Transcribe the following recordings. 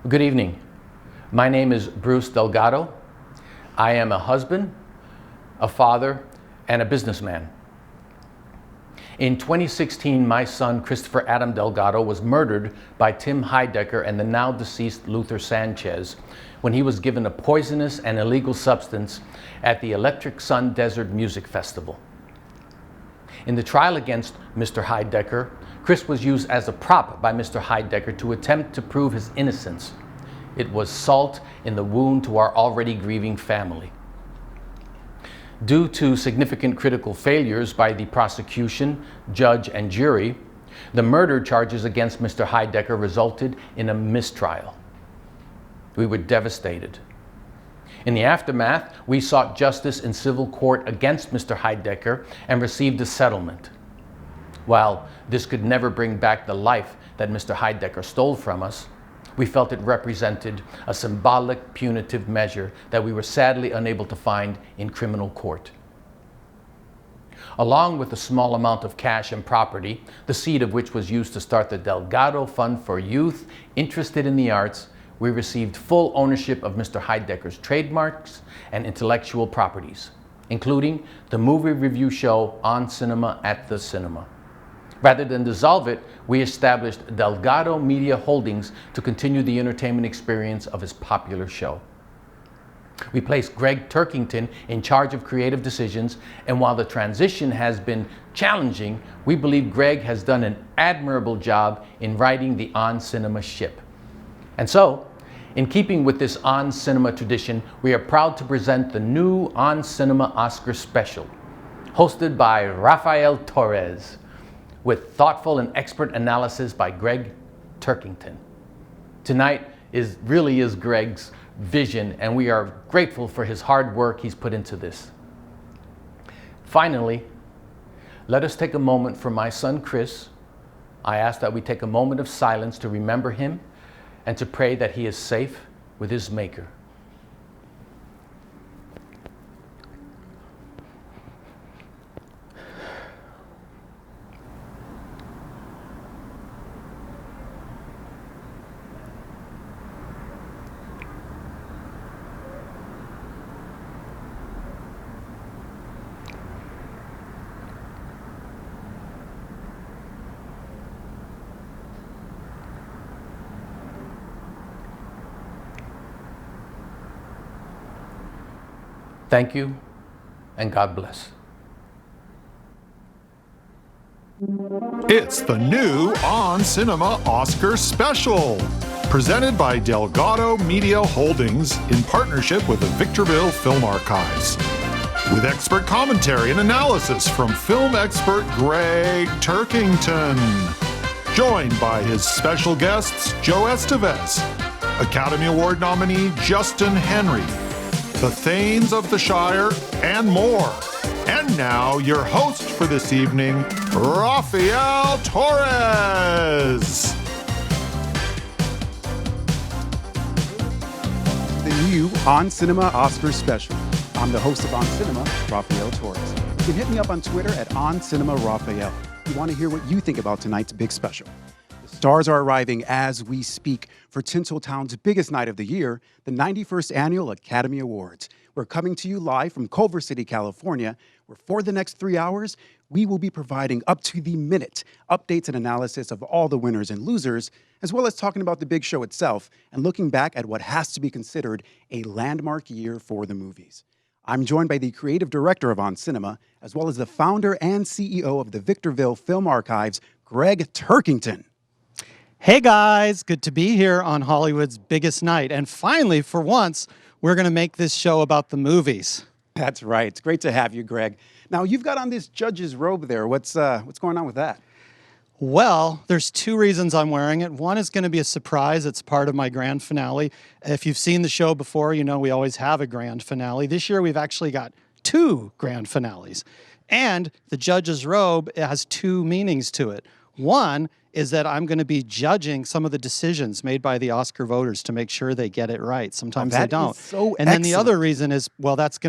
Good evening. My name is Bruce Delgado. I am a husband, a father, and a businessman. In 2016, my son, Christopher Adam Delgado, was murdered by Tim Heidecker and the now deceased Luther Sanchez when he was given a poisonous and illegal substance at the Electric Sun Desert Music Festival. In the trial against Mr. Heidecker, Chris was used as a prop by Mr. Heidecker to attempt to prove his innocence. It was salt in the wound to our already grieving family. Due to significant critical failures by the prosecution, judge, and jury, the murder charges against Mr. Heidecker resulted in a mistrial. We were devastated. In the aftermath, we sought justice in civil court against Mr. Heidecker and received a settlement. While this could never bring back the life that Mr. Heidecker stole from us, we felt it represented a symbolic punitive measure that we were sadly unable to find in criminal court. Along with a small amount of cash and property, the seed of which was used to start the Delgado Fund for youth interested in the arts, we received full ownership of Mr. Heidecker's trademarks and intellectual properties, including the movie review show On Cinema at the Cinema. Rather than dissolve it, we established Delgado Media Holdings to continue the entertainment experience of his popular show. We placed Greg Turkington in charge of creative decisions, and while the transition has been challenging, we believe Greg has done an admirable job in righting the On Cinema ship. And so, in keeping with this On Cinema tradition, we are proud to present the new On Cinema Oscar special, hosted by Rafael Torres, with thoughtful and expert analysis by Greg Turkington. Tonight really is Greg's vision, and we are grateful for his hard work he's put into this. Finally, let us take a moment for my son Chris. I ask that we take a moment of silence to remember him and to pray that he is safe with his Maker. Thank you, and God bless. It's the new On Cinema Oscar Special, presented by Delgado Media Holdings in partnership with the Victorville Film Archives. With expert commentary and analysis from film expert Greg Turkington. Joined by his special guests Joe Estevez, Academy Award nominee Justin Henry, the Thanes of the Shire, and more. And now, your host for this evening, Rafael Torres. The new On Cinema Oscar Special. I'm the host of On Cinema, Rafael Torres. You can hit me up on Twitter at On Cinema Rafael. We want to hear what you think about tonight's big special. The stars are arriving as we speak for Tinseltown's biggest night of the year, the 91st Annual Academy Awards. We're coming to you live from Culver City, California, where for the next 3 hours, we will be providing up-to-the-minute updates and analysis of all the winners and losers, as well as talking about the big show itself and looking back at what has to be considered a landmark year for the movies. I'm joined by the creative director of On Cinema, as well as the founder and CEO of the Victorville Film Archives, Greg Turkington. Hey guys, good to be here on Hollywood's biggest night. And finally, for once, we're going to make this show about the movies. That's right. It's great to have you, Greg. Now, you've got on this judge's robe there. What's going on with that? Well, there's two reasons I'm wearing it. One is going to be a surprise. It's part of my grand finale. If you've seen the show before, you know we always have a grand finale. This year, we've actually got 2 grand finales. And the judge's robe has 2 meanings to it. One is that I'm going to be judging some of the decisions made by the Oscar voters to make sure they get it right. Sometimes they don't. And then the other reason is, well, that's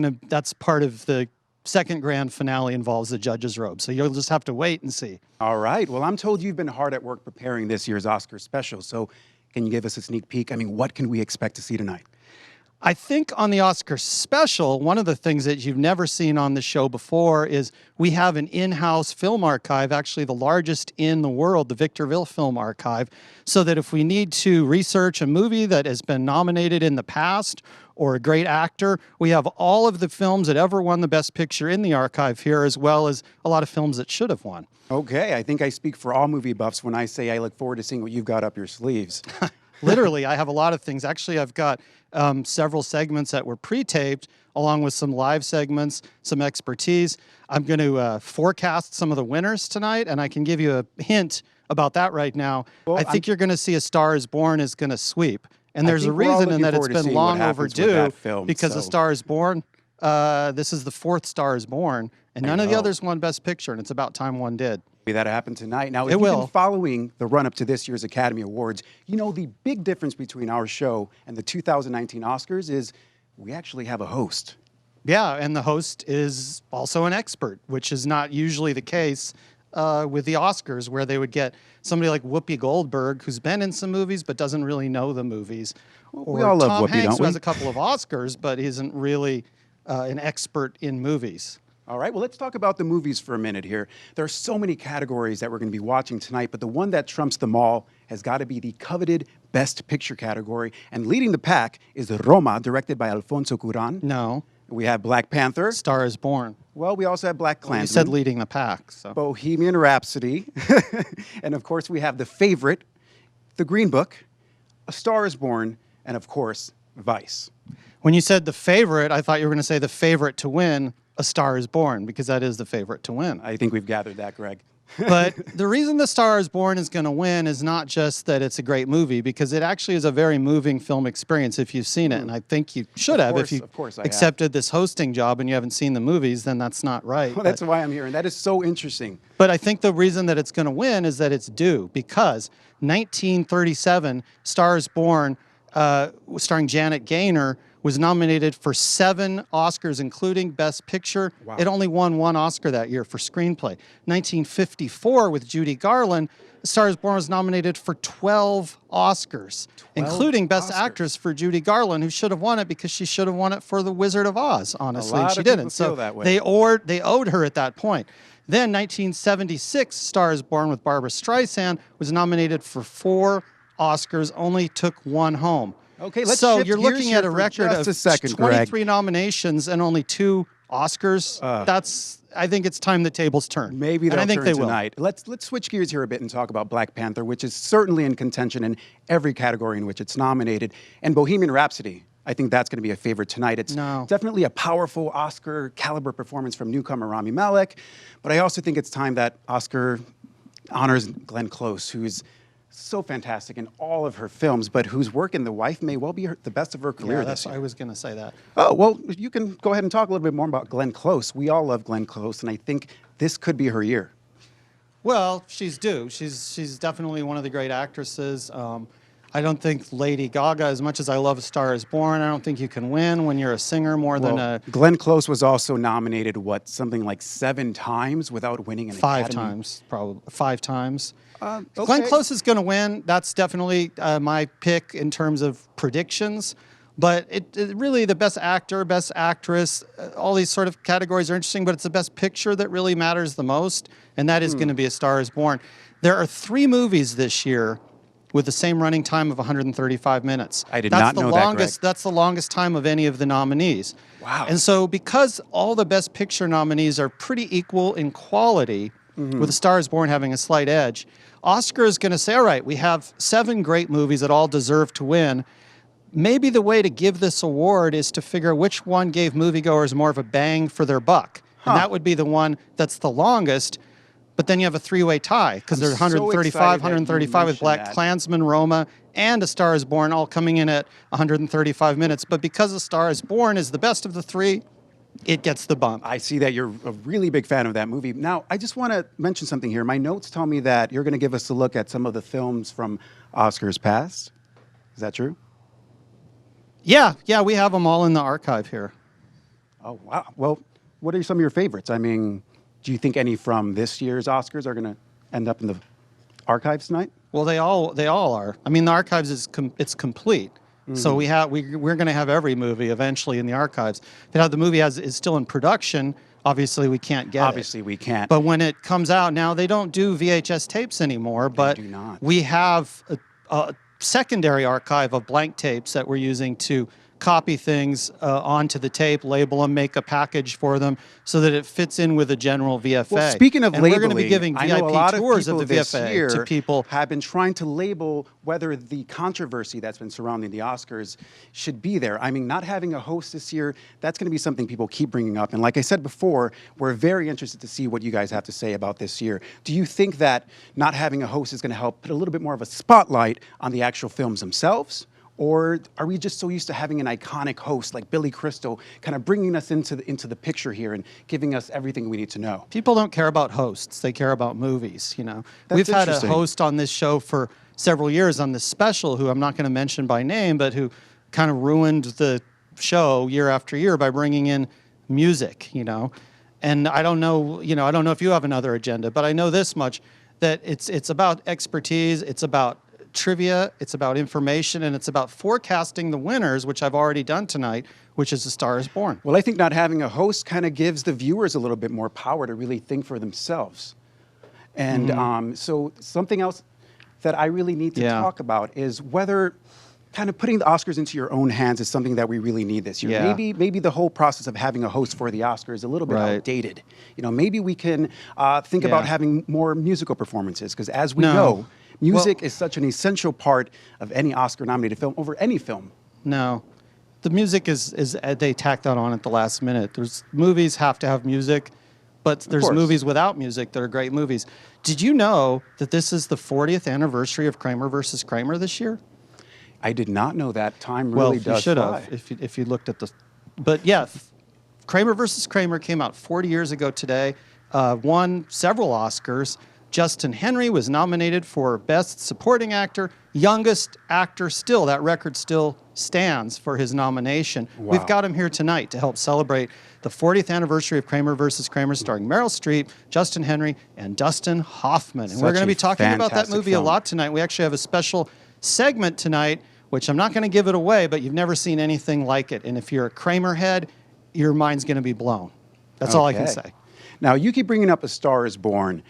part of the second grand finale involves the judge's robe. So you'll just have to wait and see. All right. Well, I'm told you've been hard at work preparing this year's Oscar special. So Can you give us a sneak peek? I mean, what can we expect to see tonight? I think on the Oscar special, one of the things that you've never seen on the show before is we have an in-house film archive, actually the largest in the world, the Victorville Film Archive, so that if we need to research a movie that has been nominated in the past or a great actor, we have all of the films that ever won the Best Picture in the archive here, as well as a lot of films that should have won. Okay, I think I speak for all movie buffs when I say I look forward to seeing what you've got up your sleeves. Literally, I have a lot of things. Actually, I've got several segments that were pre-taped, along with some live segments, some expertise. I'm going to forecast some of the winners tonight, and I can give you a hint about that right now. Well, I think you're going to see A Star is Born is going to sweep. And there's a reason in that it's been long overdue because A Star is Born, this is the fourth Star is Born, and none of the others won Best Picture, and it's about time one did. That happened tonight. Now, if you've been following the run-up to this year's Academy Awards, you know the big difference between our show and the 2019 Oscars is we actually have a host. Yeah, and the host is also an expert, which is not usually the case with the Oscars, where they would get somebody like Whoopi Goldberg, who's been in some movies but doesn't really know the movies. Or we all love Tom Whoopi, Hanks, don't who we? has a couple of Oscars, but isn't really an expert in movies. All right, well, let's talk about the movies for a minute here. There are so many categories that we're going to be watching tonight, but the one that trumps them all has got to be the coveted Best Picture category. And leading the pack is Roma, directed by Alfonso Cuarón. No. We have Black Panther. Star is Born. Well, we also have Black Klansman. You said leading the pack. So. Bohemian Rhapsody. And, of course, we have The Favorite, The Green Book, A Star is Born, and, of course, Vice. When you said The Favorite, I thought you were going to say the favorite to win, A Star is Born, because that is the favorite to win. I think we've gathered that, Greg. But the reason The Star is Born is going to win is not just that it's a great movie, because it actually is a very moving film experience if you've seen it. And I think you should have. If you accepted this hosting job and you haven't seen the movies, then that's not right. Well, that's why I'm here, and that is so interesting. But I think the reason that it's going to win is that it's due, because 1937, Star is Born, starring Janet Gaynor, was nominated for 7 Oscars, including Best Picture. Wow. It only won 1 Oscar that year for screenplay. 1954, with Judy Garland, A Star is Born was nominated for 12 Oscars, including Best Actress for Judy Garland, who should have won it because she should have won it for The Wizard of Oz, honestly, and she didn't. So they owed her at that point. Then 1976, Star is Born with Barbra Streisand was nominated for 4 Oscars, only took 1 home. Okay, let's so shift you're looking at a record of 23 Greg. nominations and only 2 Oscars. I think it's time the tables turn. Maybe they'll turn tonight. Will. Let's switch gears here a bit and talk about Black Panther, which is certainly in contention in every category in which it's nominated. And Bohemian Rhapsody, I think that's going to be a favorite tonight. It's definitely a powerful Oscar caliber performance from newcomer Rami Malek, but I also think it's time that Oscar honors Glenn Close, who's so fantastic in all of her films, but whose work in The Wife may well be the best of her career this year. I was going to say that. Oh, well, you can go ahead and talk a little bit more about Glenn Close. We all love Glenn Close, and I think this could be her year. Well, she's due. She's definitely one of the great actresses. I don't think Lady Gaga, as much as I love A Star is Born, I don't think you can win when you're a singer more than a... Glenn Close was also nominated, something like 7 times without winning an Academy? 5 times, probably. 5 times. Okay. Glenn Close is going to win. That's definitely my pick in terms of predictions. But it really, the best actor, best actress, all these sort of categories are interesting, but it's the best picture that really matters the most, and that is going to be A Star is Born. There are 3 movies this year with the same running time of 135 minutes. I did not know that, Greg. That's the longest time of any of the nominees. Wow. And so because all the Best Picture nominees are pretty equal in quality, with A Star is Born having a slight edge, Oscar is going to say, all right, we have 7 great movies that all deserve to win. Maybe the way to give this award is to figure which one gave moviegoers more of a bang for their buck. And that would be the one that's the longest. But then you have a 3-way tie, because there's 135 with Black Klansman, Roma, and A Star is Born all coming in at 135 minutes. But because A Star is Born is the best of the 3, it gets the bump. I see that you're a really big fan of that movie. Now, I just want to mention something here. My notes tell me that you're going to give us a look at some of the films from Oscars past. Is that true? Yeah, we have them all in the archive here. Oh, wow. Well, what are some of your favorites? I mean, do you think any from this year's Oscars are going to end up in the archives tonight? Well, they all are. I mean, the archives it's complete. So we're going to have every movie eventually in the archives. Now the movie is still in production. Obviously, we can't get Obviously, we can't. But when it comes out, now they don't do VHS tapes anymore. But do not. we have a secondary archive of blank tapes that we're using to copy things onto the tape, label them, make a package for them so that it fits in with a general VFA. Well, speaking of and labeling, we're going to be giving I know a VIP lot tours of of the people this VFA year to people. Have been trying to label whether the controversy that's been surrounding the Oscars should be there. I mean, not having a host this year, that's going to be something people keep bringing up. And like I said before, we're very interested to see what you guys have to say about this year. Do you think that not having a host is going to help put a little bit more of a spotlight on the actual films themselves? Or are we just so used to having an iconic host like Billy Crystal kind of bringing us into the picture here and giving us everything we need to know? People don't care about hosts. They care about movies, you know. That's We've had a interesting. host on this show for several years on this special who I'm not going to mention by name, but who kind of ruined the show year after year by bringing in music, you know. And I don't know, I don't know if you have another agenda, but I know this much, that it's about expertise, it's about trivia, it's about information, and it's about forecasting the winners, which I've already done tonight, which is A Star is Born. Well, I think not having a host kind of gives the viewers a little bit more power to really think for themselves. And so something else that I really need to talk about is whether kind of putting the Oscars into your own hands is something that we really need this year. Yeah. Maybe the whole process of having a host for the Oscars is a little bit outdated. Maybe we can think about having more musical performances, because as we know, music is such an essential part of any Oscar-nominated film over any film. No. The music is they tacked that on at the last minute. There's movies have to have music, but there's movies without music that are great movies. Did you know that this is the 40th anniversary of Kramer versus Kramer this year? I did not know that. Time really does you should fly. have if you looked at the. But yeah, Kramer versus Kramer came out 40 years ago today, won several Oscars. Justin Henry was nominated for Best Supporting Actor, youngest actor still. That record still stands for his nomination. Wow. We've got him here tonight to help celebrate the 40th anniversary of Kramer versus Kramer, starring Meryl Streep, Justin Henry, and Dustin Hoffman. And we're going to be talking about that movie a lot tonight. We actually have a special segment tonight, which I'm not going to give it away, but you've never seen anything like it. And if you're a Kramer head, your mind's going to be blown. That's all I can say. Now, you keep bringing up A Star is Born.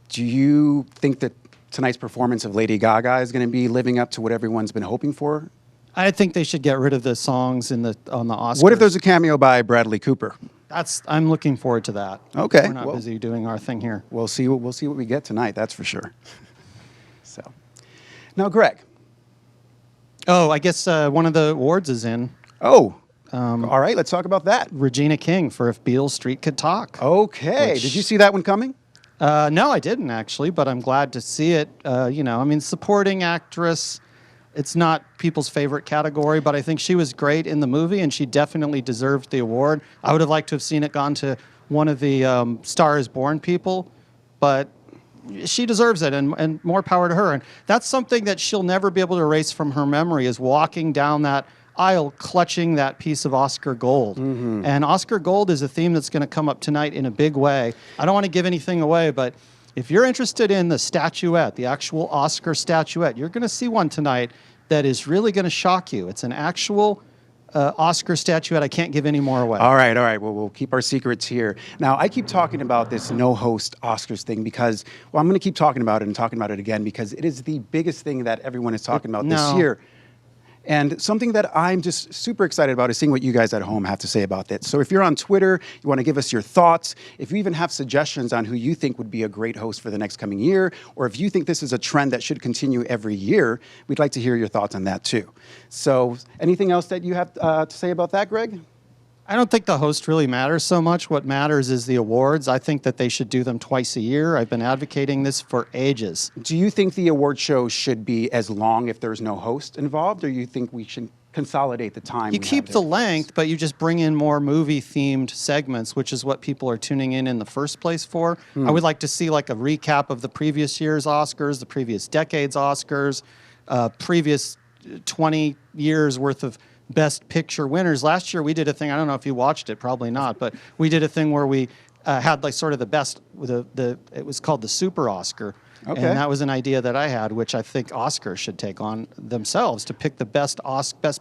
Do you think that tonight's performance of Lady Gaga is going to be living up to what everyone's been hoping for? I think they should get rid of the songs on the Oscars. What if there's a cameo by Bradley Cooper? I'm looking forward to that. Okay. We're not busy doing our thing here. We'll see what we get tonight, that's for sure. So, now, Greg. Oh, I guess one of the awards is in. Oh, all right, let's talk about that. Regina King for If Beale Street Could Talk. Okay, did you see that one coming? No, I didn't actually, but I'm glad to see it. Supporting actress, it's not people's favorite category, but I think she was great in the movie, and she definitely deserved the award. I would have liked to have seen it gone to one of the Star is Born people, but she deserves it, and more power to her. And that's something that she'll never be able to erase from her memory, is walking down that aisle clutching that piece of Oscar gold. And Oscar gold is a theme that's going to come up tonight in a big way. I don't want to give anything away, but if you're interested in the statuette, the actual Oscar statuette, you're going to see one tonight that is really going to shock you. It's an actual Oscar statuette. I can't give any more away. All right. Well, we'll keep our secrets here. Now, I keep talking about this no-host Oscars thing because, I'm going to keep talking about it and talking about it again because it is the biggest thing that everyone is talking about this year. And something that I'm just super excited about is seeing what you guys at home have to say about this. So if you're on Twitter, you want to give us your thoughts, if you even have suggestions on who you think would be a great host for the next coming year, or if you think this is a trend that should continue every year, we'd like to hear your thoughts on that too. So anything else that you have to say about that, Greg? I don't think the host really matters so much. What matters is the awards. I think that they should do them twice a year. I've been advocating this for ages. Do you think the award show should be as long if there's no host involved, or you think we should consolidate the time? You keep the length, but you just bring in more movie-themed segments, which is what people are tuning in the first place for. I would like to see like a recap of the previous year's Oscars, the previous decade's Oscars, previous 20 years worth of Best Picture winners. Last year we did a thing, I don't know if you watched it, probably not, but we did a thing where we had like sort of the best. It was called the Super Oscar. Okay. And that was an idea that I had, which I think Oscars should take on themselves to pick the best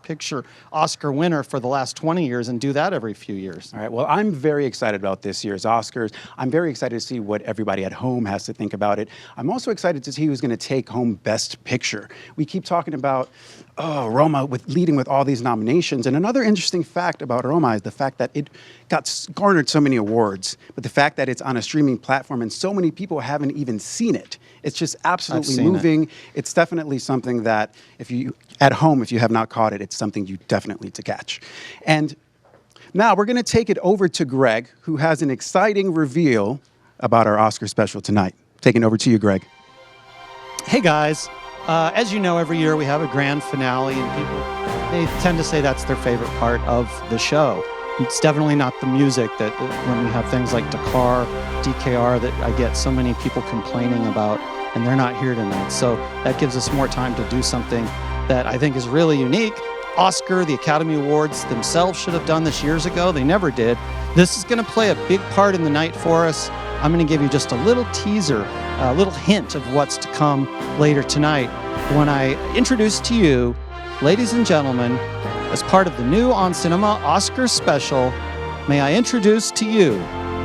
Picture Oscar winner for the last 20 years and do that every few years. All right, well, I'm very excited about this year's Oscars. I'm very excited to see what everybody at home has to think about it. I'm also excited to see who's going to take home Best Picture. We keep talking about Roma leading with all these nominations. And another interesting fact about Roma is the fact that it garnered so many awards, but the fact that it's on a streaming platform and so many people haven't even seen it. It's just absolutely moving. It's definitely something that if you have not caught it, it's something you definitely need to catch. And now we're going to take it over to Greg, who has an exciting reveal about our Oscar special tonight. Taking over to you, Greg. Hey guys, as you know, every year we have a grand finale, and they tend to say that's their favorite part of the show. It's definitely not the music that when we have things like DKR that I get so many people complaining about, and they're not here tonight. So that gives us more time to do something that I think is really unique. Oscar, the Academy Awards themselves should have done this years ago. They never did. This is going to play a big part in the night for us. I'm going to give you just a little teaser, a little hint of what's to come later tonight when I introduce to you, ladies and gentlemen, as part of the new On Cinema Oscar special, may I introduce to you,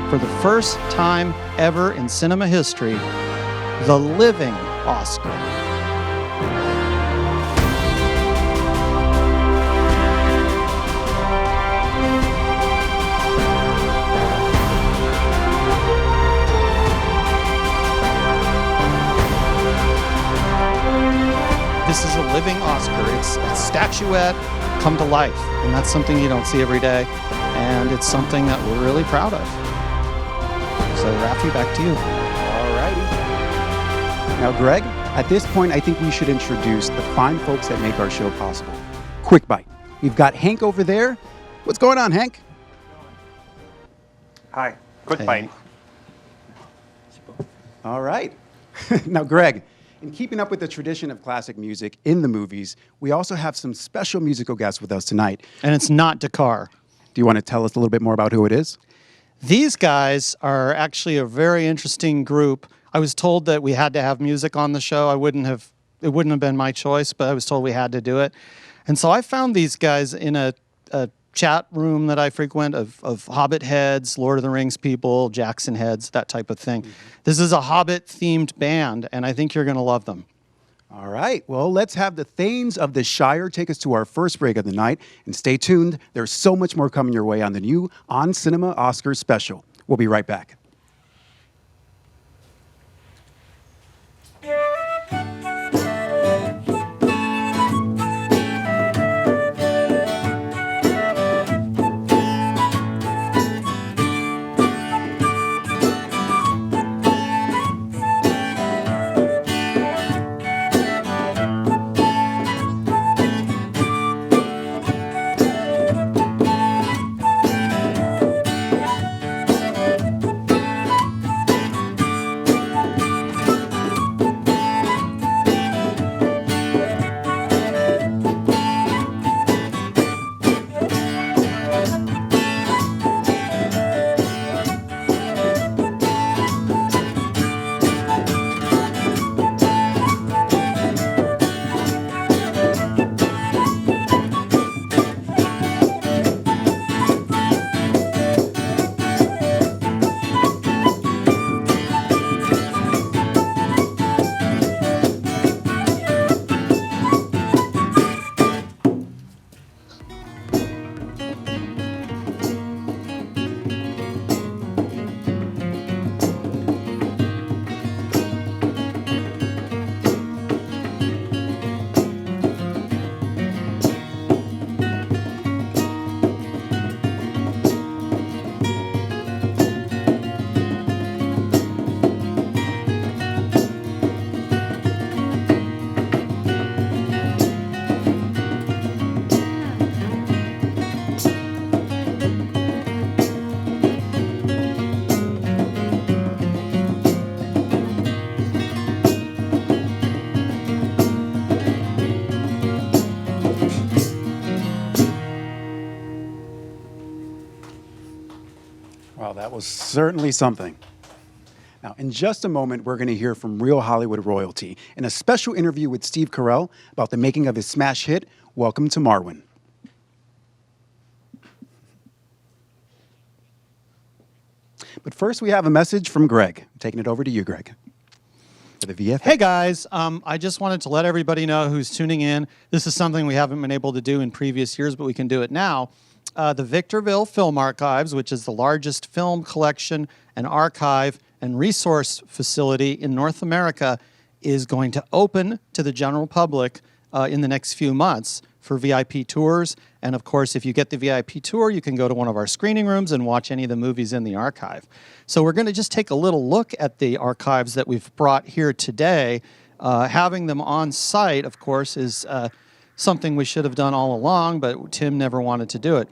for the first time ever in cinema history, the living Oscar. This is a living Oscar. It's a statuette come to life, and that's something you don't see every day, and it's something that we're really proud of. So, Rafi, back to you. All righty. Now, Greg, at this point, I think we should introduce the fine folks that make our show possible. Quick bite. We've got Hank over there. What's going on, Hank? Hi. Quick Hey. bite. All right. Now, Greg, in keeping up with the tradition of classic music in the movies, we also have some special musical guests with us tonight. And it's not Dakar. Do you want to tell us a little bit more about who it is? These guys are actually a very interesting group. I was told that we had to have music on the show. It wouldn't have been my choice, but I was told we had to do it. And so I found these guys in a chat room that I frequent of Hobbit heads, Lord of the Rings people, Jackson heads, that type of thing. This is a Hobbit-themed band, and I think you're going to love them. All right. Well, let's have the Thanes of the Shire take us to our first break of the night. And stay tuned. There's so much more coming your way on the new On Cinema Oscars special. We'll be right back. was certainly something. Now, in just a moment, we're going to hear from real Hollywood royalty in a special interview with Steve Carell about the making of his smash hit, Welcome to Marwen. But first, we have a message from Greg. I'm taking it over to you, Greg. For the VFX. Hey guys, I just wanted to let everybody know who's tuning in. This is something we haven't been able to do in previous years, but we can do it now. The Victorville Film Archives, which is the largest film collection and archive and resource facility in North America, is going to open to the general public in the next few months for VIP tours. And of course, if you get the VIP tour, you can go to one of our screening rooms and watch any of the movies in the archive. So we're going to just take a little look at the archives that we've brought here today. Having them on site, of course, is something we should have done all along, but Tim never wanted to do it.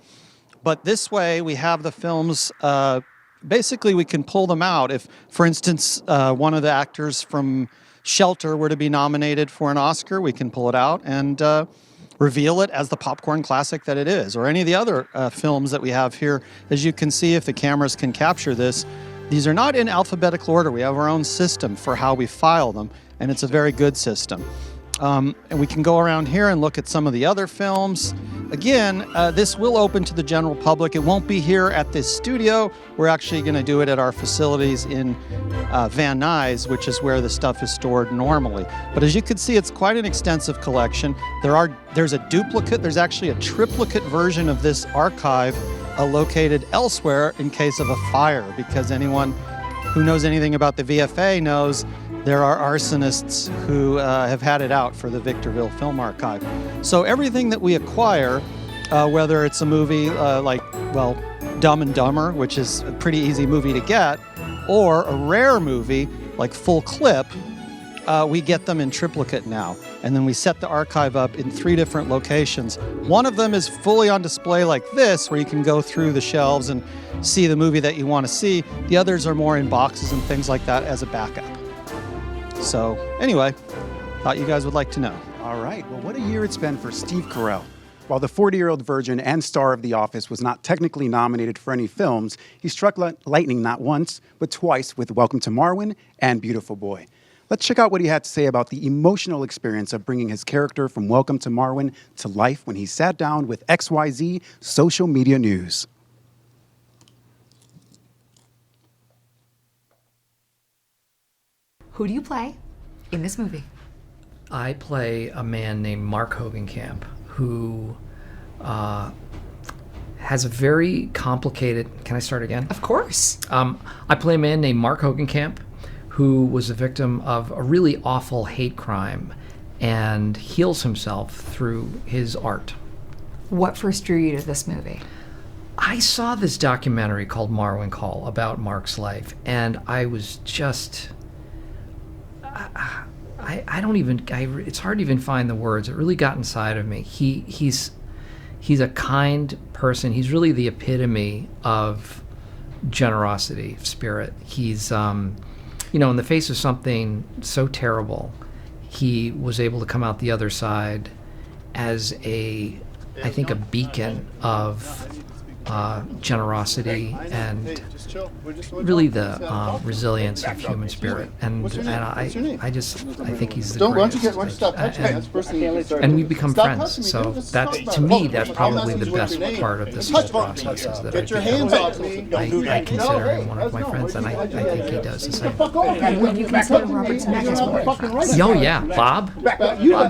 But this way, we have the films, basically we can pull them out. If, for instance, one of the actors from Shelter were to be nominated for an Oscar, we can pull it out and reveal it as the popcorn classic that it is, or any of the other films that we have here. As you can see, if the cameras can capture this, these are not in alphabetical order. We have our own system for how we file them, and it's a very good system. And we can go around here and look at some of the other films. Again, this will open to the general public. It won't be here at this studio. We're actually going to do it at our facilities in Van Nuys, which is where the stuff is stored normally. But as you can see, it's quite an extensive collection. There's a duplicate, there's actually a triplicate version of this archive located elsewhere in case of a fire, because anyone who knows anything about the VFA knows there are arsonists who have had it out for the Victorville Film Archive. So everything that we acquire, whether it's a movie like, well, Dumb and Dumber, which is a pretty easy movie to get, or a rare movie like Full Clip, we get them in triplicate now. And then we set the archive up in 3 different locations. One of them is fully on display like this, where you can go through the shelves and see the movie that you want to see. The others are more in boxes and things like that as a backup. So anyway, thought you guys would like to know. All right. Well, what a year it's been for Steve Carell. While the 40-year-old virgin and star of The Office was not technically nominated for any films, he struck lightning not once, but twice with Welcome to Marwen and Beautiful Boy. Let's check out what he had to say about the emotional experience of bringing his character from Welcome to Marwen to life when he sat down with XYZ Social Media News. Who do you play in this movie? I play a man named Mark Hogenkamp who has a very complicated... Can I start again? Of course. I play a man named Mark Hogenkamp who was a victim of a really awful hate crime and heals himself through his art. What first drew you to this movie? I saw this documentary called Marwen Call about Mark's life, and I was just... it's hard to even find the words. It really got inside of me. He's a kind person. He's really the epitome of generosity of spirit. He's, in the face of something so terrible, he was able to come out the other side as I think a beacon of generosity and really the resilience of human spirit, and I think he's the greatest. And we become friends. So that, to me, that's probably the best part of this whole process, is that I consider him one of my friends, and I think he does the same. Would you consider Robert's neck as one of your friends? Oh yeah, Bob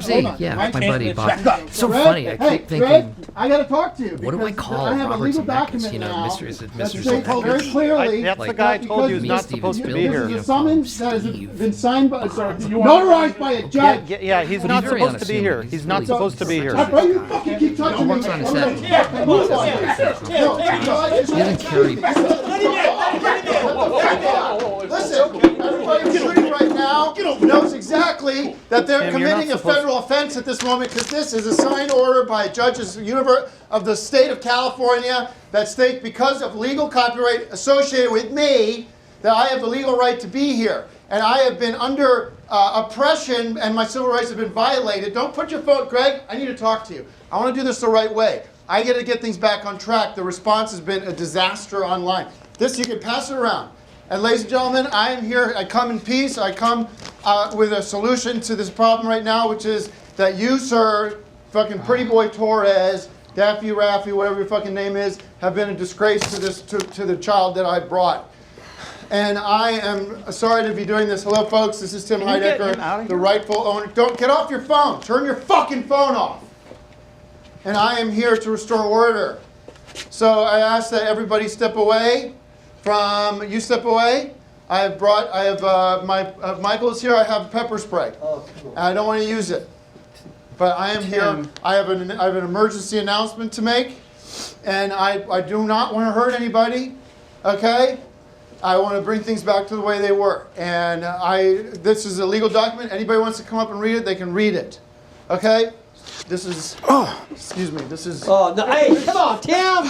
Z, yeah, my buddy Bob. So funny. I keep thinking, I gotta talk to you. What do I call Robert Zemeckis? Mr. Very clearly, That's the guy I told you is not supposed to be here. This is a summons that has been signed by, notarized by a judge. Yeah, he's not supposed to be here. He's not supposed to be here. You fucking keep touching me. He works on his set. He doesn't carry... Listen, everybody who's shooting right now knows exactly that they're committing a federal offense at this moment, because this is a signed order by a judge of the state of California that states, because of legal copyright associated with me, that I have the legal right to be here. And I have been under oppression, and my civil rights have been violated. Don't put your phone, Greg, I need to talk to you. I want to do this the right way. I got to get things back on track. The response has been a disaster online. This, you can pass it around. And ladies and gentlemen, I am here. I come in peace. I come with a solution to this problem right now, which is that you, sir, fucking Pretty Boy Torres, Daffy Raffy, whatever your fucking name is, have been a disgrace to this to the child that I brought. And I am sorry to be doing this. Hello, folks. This is Tim Heidecker, the rightful owner. Don't get off your phone. Turn your fucking phone off. And I am here to restore order. So I ask that everybody step away. You step away. Michael is here. I have pepper spray. Oh, cool. I don't want to use it. But I am here. I have an emergency announcement to make. And I do not want to hurt anybody. Okay? I want to bring things back to the way they were. And this is a legal document. Anybody wants to come up and read it, they can read it. Okay? This is, excuse me, this is. Oh, no, hey, come on, Tim!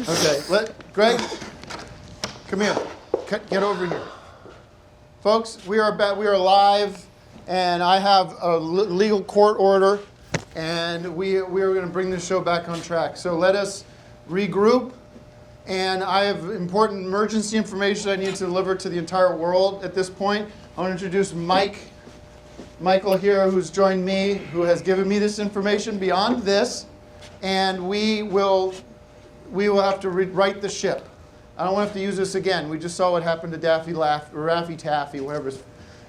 Okay, Greg, come here. Get over here. Folks, we are live, and I have a legal court order, and we are going to bring this show back on track. So let us regroup. And I have important emergency information I need to deliver to the entire world at this point. I want to introduce Michael here, who's joined me, who has given me this information beyond this, and we will have to right the ship. I don't want to have to use this again. We just saw what happened to Raffy Taffy, whatever his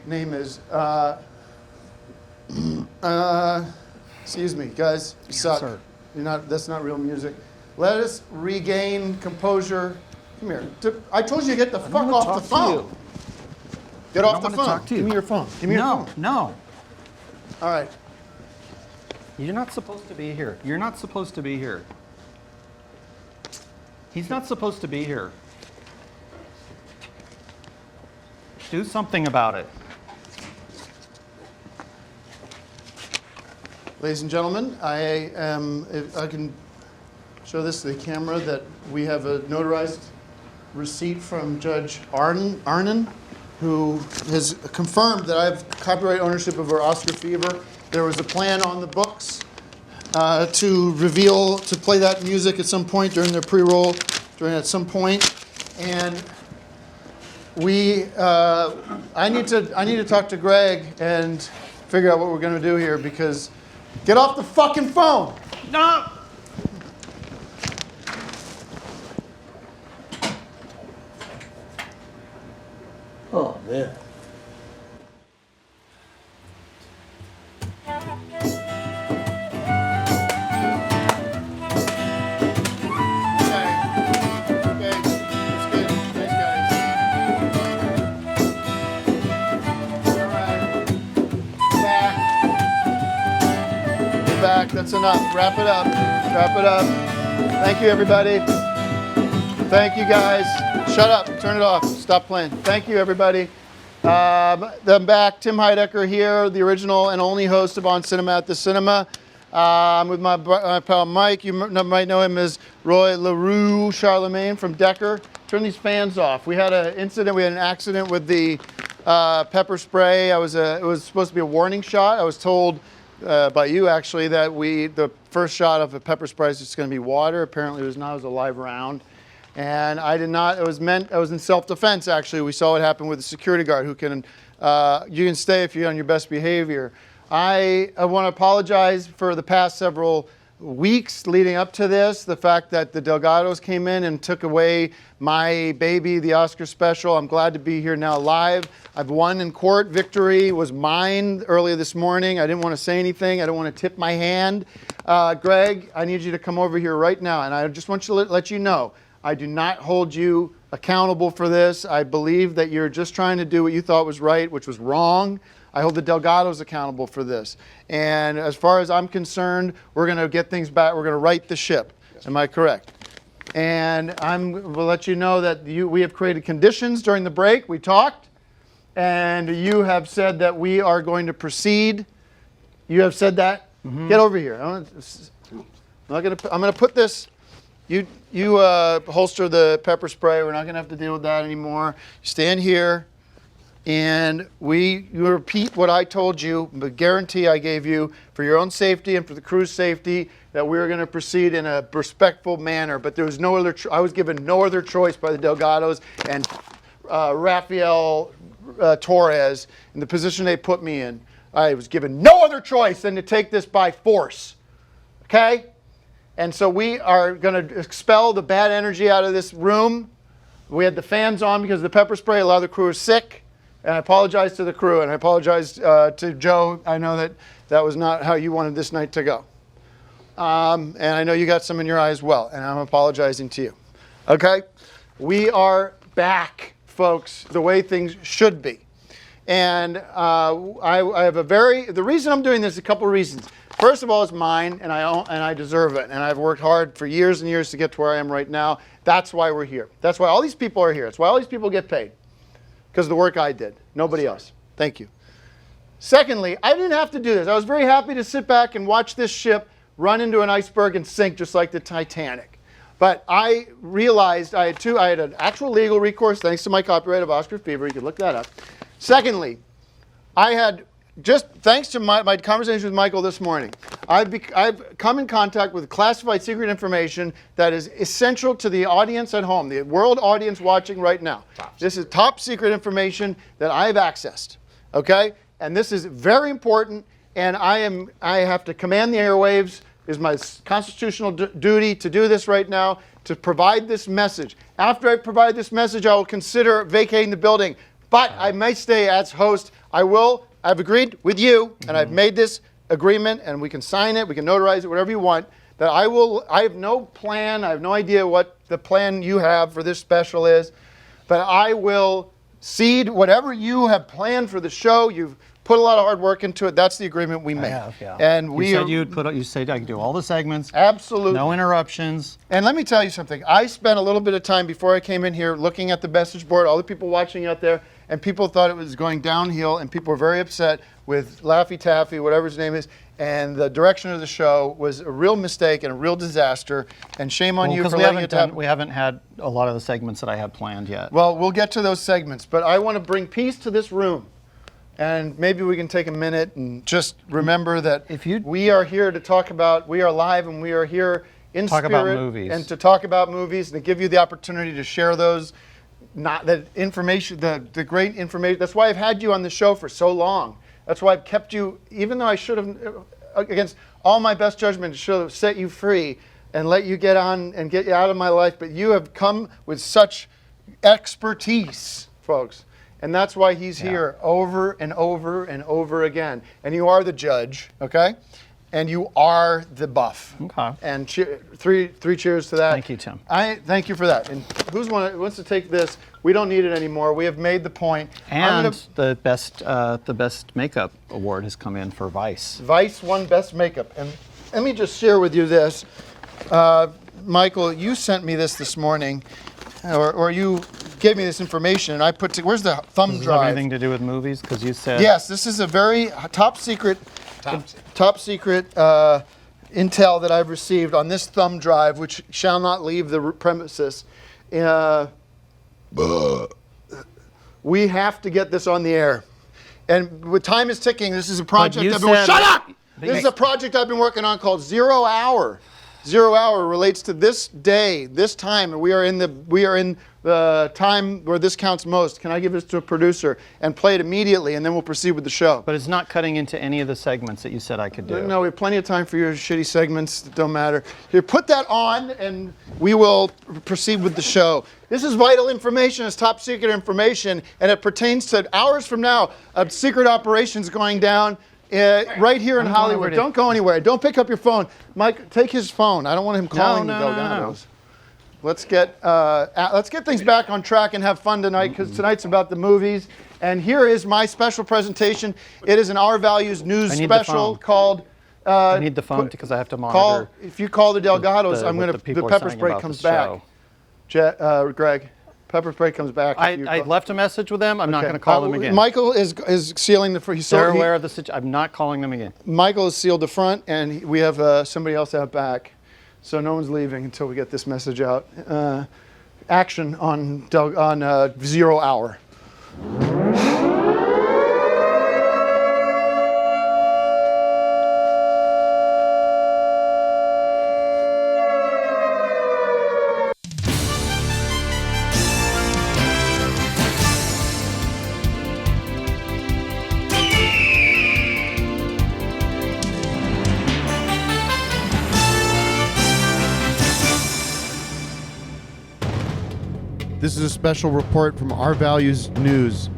name is. Excuse me, guys, you suck. Sir. That's not real music. Let us regain composure. Come here. I told you to get the fuck off the phone. Get off the phone. Give me your phone. Give me your phone. No. All right. You're not supposed to be here. You're not supposed to be here. He's not supposed to be here. Do something about it. Ladies and gentlemen, if I can show this to the camera, that we have a notarized receipt from Judge Arnon, who has confirmed that I have copyright ownership of our Oscar Fever. There was a plan on the books to play that music at some point during their pre-roll, at some point, and I need to talk to Greg and figure out what we're going to do here, because get off the fucking phone. No. Oh, man. Okay, that's good. Thanks, guys. All right. We're back. That's enough. Wrap it up. Thank you, everybody. Thank you, guys. Shut up. Turn it off. Stop playing. Thank you, everybody. I'm back. Tim Heidecker here, the original and only host of On Cinema at the Cinema. I'm with my pal Mike. You might know him as Roy LaRue Charlemagne from Decker. Turn these fans off. We had an incident. We had an accident with the pepper spray. It was supposed to be a warning shot. I was told by you, actually, that the first shot of a pepper spray is just going to be water. Apparently, it was not. It was a live round. And I did not, I was in self-defense, actually. We saw what happened with the security guard who can, you can stay if you're on your best behavior. I want to apologize for the past several weeks leading up to this, the fact that the Delgados came in and took away my baby, the Oscar special. I'm glad to be here now live. I've won in court. Victory was mine earlier this morning. I didn't want to say anything. I don't want to tip my hand. Greg, I need you to come over here right now, and I just want to let you know, I do not hold you accountable for this. I believe that you're just trying to do what you thought was right, which was wrong. I hold the Delgados accountable for this. And as far as I'm concerned, we're going to get things back. We're going to right the ship. Yes. Am I correct? And we'll let you know that we have created conditions during the break. We talked. And you have said that we are going to proceed. You have said that? Mm-hmm. Get over here. I'm going to put this. You holster the pepper spray. We're not going to have to deal with that anymore. You stand here. And you repeat what I told you, the guarantee I gave you for your own safety and for the crew's safety, that we were going to proceed in a respectful manner. But there was no other. I was given no other choice by the Delgados and Rafael Torres in the position they put me in. I was given no other choice than to take this by force. Okay? And so we are going to expel the bad energy out of this room. We had the fans on because of the pepper spray. A lot of the crew is sick. And I apologize to the crew, and I apologize to Joe. I know that was not how you wanted this night to go. And I know you got some in your eye as well, and I'm apologizing to you. Okay? We are back, folks, the way things should be. And I have the reason I'm doing this is a couple of reasons. First of all, it's mine, and I deserve it. And I've worked hard for years and years to get to where I am right now. That's why we're here. That's why all these people are here. That's why all these people get paid. Because of the work I did. Nobody else. Thank you. Secondly, I didn't have to do this. I was very happy to sit back and watch this ship run into an iceberg and sink just like the Titanic. But I realized I had an actual legal recourse thanks to my copyright of Oscar Fever. You can look that up. Secondly, I had, just thanks to my conversation with Michael this morning, I've come in contact with classified secret information that is essential to the audience at home, the world audience watching right now. This is top secret information that I've accessed, okay? And this is very important, and I have to command the airwaves. It is my constitutional duty to do this right now, to provide this message. After I provide this message, I will consider vacating the building, but I may stay as host. I've agreed with you, and I've made this agreement, and we can sign it, we can notarize it, whatever you want, that I have no plan, I have no idea what the plan you have for this special is, but I will cede whatever you have planned for the show. You've put a lot of hard work into it. That's the agreement we made. I have, yeah. And you said I could do all the segments. Absolutely. No interruptions. And let me tell you something. I spent a little bit of time before I came in here looking at the message board, all the people watching out there, and people thought it was going downhill, and people were very upset with Laffy Taffy, whatever his name is, and the direction of the show was a real mistake and a real disaster, and shame on you for letting it happen. We haven't had a lot of the segments that I had planned yet. Well, we'll get to those segments, but I want to bring peace to this room. And maybe we can take a minute and just remember that we are here to talk about, we are live and we are here in talk spirit about movies. And to talk about movies and to give you the opportunity to share those, the information, the great information. That's why I've had you on the show for so long. That's why I've kept you, even though I should have, against all my best judgment, should have set you free and let you get on and get you out of my life. But you have come with such expertise, folks. And that's why he's here over and over and over again. And you are the judge, okay? And you are the buff. Okay. And three cheers to that. Thank you, Tim. Thank you for that. And who wants to take this? We don't need it anymore. We have made the point. And the best makeup award has come in for Vice. Vice won best makeup. And let me just share with you this. Michael, you sent me this morning, or you gave me this information, and I put where's the thumb drive? Does it have anything to do with movies? Because you said yes. This is a very top secret intel that I've received on this thumb drive, which shall not leave the premises. We have to get this on the air, and with time is ticking. This is a project shut up. This is a project I've been working on called 0 Hour. 0 Hour relates to this day, this time, and we are in the time where this counts most. Can I give this to a producer and play it immediately, and then we'll proceed with the show? But it's not cutting into any of the segments that you said I could do. No, we have plenty of time for your shitty segments that don't matter. Here, put that on, and we will proceed with the show. This is vital information. It's top secret information, and it pertains to hours from now of secret operations going down right here in Hollywood. Don't go anywhere. Don't pick up your phone. Mike, take his phone. I don't want him calling the Delgados. Let's get things back on track and have fun tonight, because tonight's about the movies. And here is my special presentation. It is an Our Values news special called. I need the phone because I have to monitor. If you call the Delgados, the pepper spray comes back. Greg. Pepper spray comes back. I left a message with them. I'm not going to call them again. Michael is sealing the front. They're aware of the situation. I'm not calling them again. Michael has sealed the front, and we have somebody else out back. So no one's leaving until we get this message out. Action on 0 Hour. This is a special report from Our Values News,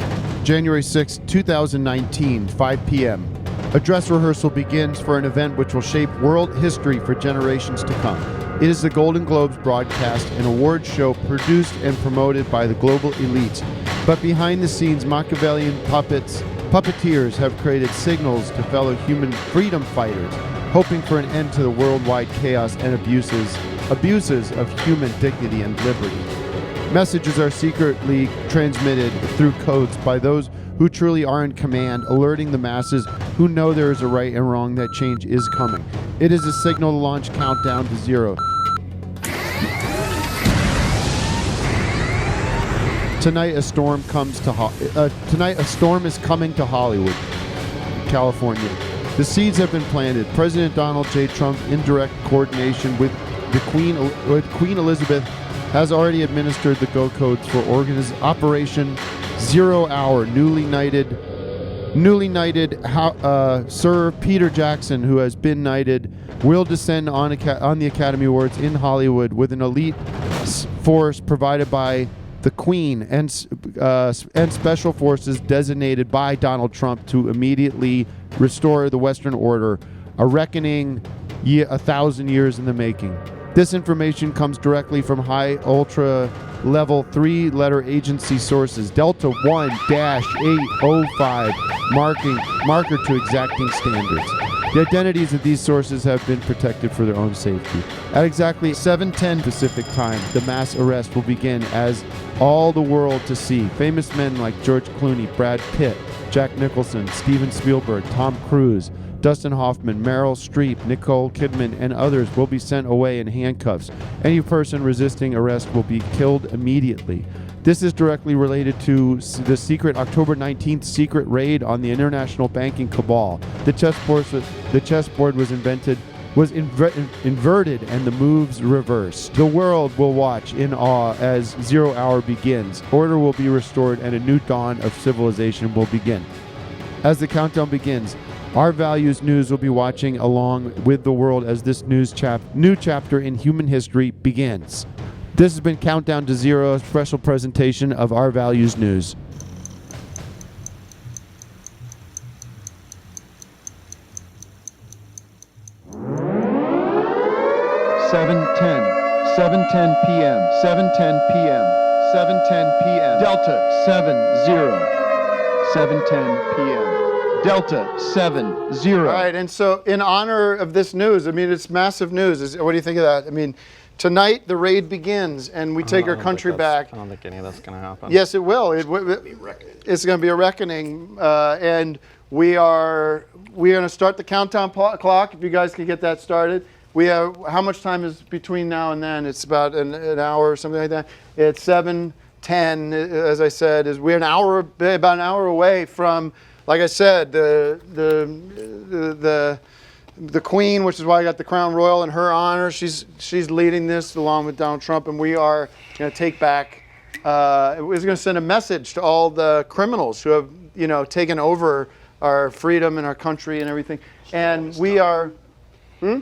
January 6, 2019, 5 p.m. A dress rehearsal begins for an event which will shape world history for generations to come. It is the Golden Globes broadcast, an award show produced and promoted by the global elites. But behind the scenes, Machiavellian puppeteers have created signals to fellow human freedom fighters, hoping for an end to the worldwide chaos and abuses of human dignity and liberty. Messages are secretly transmitted through codes by those who truly are in command, alerting the masses who know there is a right and wrong that change is coming. It is a signal to launch countdown to zero. Tonight a storm is coming to Hollywood, California. The seeds have been planted. President Donald J. Trump, in direct coordination with Queen Elizabeth, has already administered the go codes for Operation 0 Hour. Newly knighted Sir Peter Jackson, who has been knighted, will descend on the Academy Awards in Hollywood with an elite force provided by the Queen and special forces designated by Donald Trump to immediately restore the Western Order, a reckoning 1,000 years in the making. This information comes directly from high ultra-level 3-letter agency sources, Delta 1-805, marker to exacting standards. The identities of these sources have been protected for their own safety. At exactly 7:10 Pacific time, the mass arrest will begin as all the world to see. Famous men like George Clooney, Brad Pitt, Jack Nicholson, Steven Spielberg, Tom Cruise, Dustin Hoffman, Meryl Streep, Nicole Kidman, and others will be sent away in handcuffs. Any person resisting arrest will be killed immediately. This is directly related to the secret October 19th secret raid on the international banking cabal. The chessboard was inverted and the moves reversed. The world will watch in awe as 0 Hour begins. Order will be restored and a new dawn of civilization will begin. As the countdown begins, Our Values News will be watching along with the world as this new chapter in human history begins. This has been Countdown to Zero, a special presentation of Our Values News. (7:10 p.m. 7:10 p.m. 7:10 p.m. Delta 7:10 p.m. Delta 7:0. All right, and so in honor of this news, I mean, it's massive news. What do you think of that? I mean, tonight the raid begins, and we take our country back. I don't think any of that's going to happen. Yes, it will. It's going to be a reckoning, and we are going to start the countdown clock. If you guys can get that started. We have, how much time is between now and then? It's about an hour or something like that. It's 7:10, as I said. We're about an hour away from, like I said, the Queen, which is why I got the Crown Royal in her honor. She's leading this along with Donald Trump, and we are going to take back. We're going to send a message to all the criminals who have, taken over our freedom and our country and everything. And we are. The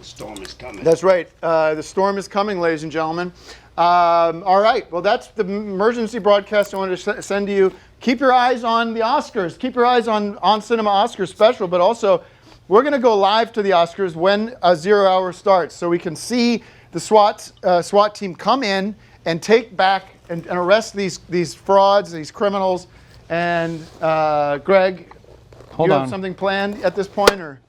storm is coming. That's right. The storm is coming, ladies and gentlemen. All right. Well, that's the emergency broadcast I wanted to send to you. Keep your eyes on the Oscars. Keep your eyes on Cinema Oscars special, but also we're going to go live to the Oscars when a 0 Hour starts, so we can see the SWAT team come in and take back and arrest these frauds, these criminals. And Greg, you have something planned at this point, or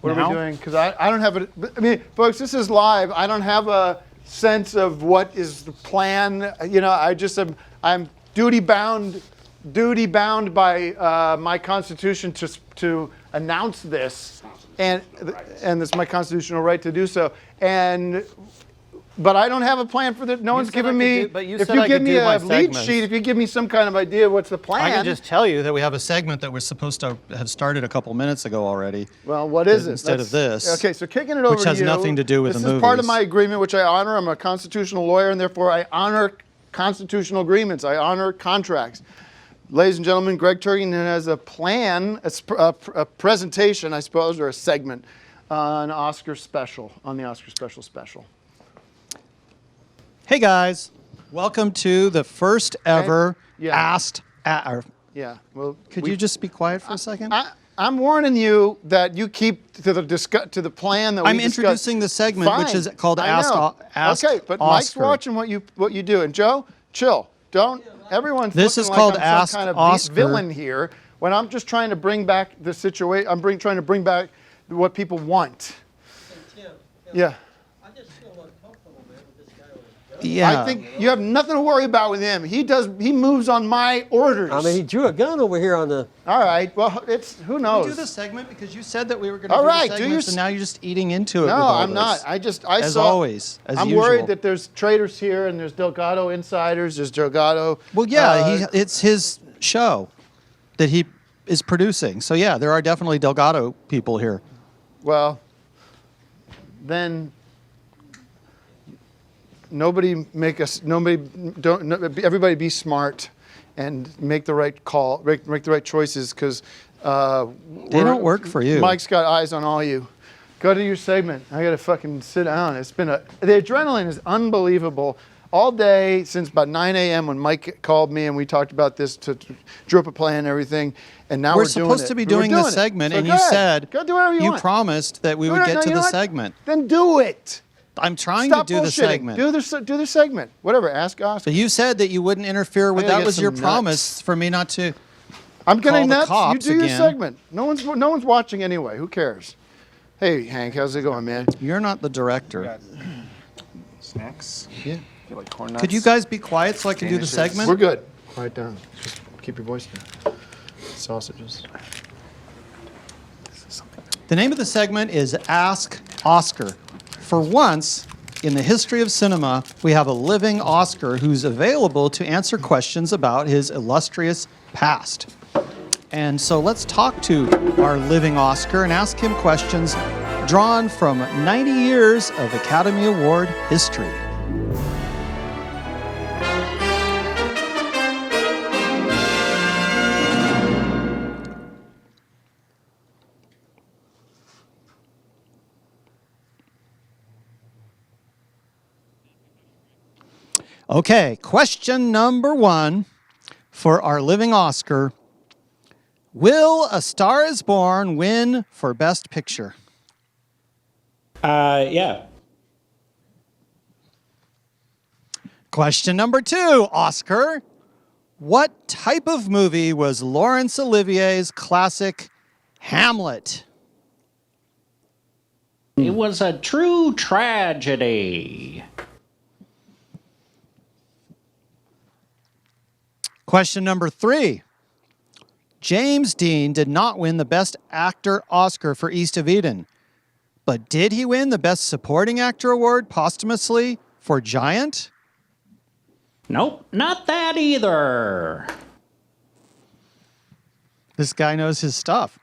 what are we doing? Because I don't have it. I mean, folks, this is live. I don't have a sense of what is the plan. I'm duty bound by my Constitution to announce this, and it's my constitutional right to do so. But I don't have a plan for that. No one's given me. If you give me a lead sheet, if you give me some kind of idea what's the plan. I can just tell you that we have a segment that we're supposed to have started a couple minutes ago already. Well, what is it? Instead of this. Okay, so kicking it over to you. Which has nothing to do with the movies. This is part of my agreement, which I honor. I'm a constitutional lawyer, and therefore I honor constitutional agreements. I honor contracts. Ladies and gentlemen, Greg Turkington has a plan, a presentation, I suppose, or a segment on the Oscar special. Hey guys, Welcome to the first ever Yeah. Asked. Yeah. Well, Could you just be quiet for a second? I'm warning you that you keep to the plan that we I'm discussed. introducing the segment, which Fine. is called I Ask know. Ask Okay, but Mike's Oscar. watching what you do, and Joe, chill. Don't. Everyone's This looking is called like I'm Ask some kind of Oscar. villain here. When I'm just trying to bring back the situation, trying to bring back what people want. Yeah. Yeah. I think you have nothing to worry about with him. He moves on my orders. I mean, he drew a gun over here on the. All right. Well, who knows? Can we do the segment because you said that we were going to All do right, the do segments, your and now you're just eating into it. No, with all I'm not. this. I as saw. always, as I'm usual. worried that there's traitors here, and there's Delgado insiders. There's Delgado. Well, yeah, it's his show that he is producing. So yeah, there are definitely Delgado people here. Well, then everybody be smart and make the right call, make the right choices, because they don't work for you. Mike's got eyes on all you. Go to your segment. I gotta fucking sit down. The adrenaline is unbelievable. All day since about 9 a.m. when Mike called me and we talked about this, drew up a plan and everything, and now we're doing it. We're supposed to be doing this segment, so and go you ahead. said go do whatever you want. promised that we would get to the segment. Then do it. I'm trying Stop to do the bullshitting. segment. Do the segment. Whatever. Ask Oscar. But you said that you wouldn't interfere with. I gotta That get was your some promise nuts. for me not to. I'm getting call the nuts. You cops do your again. segment. No one's watching anyway. Who cares? Hey, Hank, how's it going, man? You're not the director. Snacks? Yeah. You like corn nuts? Could you guys be quiet so I can do the Danishes. segment? We're good. Quiet down. Just keep your voice down. Sausages. The name of the segment is Ask Oscar. For once in the history of cinema, we have a living Oscar who's available to answer questions about his illustrious past. And so let's talk to our living Oscar and ask him questions drawn from 90 years of Academy Award history. Okay, question number 1 for our living Oscar. Will A Star is Born win for Best Picture? Yeah. Question number 2, Oscar. What type of movie was Laurence Olivier's classic Hamlet? It was a true tragedy. Question number 3. James Dean did not win the Best Actor Oscar for East of Eden, but did he win the Best Supporting Actor award posthumously for Giant? Nope, not that either. This guy knows his stuff.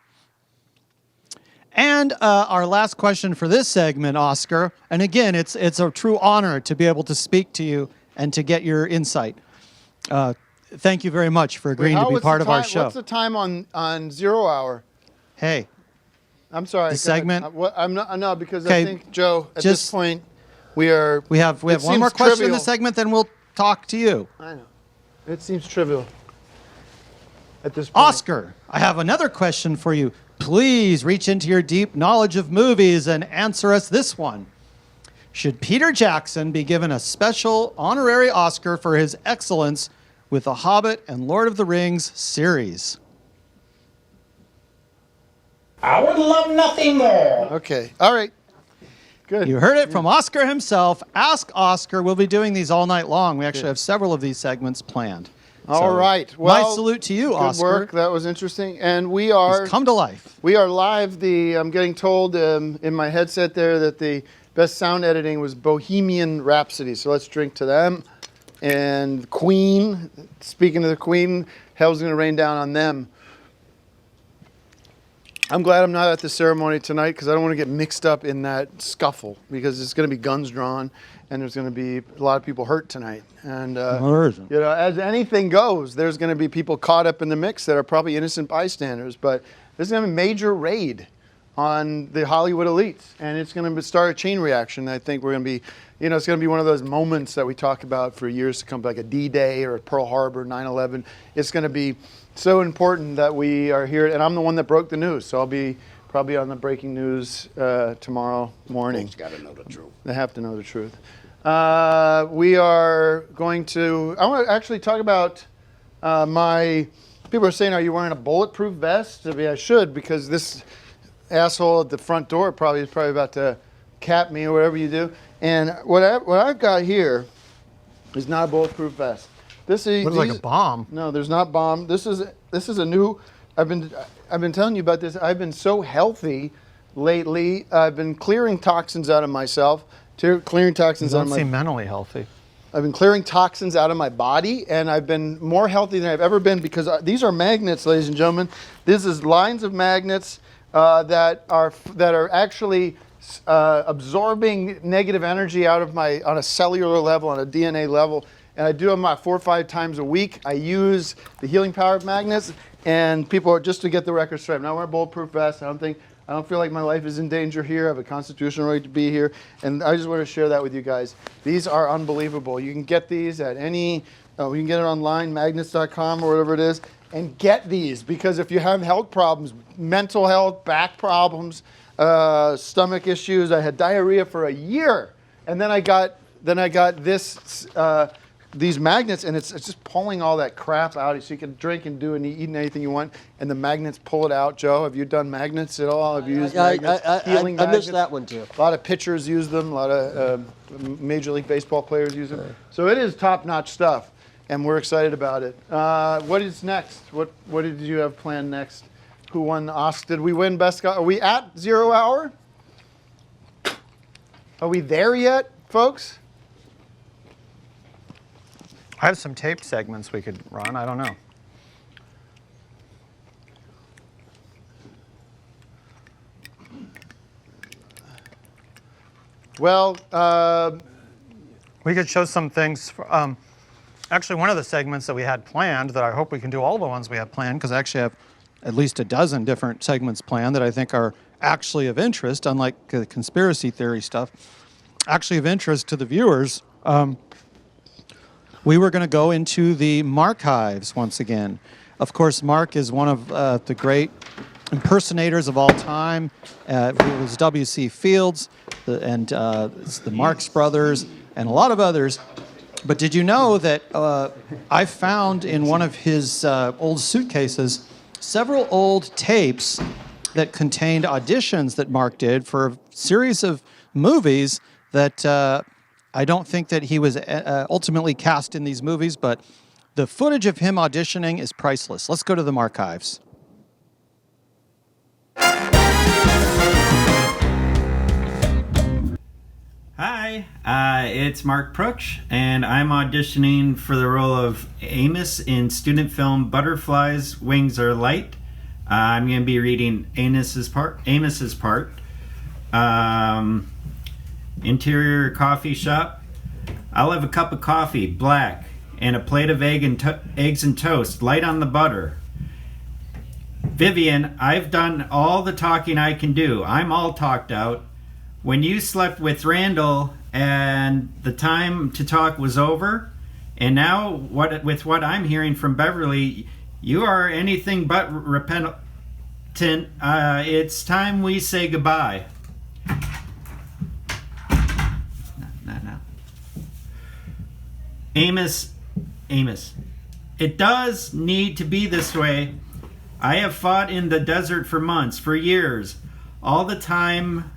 And our last question for this segment, Oscar, and again, it's a true honor to be able to speak to you and to get your insight. Thank you very much for agreeing to be part of our show. What's the time on 0 hour? Hey. I'm sorry. The segment? I'm not. No, because Okay, I think, Joe, at just- this point, we have one more question in the segment, then we'll talk to you. I know. It seems trivial at this point. Oscar, I have another question for you. Please reach into your deep knowledge of movies and answer us this one. Should Peter Jackson be given a special honorary Oscar for his excellence with The Hobbit and Lord of the Rings series? I would love nothing more. Okay. All right. Good. You heard it from Oscar himself. Ask Oscar. We'll be doing these all night long. We actually have several of these segments planned. All right. My Well, salute to you, good Oscar. work. That was interesting. And we are He's come to life. We are live. I'm getting told in my headset there that the best sound editing was Bohemian Rhapsody. So let's drink to them. And Queen. Speaking of the Queen, hell's going to rain down on them. I'm glad I'm not at the ceremony tonight because I don't want to get mixed up in that scuffle because it's going to be guns drawn and there's going to be a lot of people hurt tonight. And you know, as anything goes, there's going to be people caught up in the mix that are probably innocent bystanders. But this is going to be a major raid on the Hollywood elites, and it's going to start a chain reaction. I think we're going to be, it's going to be one of those moments that we talk about for years to come, like a D-Day or a Pearl Harbor, 9/11. It's going to be so important that we are here, and I'm the one that broke the news, so I'll be probably on the breaking news tomorrow morning. Folks got to know the truth. They have to know the truth. We are going to, I want to actually talk about people are saying, are you wearing a bulletproof vest? I mean, I should, because this asshole at the front door is probably about to cap me or whatever you do. And what I've got here is not a bulletproof vest. Looks like a bomb. No, there's not bomb. This is a new. I've been telling you about this. I've been so healthy lately. I've been clearing toxins out of myself. Clearing toxins out of my. You don't seem mentally healthy. I've been clearing toxins out of my body, and I've been more healthy than I've ever been because these are magnets, ladies and gentlemen. This is lines of magnets that are actually absorbing negative energy out of on a cellular level, on a DNA level. And I do them about 4 or 5 times a week. I use the healing power of magnets, and people are, just to get the record straight, I'm not wearing a bulletproof vest. I don't feel like my life is in danger here. I have a constitutional right to be here. And I just want to share that with you guys. These are unbelievable. You can get these at you can get it online, magnets.com or whatever it is, and get these, because if you have health problems, mental health, back problems, stomach issues, I had diarrhea for a year, and then I got these magnets, and it's just pulling all that crap out, so you can drink and do and eat anything you want, and the magnets pull it out. Joe, have you done magnets at all? Have you used magnets? Healing I magnets? missed that one too. A lot of pitchers use them. A lot of Major League Baseball players use them. So it is top-notch stuff, and we're excited about it. What is next? What did you have planned next? Who won the Oscar? Did we win Best Guy? Are we at 0 hour? Are we there yet, folks? I have some taped segments we could run. I don't know. Well, we could show some things. Actually, one of the segments that we had planned, that I hope we can do all the ones we have planned, because I actually have at least a dozen different segments planned that I think are actually of interest, unlike the conspiracy theory stuff, actually of interest to the viewers. We were going to go into the Marchives once again. Of course, Mark is one of the great impersonators of all time. It was W.C. Fields and the Marx Brothers and a lot of others. But did you know that I found in one of his old suitcases several old tapes that contained auditions that Mark did for a series of movies that I don't think that he was ultimately cast in these movies, but the footage of him auditioning is priceless. Let's go to the Marchives. Hi, it's Mark Prooch, and I'm auditioning for the role of Amos in student film Butterflies Wings Are Light. I'm going to be reading Amos's part. Interior coffee shop. I'll have a cup of coffee, black, and a plate of eggs and toast, light on the butter. Vivian, I've done all the talking I can do. I'm all talked out. When you slept with Randall and the time to talk was over, and now with what I'm hearing from Beverly, you are anything but repentant. It's time we say goodbye. No. Amos, it does need to be this way. I have fought in the desert for months, for years, all the time,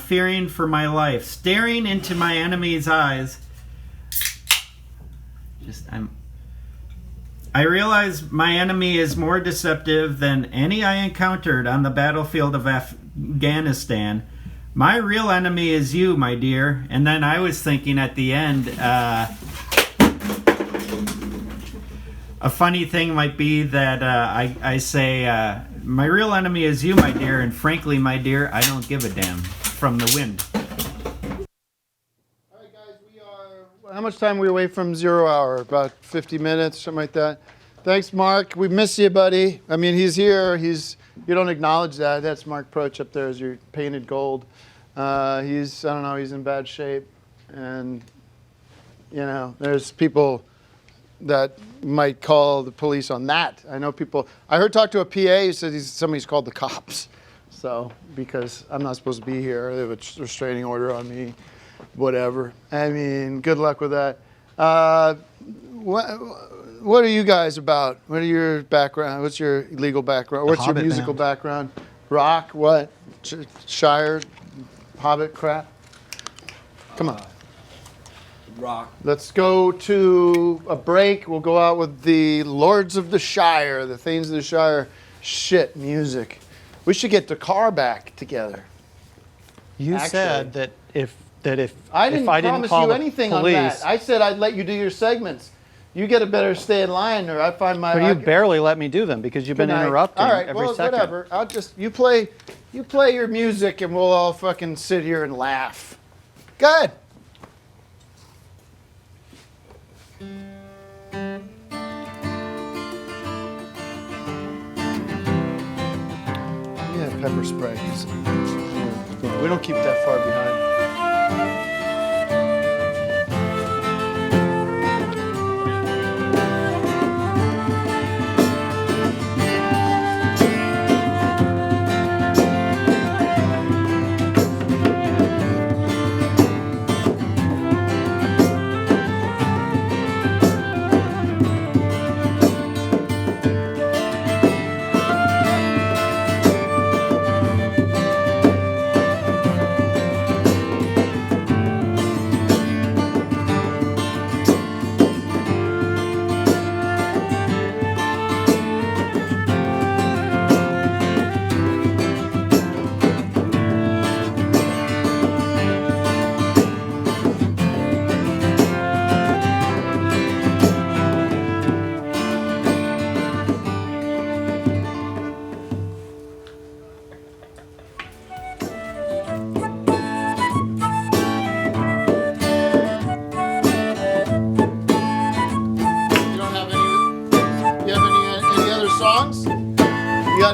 fearing for my life, staring into my enemy's eyes. I realize my enemy is more deceptive than any I encountered on the battlefield of Afghanistan. My real enemy is you, my dear. And then I was thinking at the end, a funny thing might be that I say, my real enemy is you, my dear, and frankly, my dear, I don't give a damn, from the wind. All right, guys, how much time are we away from 0 hour? About 50 minutes, something like that. Thanks, Mark. We miss you, buddy. I mean, he's here. He's you don't acknowledge that. That's Mark Proch up there as your painted gold. He's, I don't know, he's in bad shape. And, you know, there's people that might call the police on that. I know people, I heard talk to a PA who said somebody's called the cops. So, because I'm not supposed to be here, they have a restraining order on me, whatever. I mean, good luck with that. What are you guys about? What are your background? What's your legal background? What's your musical background? Rock? What? Shire? Hobbit crap? Come on. Rock. Let's go to a break. We'll go out with the Lords of the Shire, the Thanes of the Shire shit music. We should get the car back together. You said that if I didn't promise call you the anything police, on that. I said I'd let you do your segments. You get a better stay in line, or I find my. But you barely let me do them because you've been interrupting all right, every well, second. whatever. I'll just you play your music, and we'll all fucking sit here and laugh. Go ahead. Yeah, pepper spray. We don't keep that far behind.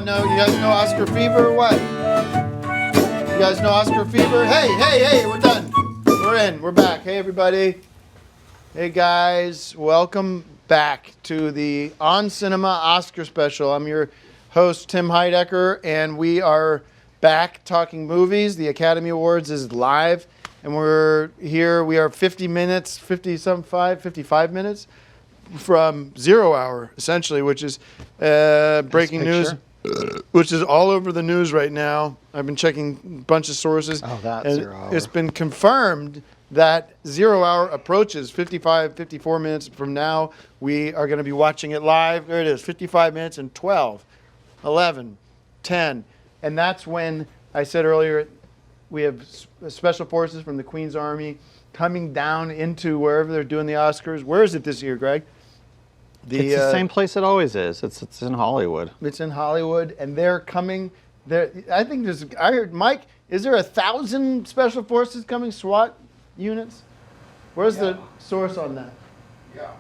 You guys know Oscar Fever or what? You guys know Oscar Fever? Hey, we're done. We're in. We're back. Hey, everybody. Hey, guys. Welcome back to the On Cinema Oscar special. I'm your host, Tim Heidecker, and we are back talking movies. The Academy Awards is live, and we're here. We are 55 minutes from 0 hour, essentially, which is breaking news. Which is all over the news right now. I've been checking a bunch of sources. Oh, that's and 0 hour. It's been confirmed that 0 hour approaches 54 minutes from now. We are going to be watching it live. There it is, 55 minutes and 12, 11, 10. And that's when I said earlier, we have special forces from the Queen's Army coming down into wherever they're doing the Oscars. Where is it this year, Greg? It's the same place it always is. It's in Hollywood. It's in Hollywood, and they're coming. I think there's. I heard Mike. Is there 1,000 special forces coming? SWAT units. Where's the source on that? Yeah.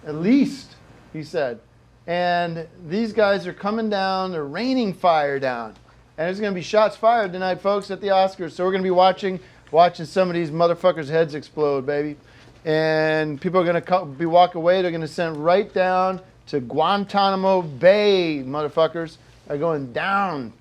At least, he said. And these guys are coming down. They're raining fire down, and there's going to be shots fired tonight, folks, at the Oscars. So we're going to be watching some of these motherfuckers' heads explode, baby. And people are going to be walk away. They're going to send right down to Guantanamo Bay. Motherfuckers are going down.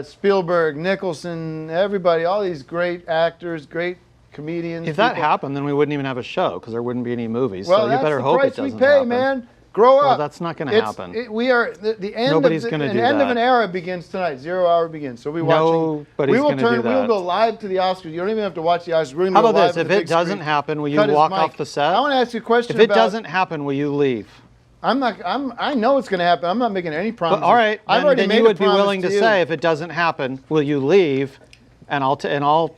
Spielberg, Nicholson, everybody, all these great actors, great comedians. If that happened, then we wouldn't even have a show because there wouldn't be any movies. Well, so you better hope it doesn't that's the price we pay, happen. man. Grow up. Well, that's not going to happen. We are the end. Nobody's going to do that. The end of an era begins tonight. 0 hour begins. So we'll be watching. Nobody's going to do that. We will go live to the Oscars. You don't even have to watch the Oscars. We're going to How go about live this? to If the it big doesn't screen. happen, will you Cut his walk mic. off the set? I want to ask you a question. If it doesn't happen, will you leave? I know it's going to happen. I'm not making any promises. But, all right, I've already then made you a would be promise willing to you. say, if it doesn't happen, will you leave? And I'll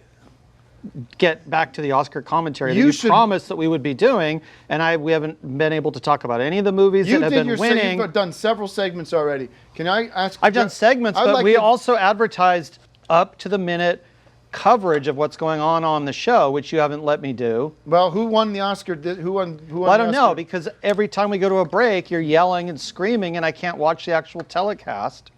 get back to the Oscar commentary that you promised that we would be doing, and we haven't been able to talk about any of the movies that have been winning. You've done several segments already. Can I ask? I've done segments, but we also advertised up to the minute coverage of what's going on the show, which you haven't let me do. Well, who won the Oscar? Who won? Well, I don't know, because every time we go to a break, you're yelling and screaming, and I can't watch the actual telecast.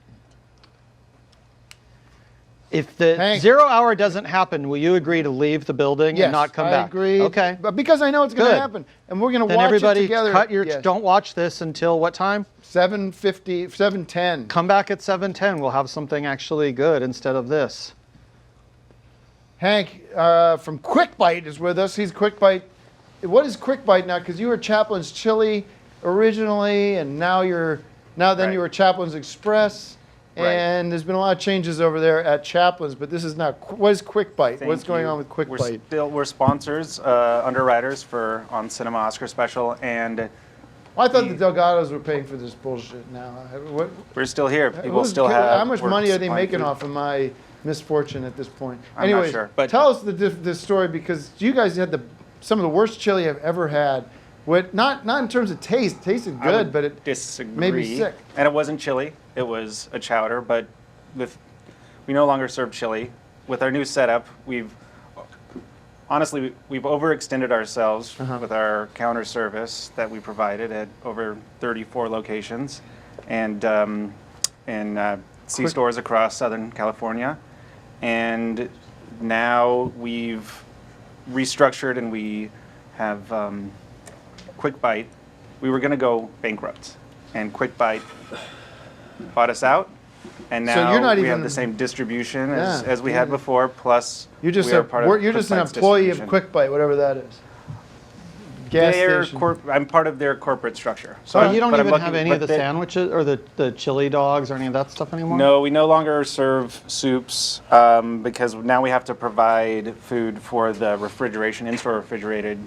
If the Hank. 0 hour doesn't happen, will you agree to leave the building Yes, and not come I back? agree. Okay. But because I know it's going to Good. happen, and we're going to Then watch everybody it together. cut your. Yes. Don't watch this until what time? 7:50, 7:10. Come back at 7:10. We'll have something actually good instead of this. Hank from Quick Bite is with us. He's Quick Bite. What is Quick Bite now? Because you were Chaplin's Chili originally, and now you were Chaplin's Express. Right. And there's been a lot of changes over there at Chaplin's, but this is not. What is Quick Bite? What's going on with Quick Bite? We're sponsors, underwriters for On Cinema Oscar Special, and I thought the Delgados were paying for this bullshit now. we're still here. People still have. How much money are they supplying making food. off of my misfortune at this point? I'm not Anyways, sure, but- tell us this story, because you guys had some of the worst chili I've ever had. Not in terms of taste. It tasted I would good, but it disagree. made me sick. And it wasn't chili; it was a chowder. But we no longer serve chili. With our new setup, we've overextended ourselves with our counter service that we provided at over 34 locations, and C stores across Southern California. And now we've restructured, and we have Quick Bite. We were going to go bankrupt, and Quick Bite bought us out, and So now you're not we even- have the same distribution Yeah, as we had before. Plus, You're just we are part of you're just an Quick Bite's employee of distribution. Quick Bite, whatever that is. Gas station. I'm part of their corporate structure. So you don't but I'm even have looking- any of but the they- sandwiches or the chili dogs or any of that stuff anymore? No, we no longer serve soups because now we have to provide food for the refrigeration, in-store refrigerated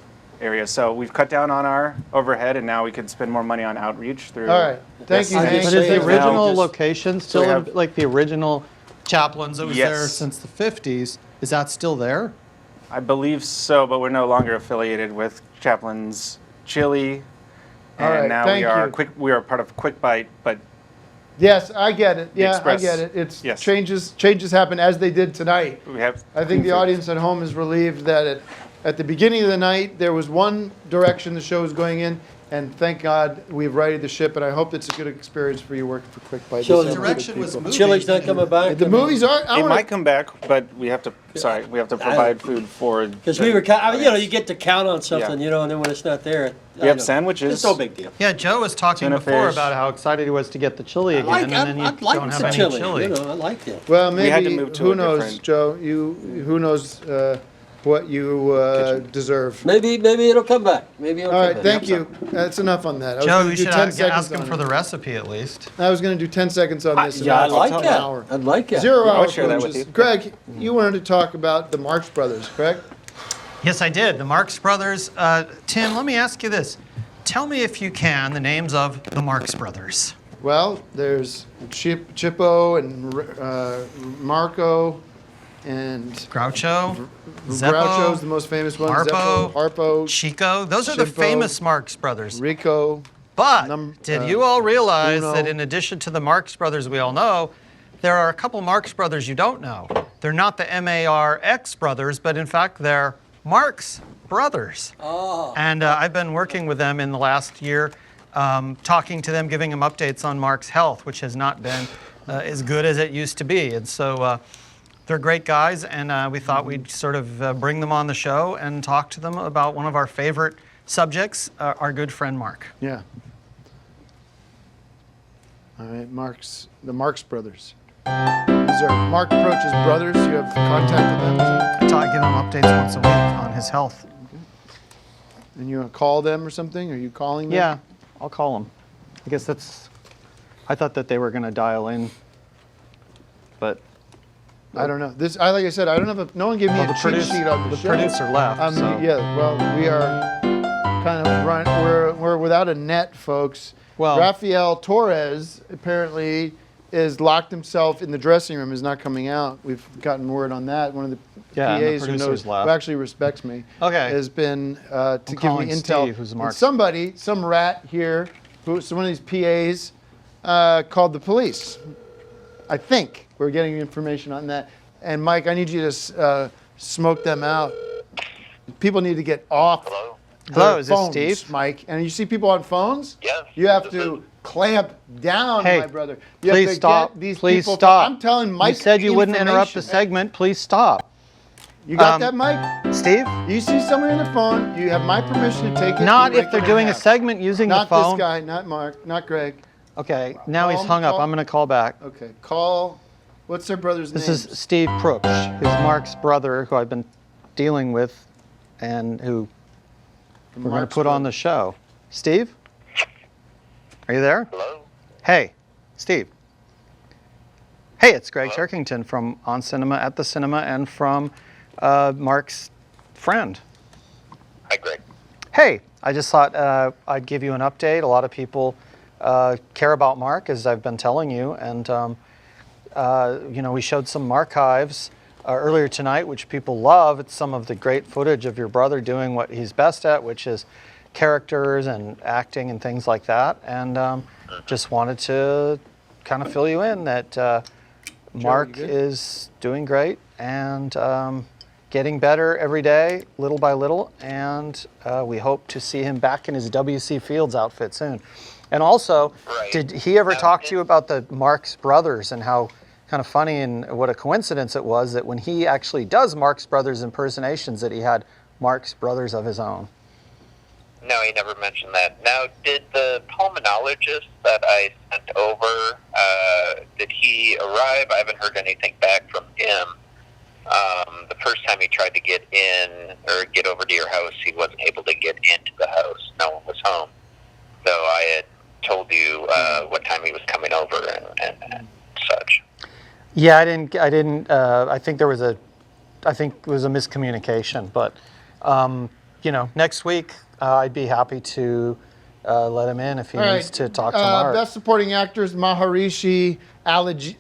area. So we've cut down on our overhead, and now we could spend more money on outreach through. All right. Thank you, But Hank. is the Thanks, original Hank. location So still we have- like the original Chaplin's that was there Yes. since the 50s? Is that still there? I believe so, but we're no longer affiliated with Chaplin's Chili. All And right, now thank you. we are part of Quick Bite, but Yes, I get it. Yeah, Express. I get it. It's Yes. changes happen as they did tonight. we have. I think the audience at home is relieved that at the beginning of the night there was one direction the show was going in, and thank God we've righted the ship. And I hope it's a good experience for you working for Quick Bite. So This the is direction good was people. Chili's not coming back. The movies are. It might come back, but we have to. Sorry, we have to provide food for. Because we were, you get to count on something, Yeah. and then when it's not there, We have sandwiches. It's no big deal. Yeah, Joe was talking Tuna before fish. about how excited he was to get the chili again, and then you I don't like have the any chili. chili. I liked it. Well, We had to maybe move to who a knows, different Joe? Who knows what you deserve. Maybe it'll come back. Maybe it'll All come right, back. thank you. That's enough on that. I was Joe, gonna you do should 10 seconds ask him on for it. the recipe at least. I was going to do 10 seconds on this. Yeah, I and like an that. hour. I'd like that. 0 I hour would share that with purchase. you. Greg, you wanted to talk about the Marx Brothers, correct? Yes, I did. The Marx Brothers. Tim, let me ask you this. Tell me, if you can, the names of the Marx Brothers. Well, there's Chippo and Marco and Groucho, Zeppo, Groucho's the most famous one. Harpo, Zeppo, Harpo, Chico. Those are the Chimpo, famous Marx Brothers. Rico. But did you all realize Uno. that in addition to the Marx Brothers we all know, there are a couple Marx Brothers you don't know. They're not the M-A-R-X brothers, but in fact they're Marx Brothers. Oh. And I've been working with them in the last year, talking to them, giving them updates on Mark's health, which has not been as good as it used to be. And so they're great guys, and we thought we'd sort of bring them on the show and talk to them about one of our favorite subjects, our good friend Mark. Yeah. All right, the Marx Brothers. These are Mark Approach's brothers. You have contact with them? I give him updates once a week on his health. And you want to call them or something? Are you calling them? Yeah, I'll call them. I guess I thought that they were going to dial in, but I don't know. Like I said, I don't have no one gave me a cheat sheet on the show. producer left. So. Yeah, well, we are kind of we're without a net, folks. Well, Rafael Torres apparently is locked himself in the dressing room, is not coming out. We've gotten word on that. One of the and the PAs who producer's left. who actually respects me, has been to give me calling intel. Steve, who's Mark's. And some rat here, one of these PAs, called the police. I think we're getting information on that. And Mike, I need you to smoke them out. People need to get off. Hello, their is this phones, Steve? Mike, and you see people on phones? Yeah. You have to clamp down, Hey, my brother. You have please to stop. get these Please people. stop. I'm telling Mike. You said you wouldn't interrupt the information. segment. Please stop. You got that, Mike? Steve? You see somebody on the phone, you have my permission to take it. Not you if they're regularly doing a have. segment using Not the phone. this guy, not Mark, not Greg. Okay, now he's Call- hung up. call- I'm going to call back. Okay, call. What's their brother's name? This is Steve Prooch, who's Mark's brother, who I've been dealing with and who we're going to Mark's put on brother. the show. Steve? Are you there? Hello? Hey, Steve. Hey, it's Greg Turkington from On Cinema, at the Cinema, and from Mark's friend. Hi, Greg. Hey, I just thought I'd give you an update. A lot of people care about Mark, as I've been telling you, and you know, we showed some archives earlier tonight, which people love. It's some of the great footage of your brother doing what he's best at, which is characters and acting and things like that. And just wanted to kind of fill you in that Mark is doing great and getting better every day, little by little, and we hope to see him back in his W.C. Fields outfit soon. And also, did he ever talk to you about the Marx Brothers and how kind of funny and what a coincidence it was that when he actually does Marx Brothers impersonations that he had Marx Brothers of his own? No, he never mentioned that. Now, did the pulmonologist that I sent over, did he arrive? I haven't heard anything back from him. The first time he tried to get in or get over to your house, he wasn't able to get into the house. No one was home. So I had told you what time he was coming over and such. Yeah, I didn't. I think there was I think it was a miscommunication. But you know, next week I'd be happy to let him in if he needs to talk to Mark. Best supporting actors: Maharishi Ali G,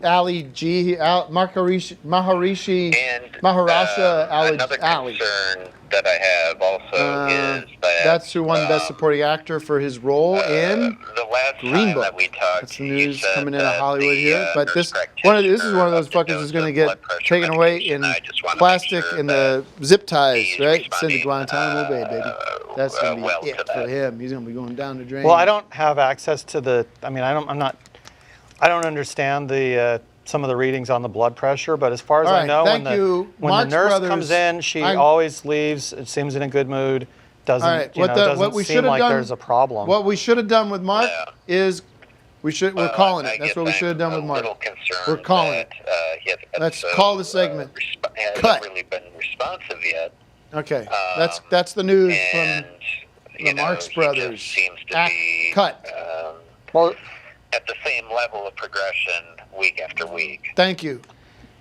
Maharishi, and Maharaja Ali. another concern that I have also is that that's who won Best Supporting Actor for his role in the last Green time Book. that we talked, That's the news you said coming into that Hollywood the, here. But this nurse this is one of those practitioner fuckers who's of going to the get blood pressure taken away medication. in I just wanna make plastic sure in the zip ties, right? Sent to responding, Guantanamo Bay, baby. That's going to be well it to for that. him. He's going to be going down the drain. Well, I don't have access to the. I mean, I don't understand the some of the readings on the blood pressure. But as far as All I right, know, thank when you. the Marx nurse Brothers, comes in, she I'm- always leaves. It seems in a good mood. Doesn't All right, doesn't seem like there's a problem. What we should have done with Mark is we're calling it. That's what we should have done with Mark. We're calling it. Let's call the segment. Cut. Really been responsive yet. Okay, that's the news from the Marx Brothers. Cut. Well, at the same level of progression week after week. Thank you.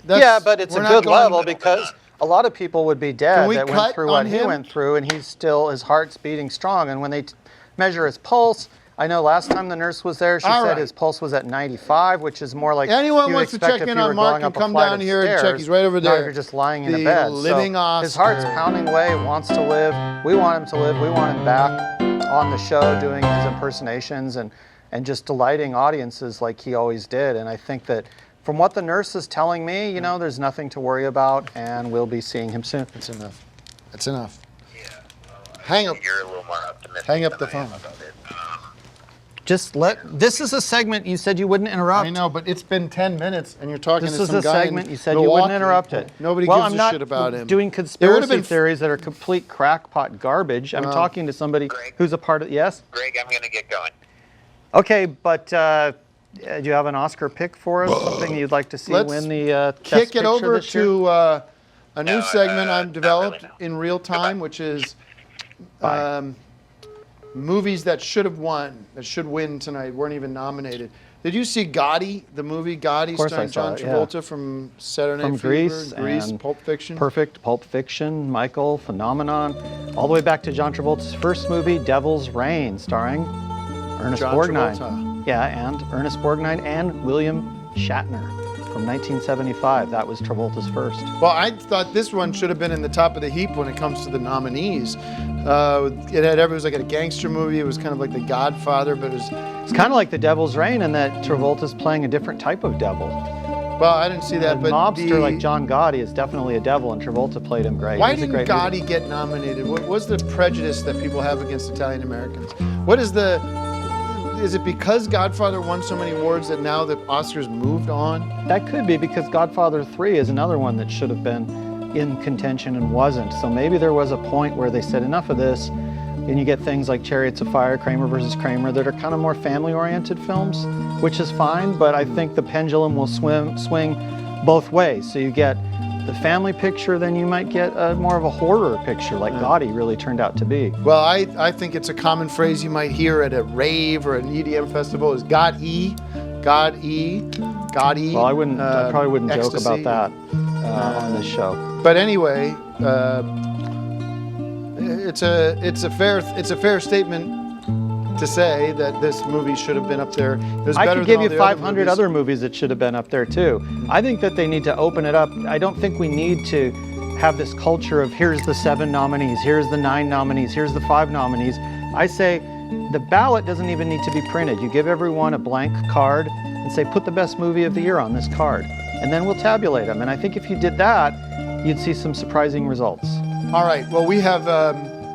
Yeah, but it's a we're not good going level middle. because a lot of people would be dead we that went cut through on what he him? went through, and his heart's beating strong. And when they measure his pulse, I know last time the nurse was there, she All said right. his pulse was at 95, which is more like Anyone you wants to expect check if in you on were Mark going and up a come flight down of here and check. stairs, He's right over not there. if you're just lying in The a bed. living His heart's Oscar. pounding away, wants to live. We want him to live. We want him back on the show doing his impersonations and just delighting audiences like he always did. And I think that from what the nurse is telling me, you know, there's nothing to worry about, and we'll be seeing him soon. That's enough. That's enough. Yeah. Hang up. You're a little more optimistic. Hang up the than I am phone. about it. This is a segment you said you wouldn't interrupt. I know, but it's been 10 minutes, and you're talking This to is some a guy segment in you said you Milwaukee. wouldn't interrupt it. Nobody well, gives I'm a not shit about him. doing There would've conspiracy been theories that are complete crackpot garbage. I'm talking to somebody who's a part of. Yes. Greg, I'm going to get going. Okay, but do you have an Oscar pick for us? Something you'd like to see Let's win the Best kick it Picture over this year? to a new segment I've not developed really, no. in real time, which is movies that should have won, that should win tonight, weren't even nominated. Did you see Gotti, the movie Gotti, course starring I saw John it, yeah. Travolta from Saturday Night From Fever, Grease, and Pulp Fiction? Perfect, Pulp Fiction, Michael, Phenomenon, all the way back to John Travolta's first movie, Devil's Reign, starring Ernest John Borgnine. Travolta. Yeah, and Ernest Borgnine and William Shatner from 1975. That was Travolta's first. Well, I thought this one should have been in the top of the heap when it comes to the nominees. It was like a gangster movie. It was kind of like The Godfather, but It's kind of like The Devil's Reign in that Travolta's playing a different type of devil. well, I didn't see that. A But mobster like John Gotti is definitely a devil, and Travolta played him great. Why It was a didn't great movie. Gotti get nominated? What was the prejudice that people have against Italian Americans? What is the is it because Godfather won so many awards that now the Oscars moved on? That could be because Godfather 3 is another one that should have been in contention and wasn't. So maybe there was a point where they said enough of this, and you get things like Chariots of Fire, Kramer versus Kramer, that are kind of more family-oriented films, which is fine, but I think the pendulum will swing both ways. So you get the family picture, then you might get more of a horror picture like Gotti really turned out to be. Well, I think it's a common phrase you might hear at a rave or an EDM festival is God-E. Well, I probably wouldn't ecstasy. joke about that on this show. But anyway, it's a fair statement to say that this movie should have been up there. I could give you 500 other movies that should have been up there too. I think that they need to open it up. I don't think we need to have this culture of here's the 7 nominees, here's the 9 nominees, here's the 5 nominees. I say the ballot doesn't even need to be printed. You give everyone a blank card and say put the best movie of the year on this card, and then we'll tabulate them. And I think if you did that, you'd see some surprising results. All right, well, we have,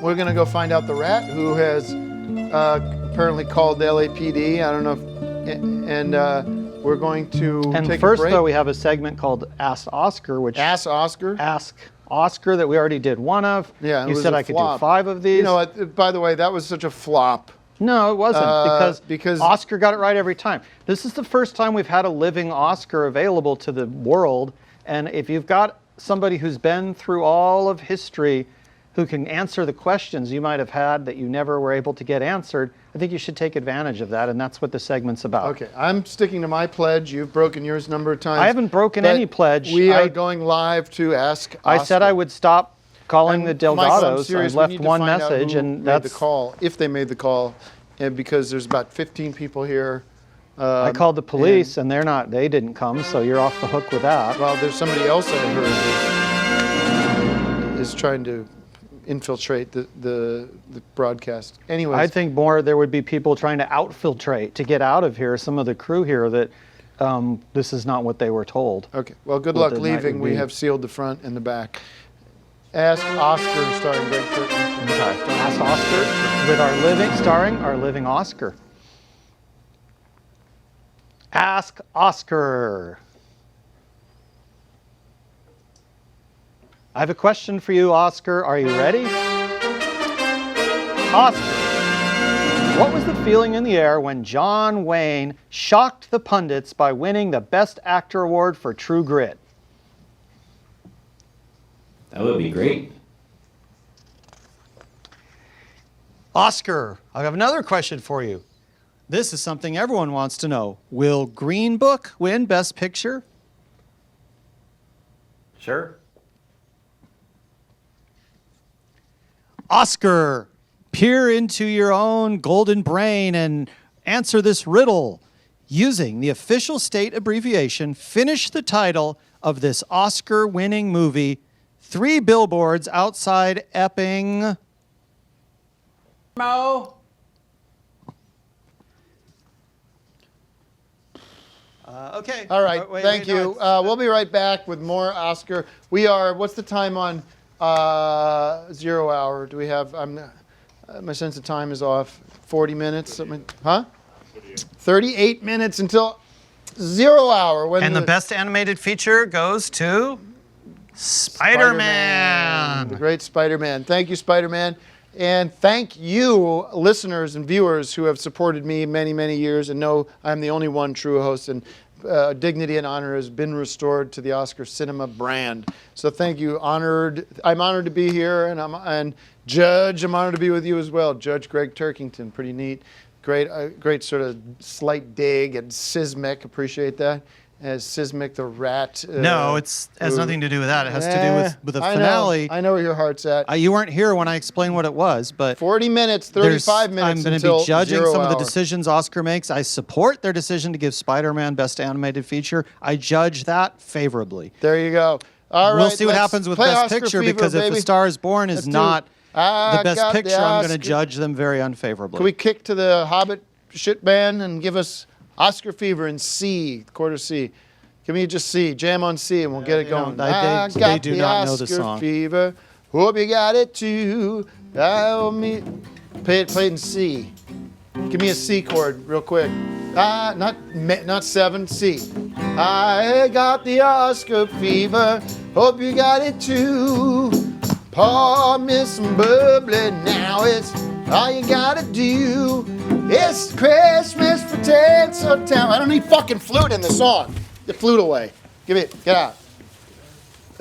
we're gonna go find out the rat who has apparently called the LAPD. I don't know if, we're going to And take first, a break. though, we have a segment called Ask Oscar, which Ask Oscar that we already did one of. Yeah, You said I could do 5 of these. You know, by the way, that was such a flop. No, it wasn't, because Oscar got it right every time. This is the first time we've had a living Oscar available to the world, and if you've got somebody who's been through all of history who can answer the questions you might have had that you never were able to get answered, I think you should take advantage of that, and that's what the segment's about. Okay, I'm sticking to my pledge. You've broken yours a number of times. I haven't broken any pledge. We are going live to Ask Oscar. I said I would stop calling the Michael, I'm Delgados. serious. I We left need to one find out message, who and made that's the call, if they made the call, because there's about 15 people here. I called the police, and they didn't come, so you're off the hook with that. Well, there's somebody else I heard is trying to infiltrate the broadcast. Anyways, I think more there would be people trying to outfiltrate to get out of here. Some of the crew here that this is not what they were told. Okay. Well, good what luck the night leaving. would We be. have sealed the front and the back. Ask Oscar, starring Greg Turkington. Ask Oscar with starring our living Oscar. Ask Oscar. I have a question for you, Oscar. Are you ready? Oscar, what was the feeling in the air when John Wayne shocked the pundits by winning the Best Actor Award for True Grit? That would be great. Oscar, I have another question for you. This is something everyone wants to know. Will Green Book win Best Picture? Sure. Oscar, peer into your own golden brain and answer this riddle. Using the official state abbreviation, finish the title of this Oscar-winning movie, 3 Billboards Outside Epping. Mo. Okay. All right. Wait, Thank no, you. We'll be right back with more Oscar. We are. What's the time on 0 hour? Do we have? My sense of time is off. 40 minutes. Something. Huh? 38 minutes until 0 hour. When And the best animated feature goes to Spider-Man. The great Spider-Man. Thank you, Spider-Man. And thank you, listeners and viewers who have supported me many, many years and know I'm the only one true host, and dignity and honor has been restored to the Oscar Cinema brand. So thank you. I'm honored to be here, and Judge, I'm honored to be with you as well. Judge Greg Turkington, pretty neat. Great sort of slight dig at Sismic. Appreciate that. As Sismic the rat. No, it has nothing to do with that. It has to do with the finale. I know where your heart's at. You weren't here when I explained what it was, but 40 minutes, 35 minutes I'm going to until be judging 0 some of the hour. decisions Oscar makes. I support their decision to give Spider-Man Best Animated Feature. I judge that favorably. There you go. All right, we'll see what let's happens with play Best Oscar Picture, Fever, because if baby. A Star is Born is Let's do not I the Best got the Picture, I'm going Oscar. to judge them very unfavorably. Can we kick to the Hobbit shit band and give us Oscar Fever in C, quarter C? Give me just C, jam on C, and we'll get it going. I they got do the not know Oscar the song. Fever. Hope you got it too. Play it in C. Give me a C chord real quick. Not 7, C. I got the Oscar fever. Hope you got it too. Pour me some bubbly now. It's all you gotta do. It's Christmas for Texas Town. I don't need fucking flute in the song. The flute away. Get out.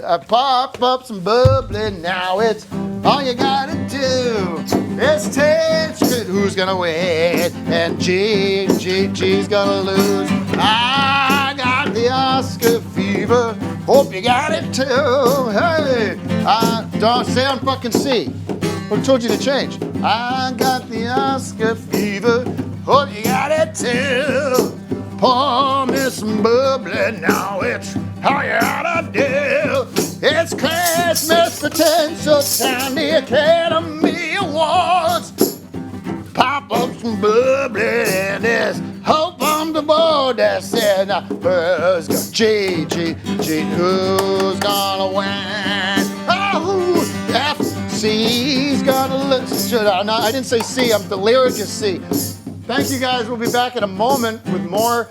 I pop up some bubbly now. It's all you gotta do. It's Texas. Who's gonna win? And G's gonna lose. I got the Oscar fever. Hope you got it too. Hey, don't say on fucking C. Who told you to change? I got the Oscar fever. Hope you got it too. Pour me some bubbly now. It's all you gotta do. It's Christmas for Tinseltown, the Academy Awards. Pop up some bubbly and there's hope on the board that said, who's gonna win? Oh, FC's gonna listen. No, I didn't say C, the lyric is C. Thank you guys, we'll be back in a moment with more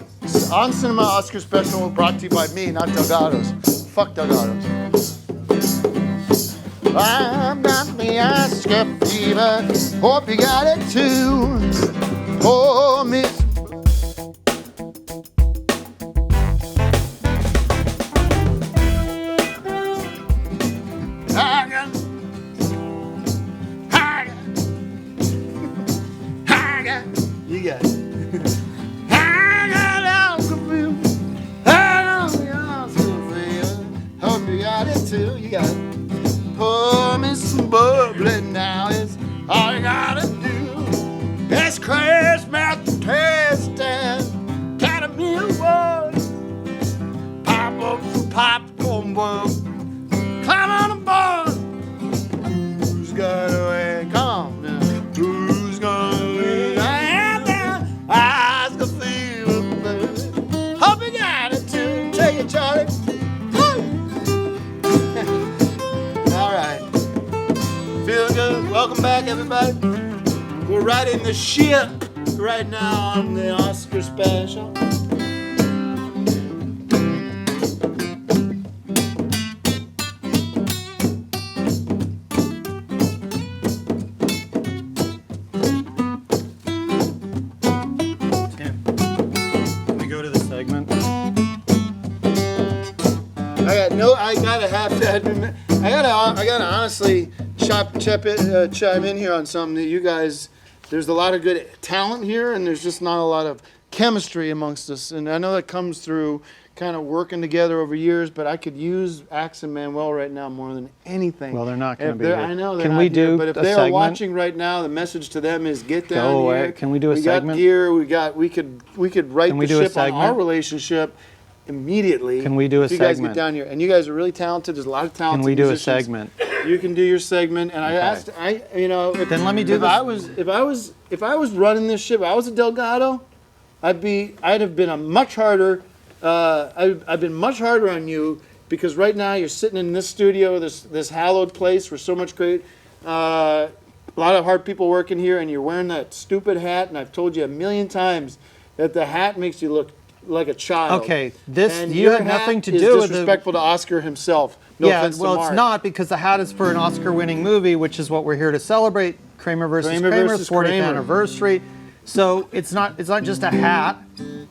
On Cinema Oscar Special brought to you by me, not Delgado's. Fuck Delgado's. I've got the Oscar fever. Hope you got it too. Oh, Miss. You got it. I got Oscar fever. I got the Oscar fever. Hope you got it too. You got it. Pour me some bubbly now, it's all you gotta do. It's Christmas testing, Academy Awards. Pop up some popcorn, boy. Climb on the board. Who's gonna win? Come on now. Who's gonna win? I am the Oscar fever, baby. Hope you got it too. Take it, Charlie. All right. Feel good. Welcome back, everybody. We're riding the ship right now on the Oscar special. Can we go to the segment? I gotta have to admit, I gotta honestly chime in here on something that you guys. There's a lot of good talent here, and there's just not a lot of chemistry amongst us. And I know that comes through kind of working together over years. But I could use Axe and Manuel right now more than anything. Well, they're not going to be here. I know they're Can not we here, do but if a they are segment? watching right now, the message to them is get down Go away. here. Can we do a segment? We got gear. We could right Can we the do a ship on segment? our relationship immediately. Can we do a if you guys segment? get down here, and you guys are really talented. There's a lot of talented Can we do musicians. a segment? You can do your segment, and Okay. then let me do if this. if I was running this ship, if I was a Delgado, I'd have been a much harder. I've been much harder on you because right now you're sitting in this studio, this hallowed place where so much great, a lot of hard people working here, and you're wearing that stupid hat. And I've told you a million times that the hat makes you look like a child. Okay, and you your had nothing to hat do is with the. disrespectful to Oscar himself. No Yeah, offense to well, it's Mark. not because the hat is for an Oscar-winning movie, which is what we're here to celebrate. Kramer versus Kramer's 40th anniversary. So it's not just a hat.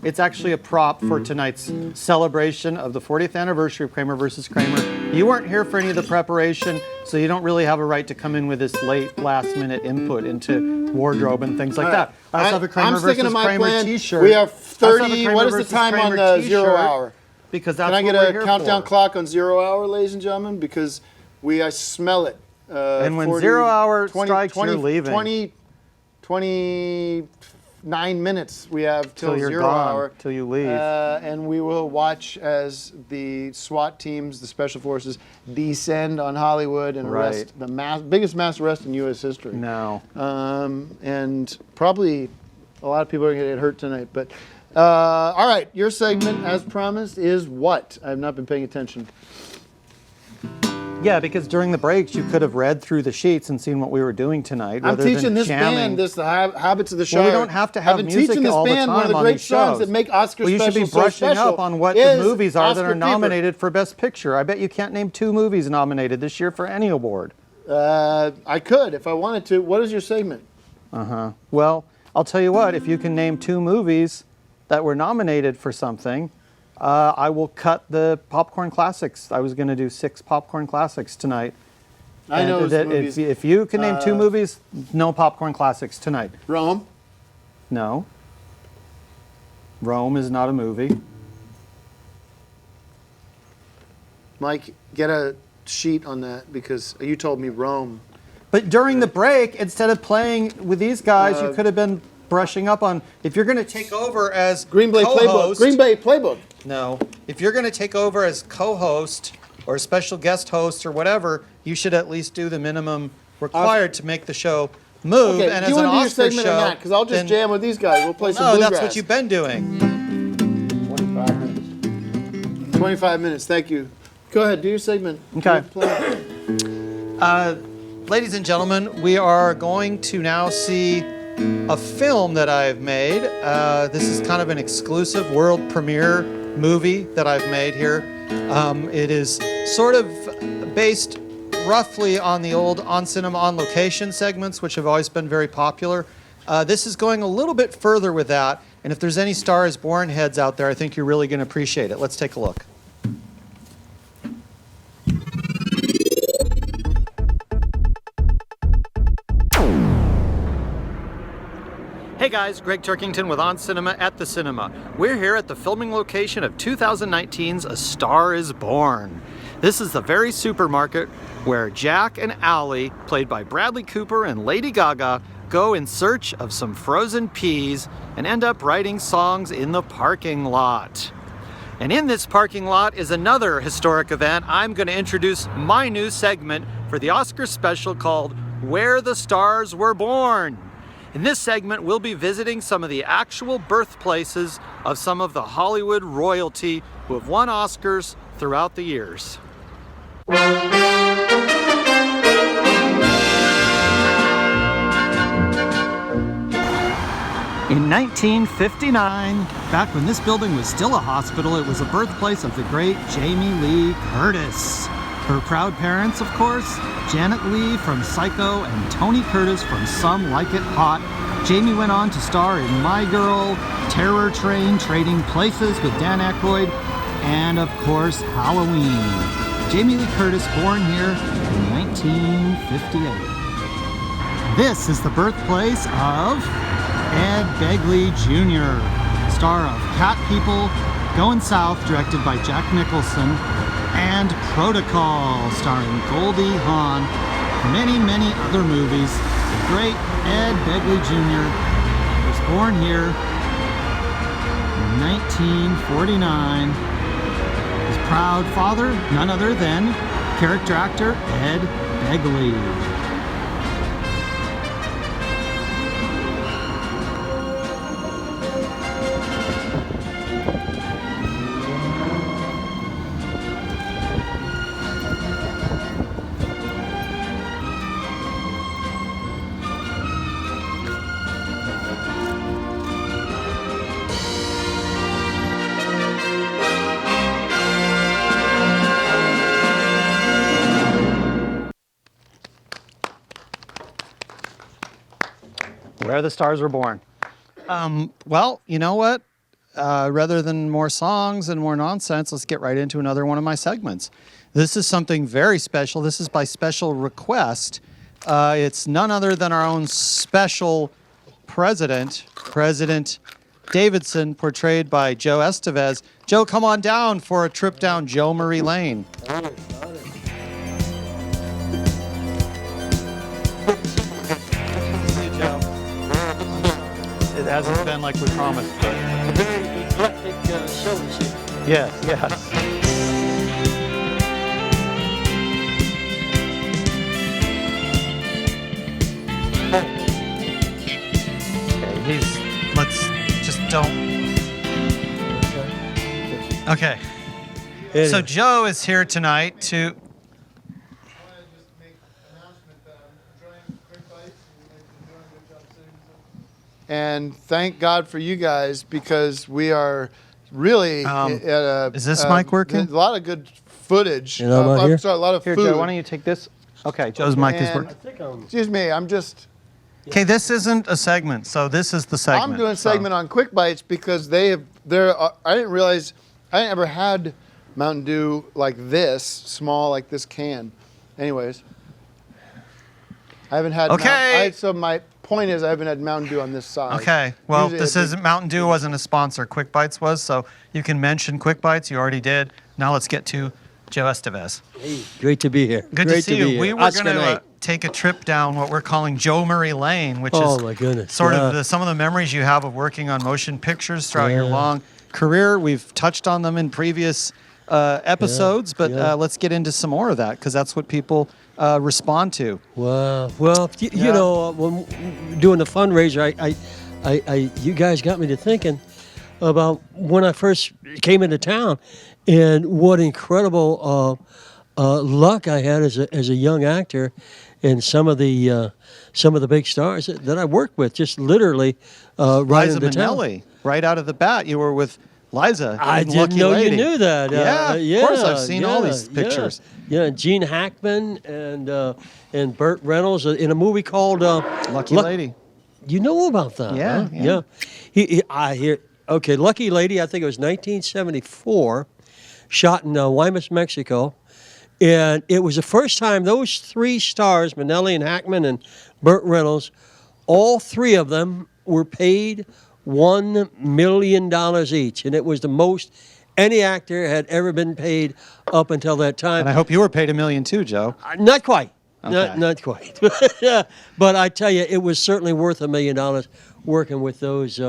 It's actually a prop for tonight's celebration of the 40th anniversary of Kramer versus Kramer. You weren't here for any of the preparation, so you don't really have a right to come in with this last-minute input into wardrobe and things like that. I also have a Kramer versus Kramer T-shirt. We have I also have a 30. Kramer What is the versus time on Kramer the T-shirt, 0 hour? Because that's Can I what get we're a here countdown for. clock on 0 hour, ladies and gentlemen? Because I smell it. And when 0 hour strikes, you're leaving. 29 minutes we have till you're 0 gone, hour. till you leave. And we will watch as the SWAT teams, the special forces, descend on Hollywood and arrest the biggest mass arrest in U.S. history. No. And probably a lot of people are going to get hurt tonight. But all right, your segment, as promised, is what? I have not been paying attention. Yeah, because during the breaks you could have read through the sheets and seen what we were doing tonight. I'm rather than teaching this jamming. band the habits of the show. Well, we don't have to have I've been music teaching this all the band time one of the on great these songs shows. that make Oscar Well, you should be special so brushing special up on what the is movies are that Oscar are Bieber. nominated for Best Picture. I bet you can't name 2 movies nominated this year for any award. I could if I wanted to. What is your segment? Well, I'll tell you what. If you can name 2 movies that were nominated for something, I will cut the popcorn classics. I was going to do 6 popcorn classics tonight. I know that movies. if you can name 2 movies, no popcorn classics tonight. Rome. No. Rome is not a movie. Mike, get a sheet on that because you told me Rome. But during the break, instead of playing with these guys, you could have been brushing up on. If you're going to take over as Green Bay Playbook. Green Bay Playbook. No. If you're going to take over as co-host or a special guest host or whatever, you should at least do the minimum required to make the show move. Okay, and do you as an want to do your Oscar segment show, or not? Because I'll just then- jam with these guys. We'll play some No, bluegrass. that's what you've been doing. 25 minutes. Thank you. Go ahead. Do your segment. Okay. Play. Ladies and gentlemen, we are going to now see a film that I've made. This is kind of an exclusive world premiere movie that I've made here. It is sort of based roughly on the old On Cinema On Location segments, which have always been very popular. This is going a little bit further with that, and if there's any Star is Born heads out there, I think you're really going to appreciate it. Let's take a look. Hey guys, Greg Turkington with On Cinema at the Cinema. We're here at the filming location of 2019's A Star is Born. This is the very supermarket where Jack and Allie, played by Bradley Cooper and Lady Gaga, go in search of some frozen peas and end up writing songs in the parking lot. And in this parking lot is another historic event. I'm going to introduce my new segment for the Oscar special called Where the Stars Were Born. In this segment, we'll be visiting some of the actual birthplaces of some of the Hollywood royalty who have won Oscars throughout the years. In 1959, back when this building was still a hospital, it was the birthplace of the great Jamie Lee Curtis. Her proud parents, of course, Janet Leigh from Psycho and Tony Curtis from Some Like It Hot. Jamie went on to star in My Girl, Terror Train, Trading Places with Dan Aykroyd, and of course, Halloween. Jamie Lee Curtis, born here in 1958. This is the birthplace of Ed Begley Jr., star of Cat People, Going South, directed by Jack Nicholson, and Protocol, starring Goldie Hawn, many, many other movies. The great Ed Begley Jr. was born here in 1949. His proud father, none other than character actor Ed Begley. Where the Stars Were Born. Well, you know what? Rather than more songs and more nonsense, let's get right into another one of my segments. This is something very special. This is by special request. It's none other than our own special president, President Davidson, portrayed by Joe Estevez. Joe, come on down for a trip down Joe Marie Lane. It hasn't been like we promised. A very eclectic show this year. Yes, yes. Okay, let's just don't. Okay. So Joe is here tonight to. and thank God for you guys because we are really is this mic working? A lot of good footage. You know about here? Sorry, a lot of Here, food. Joe, why don't you take this? Okay, Joe's mic is working. Excuse me, I'm just. Okay, this isn't a segment, so this is the segment. I'm doing a segment on Quick Bites because I didn't realize I never had Mountain Dew like this, small like this can. Anyways, I haven't had. Okay. So my point is I haven't had Mountain Dew on this size. Okay, well, Usually this isn't Mountain Dew wasn't a sponsor. Quick Bites was, so you can mention Quick Bites. You already did. Now let's get to Joe Estevez. Hey, great to be here. Good great to see you. be here. We were going to take a trip down what we're calling Joe Murray Lane, which is my goodness, sort of some of the memories you have of working on motion pictures throughout your long career. We've touched on them in previous episodes, but let's get into some more of that because that's what people respond to. Wow. Well, you know, when doing the fundraiser, you guys got me to thinking about when I first came into town and what incredible luck I had as a young actor, and some of the big stars that I worked with, just literally right into town. Minnelli, right out of the bat, you were with Liza. I didn't Lucky know Lady. you knew that. Yeah, of course I've seen all these pictures. Yeah, and Gene Hackman and Burt Reynolds in a movie called Lucky Lady. You know about that? Yeah, huh? Yeah. I hear. Okay, Lucky Lady. I think it was 1974, shot in Guaymas, Mexico. And it was the first time those three stars, Minnelli and Hackman and Burt Reynolds, all three of them were paid $1 million each. And it was the most any actor had ever been paid up until that time. And I hope you were paid $1 million too, Joe. Not quite. Okay. Not quite. But I tell you, it was certainly worth $1 million working with those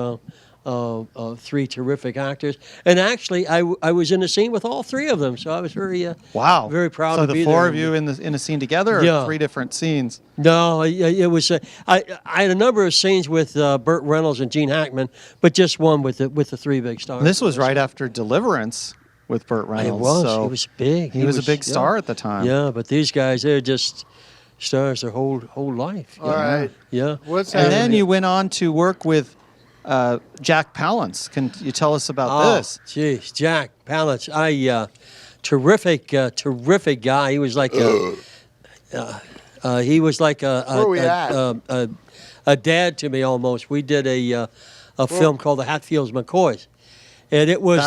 three terrific actors. And actually, I was in the scene with all three of them, so I was very very proud to be there. So the four of you in a scene together, or three different scenes? No, it was. I had a number of scenes with Burt Reynolds and Gene Hackman, but just one with the three big stars. This was right after Deliverance with Burt Reynolds. It was. So he was big. He was a big star at the time. Yeah, but these guys, they're just stars their whole life. All right. Yeah. What's and happening? then you went on to work with Jack Palance. Can you tell us about this? Geez, Jack Palance. Terrific guy. He was like a dad to me almost. We did a film called The Hatfields McCoys, and it was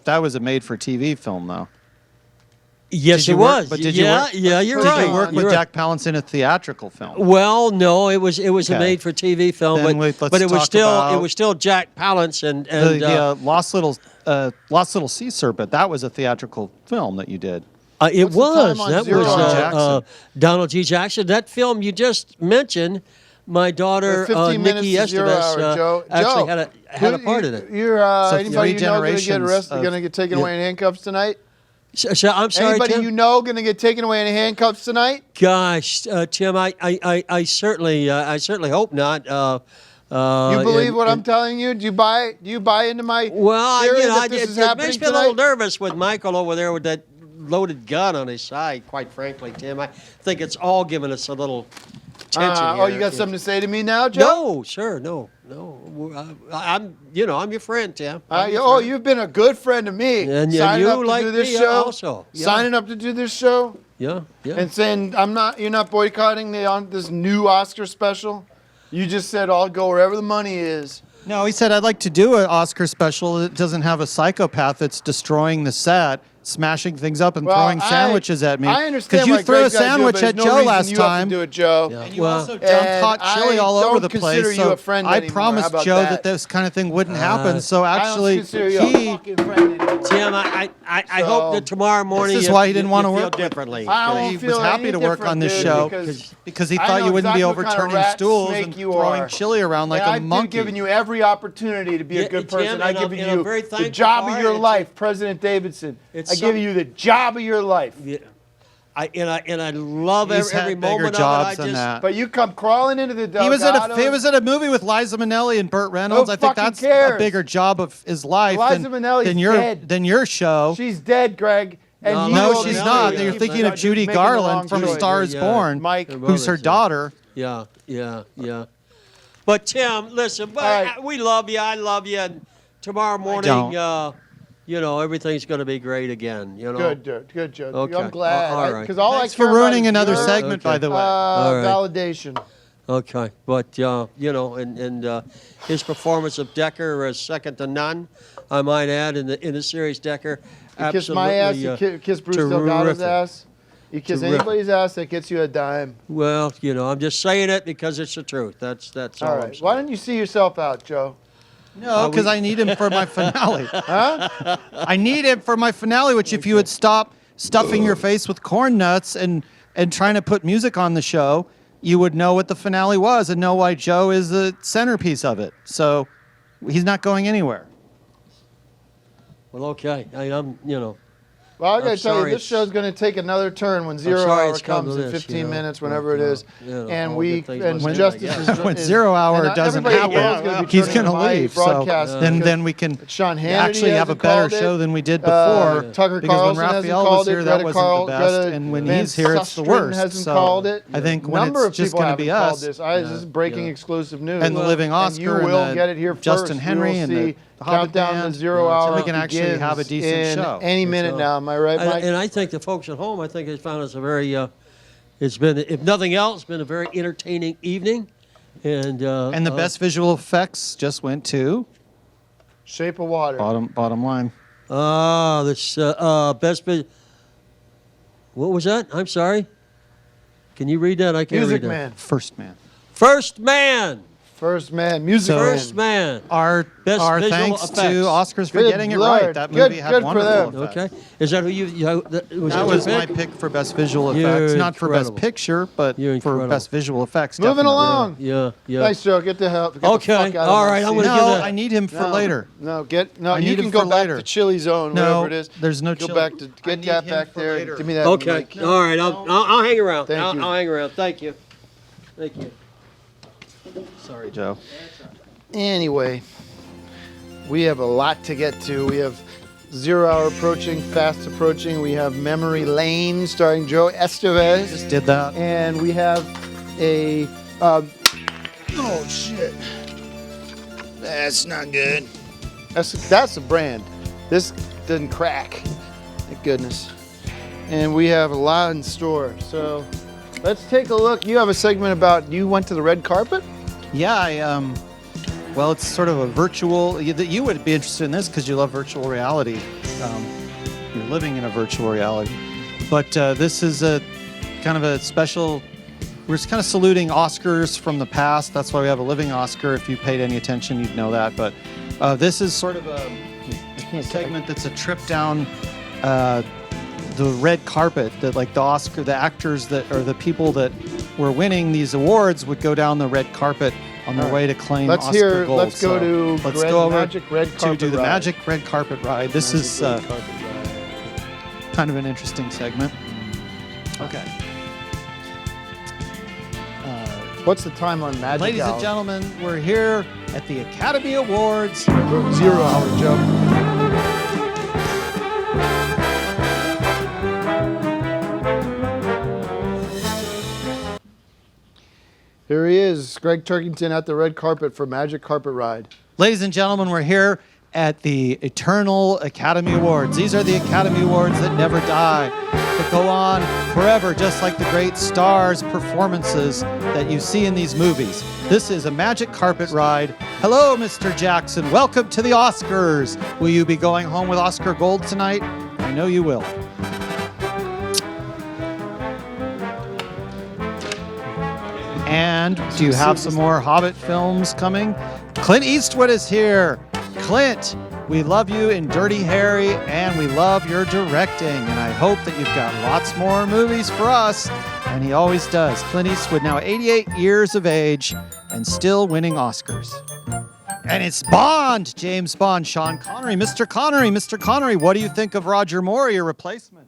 that was a made-for-TV film though. Yes, it was. But did you work? Yeah, you're right. Did you work with Jack Palance in a theatrical film? Well, no, it was a made-for-TV film, but it was still Jack Palance and the Lost Little Sea Serpent. That was a theatrical film that you did. It was. That was Donald G. Jackson. That film you just mentioned. My daughter, Nikki Estevez, actually had a part in it. Anybody you know going to get arrested, going to get taken away in handcuffs tonight? So, I'm sorry, anybody Tim? you know going to get taken away in handcuffs tonight? Gosh, Tim, I certainly hope not. You believe what I'm telling you? Do you buy into my theory that this is happening makes me a little nervous with Michael over there with that loaded gun on his side. Quite frankly, Tim, I think it's all giving us a little tension here. Oh, you got something to say to me now, Joe? No, sir, no. I'm your friend, Tim. You've been a good friend to me. And signing you up to like do this me show, also. Yeah. signing up to do this show. Yeah. And saying you're not boycotting this new Oscar special. You just said I'll go wherever the money is. No, he said I'd like to do an Oscar special that doesn't have a psychopath that's destroying the set, smashing things up and throwing sandwiches at me. I understand because you threw a sandwich at Joe last time. Do it, Joe. And you also dumped hot chili all over the place. You a friend I promised Joe that this kind of thing wouldn't happen. So actually, Tim, I hope that tomorrow morning this is why he didn't want to work differently. He was happy to work on this show because he thought you wouldn't be overturning stools and throwing chili around like a monkey. I've given you every opportunity to be a good person. I've given you the job of your life, President Davidson. I give you the job of your life. Yeah. I love every moment of it. But you come crawling into the Delgado. He was at a movie with Liza Minnelli and Burt Reynolds. I think that's a bigger job of his life than your show. She's dead, Greg. And no, she's not. You're thinking of Judy Garland from A Star Is Born, Mike, who's her daughter. Yeah. But Tim, listen, but we love you. I love you. And tomorrow morning, everything's going to be great again. Good, Joe. Okay. I'm glad. All right. Because all Thanks I care for ruining about is another your, segment, by the way. Validation. Okay, but his performance of Decker is second to none. I might add in the series, Decker. You kiss my ass. You kiss Bruce Delgado's ass. You kiss anybody's ass that gets you a dime. Well, I'm just saying it because it's the truth. That's all. All right. Why don't you see yourself out, Joe? No, because I need him for my finale. Huh? I need him for my finale. Which, if you would stop stuffing your face with corn nuts and trying to put music on the show, you would know what the finale was and know why Joe is the centerpiece of it. So he's not going anywhere. Well, okay. Well, I got to tell you, this show's going to take another turn when 0 hour comes in 15 minutes, whenever it is. And when Justice is... When 0 hour doesn't happen, he's going to leave. So then we can actually have a better show than we did before. Tucker because Carlson when Raphael was here, that wasn't the best. And when he's here, it's the worst. Hasn't called it. I think when it's just going to be us. This is breaking exclusive news. And the Living Oscar and you will get it here first. Justin Henry and the countdown to 0 hour. So we can actually have a decent show. Any minute now. Am I right, Mike? And I think the folks at home, they found us a very, it's been, if nothing else, been a very entertaining evening. And the best visual effects just went to Shape of Water. Bottom line. This best. What was that? I'm sorry. Can you read that? I can't Music read that. Man. First Man. First Man. First Man. Music Man. First Man. Our visual thanks effects. to Oscars for Good getting it Lord. right. That movie had wonderful effects. Okay. Is that who you that was my pick for best visual effects. Not for best picture, but for best visual effects. Moving definitely. along. Yeah. Nice, Joe. Get the hell. Okay. All right. I'm going to give that. I need him for later. You can go back to Chili Zone, whatever it is. There's no Go chili. back to get that back there. Give me that. Okay. Mike. All right. I'll hang around. Thank you. I'll hang around. Thank you. Sorry, Joe. Anyway, we have a lot to get to. We have 0 hour approaching, fast approaching. We have Memory Lane starring Joe Estevez. Just did that. And we have a oh shit. That's not good. That's a brand. This doesn't crack. Thank goodness. And we have a lot in store. So let's take a look. You have a segment about you went to the red carpet? Yeah, well, it's sort of a virtual. You would be interested in this because you love virtual reality. You're living in a virtual reality. But this is a kind of a special. We're just kind of saluting Oscars from the past. That's why we have a living Oscar. If you paid any attention, you'd know that. But this is sort of a segment that's a trip down the red carpet. That like the actors that or the people that were winning these awards would go down the red carpet on their way to claim Oscar gold. Let's go to let's go over magic red carpet to do the ride. magic red carpet ride. This is kind of an interesting segment. Okay. What's the time on Magic Ladies Hour? and gentlemen, we're here at the Academy Awards. 0 hour, Joe. Here he is, Greg Turkington at the red carpet for Magic Carpet Ride. Ladies and gentlemen, we're here at the Eternal Academy Awards. These are the Academy Awards that never die, that go on forever, just like the great stars' performances that you see in these movies. This is a magic carpet ride. Hello, Mr. Jackson. Welcome to the Oscars. Will you be going home with Oscar Gold tonight? I know you will. And do you have some more Hobbit films coming? Clint Eastwood is here. Clint, we love you in Dirty Harry, and we love your directing. And I hope that you've got lots more movies for us. And he always does. Clint Eastwood, now 88 years of age, and still winning Oscars. And it's Bond, James Bond, Sean Connery. Mr. Connery, what do you think of Roger Moore, your replacement?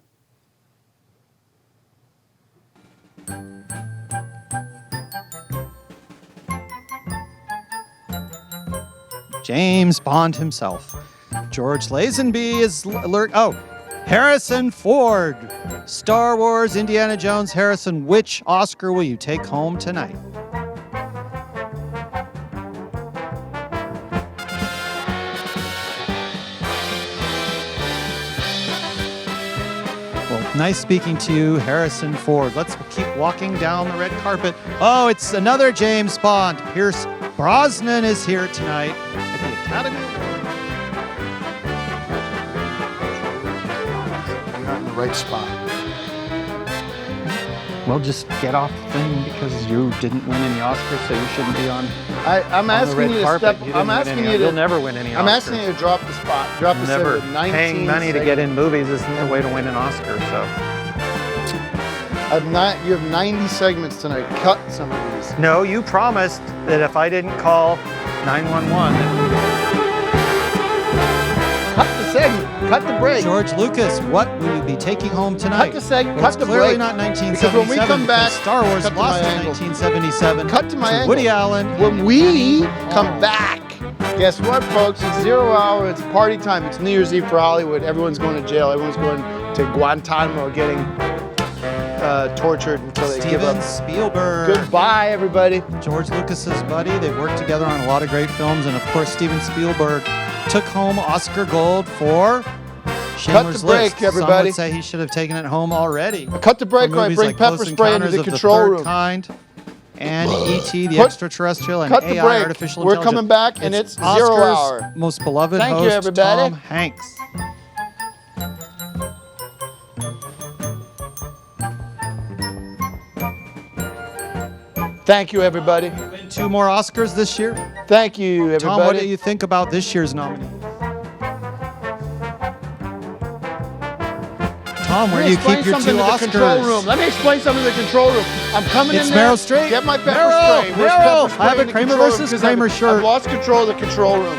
James Bond himself. George Lazenby is Harrison Ford. Star Wars, Indiana Jones, Harrison, which Oscar will you take home tonight? Nice speaking to you, Harrison Ford. Let's keep walking down the red carpet. Oh, it's another James Bond. Pierce Brosnan is here tonight at the Academy Awards. You're not in the right spot. Well, just get off the thing because you didn't win any Oscars, so you shouldn't be on. I'm asking you to step. I'm asking you to. You'll never win any Oscars. I'm asking you to drop the spot. Drop the Never. 19 Paying money to get in movies isn't the way to win an Oscar. So. You have 90 segments tonight. Cut some of these. No, you promised that if I didn't call 911. Cut the segment. Cut the break. George Lucas, what will you be taking home tonight? Cut the segment. Well, Cut the clearly break. not 1977. Because when we come back, Star Wars cut to lost my in angle. 1977. Cut to my angle. Woody Allen. When we come back, guess what, folks? It's 0 hour. It's party time. It's New Year's Eve for Hollywood. Everyone's going to jail. Everyone's going to Guantanamo, getting tortured until they give up. Steven Spielberg. Goodbye, everybody. George Lucas's buddy. They've worked together on a lot of great films, and of course, Steven Spielberg took home Oscar Gold for Schindler's Cut the break, List. everybody. Some would say he should have taken it home already. Cut the break, For or I movies bring like pepper Close spray into Encounters the of control Third room. Kind, and E.T. the Put- Extraterrestrial, and cut the AI, break. Artificial We're Intelligence. coming back, and it's 0 Oscars' hour. most beloved Thank you, host, everybody. Tom Hanks. Thank you, everybody. Win 2 more Oscars this year. Thank you, everybody. Tom, what do you think about this year's nominee? Tom, where do you keep your 2 Oscars? Control room. Let me explain something to the control room. I'm coming It's in there. Meryl Streep. Get my pepper Meryl, spray. Where's Meryl. pepper spray I have a in the Kramer control room? versus 'Cause Kramer shirt. I've lost control of the control room.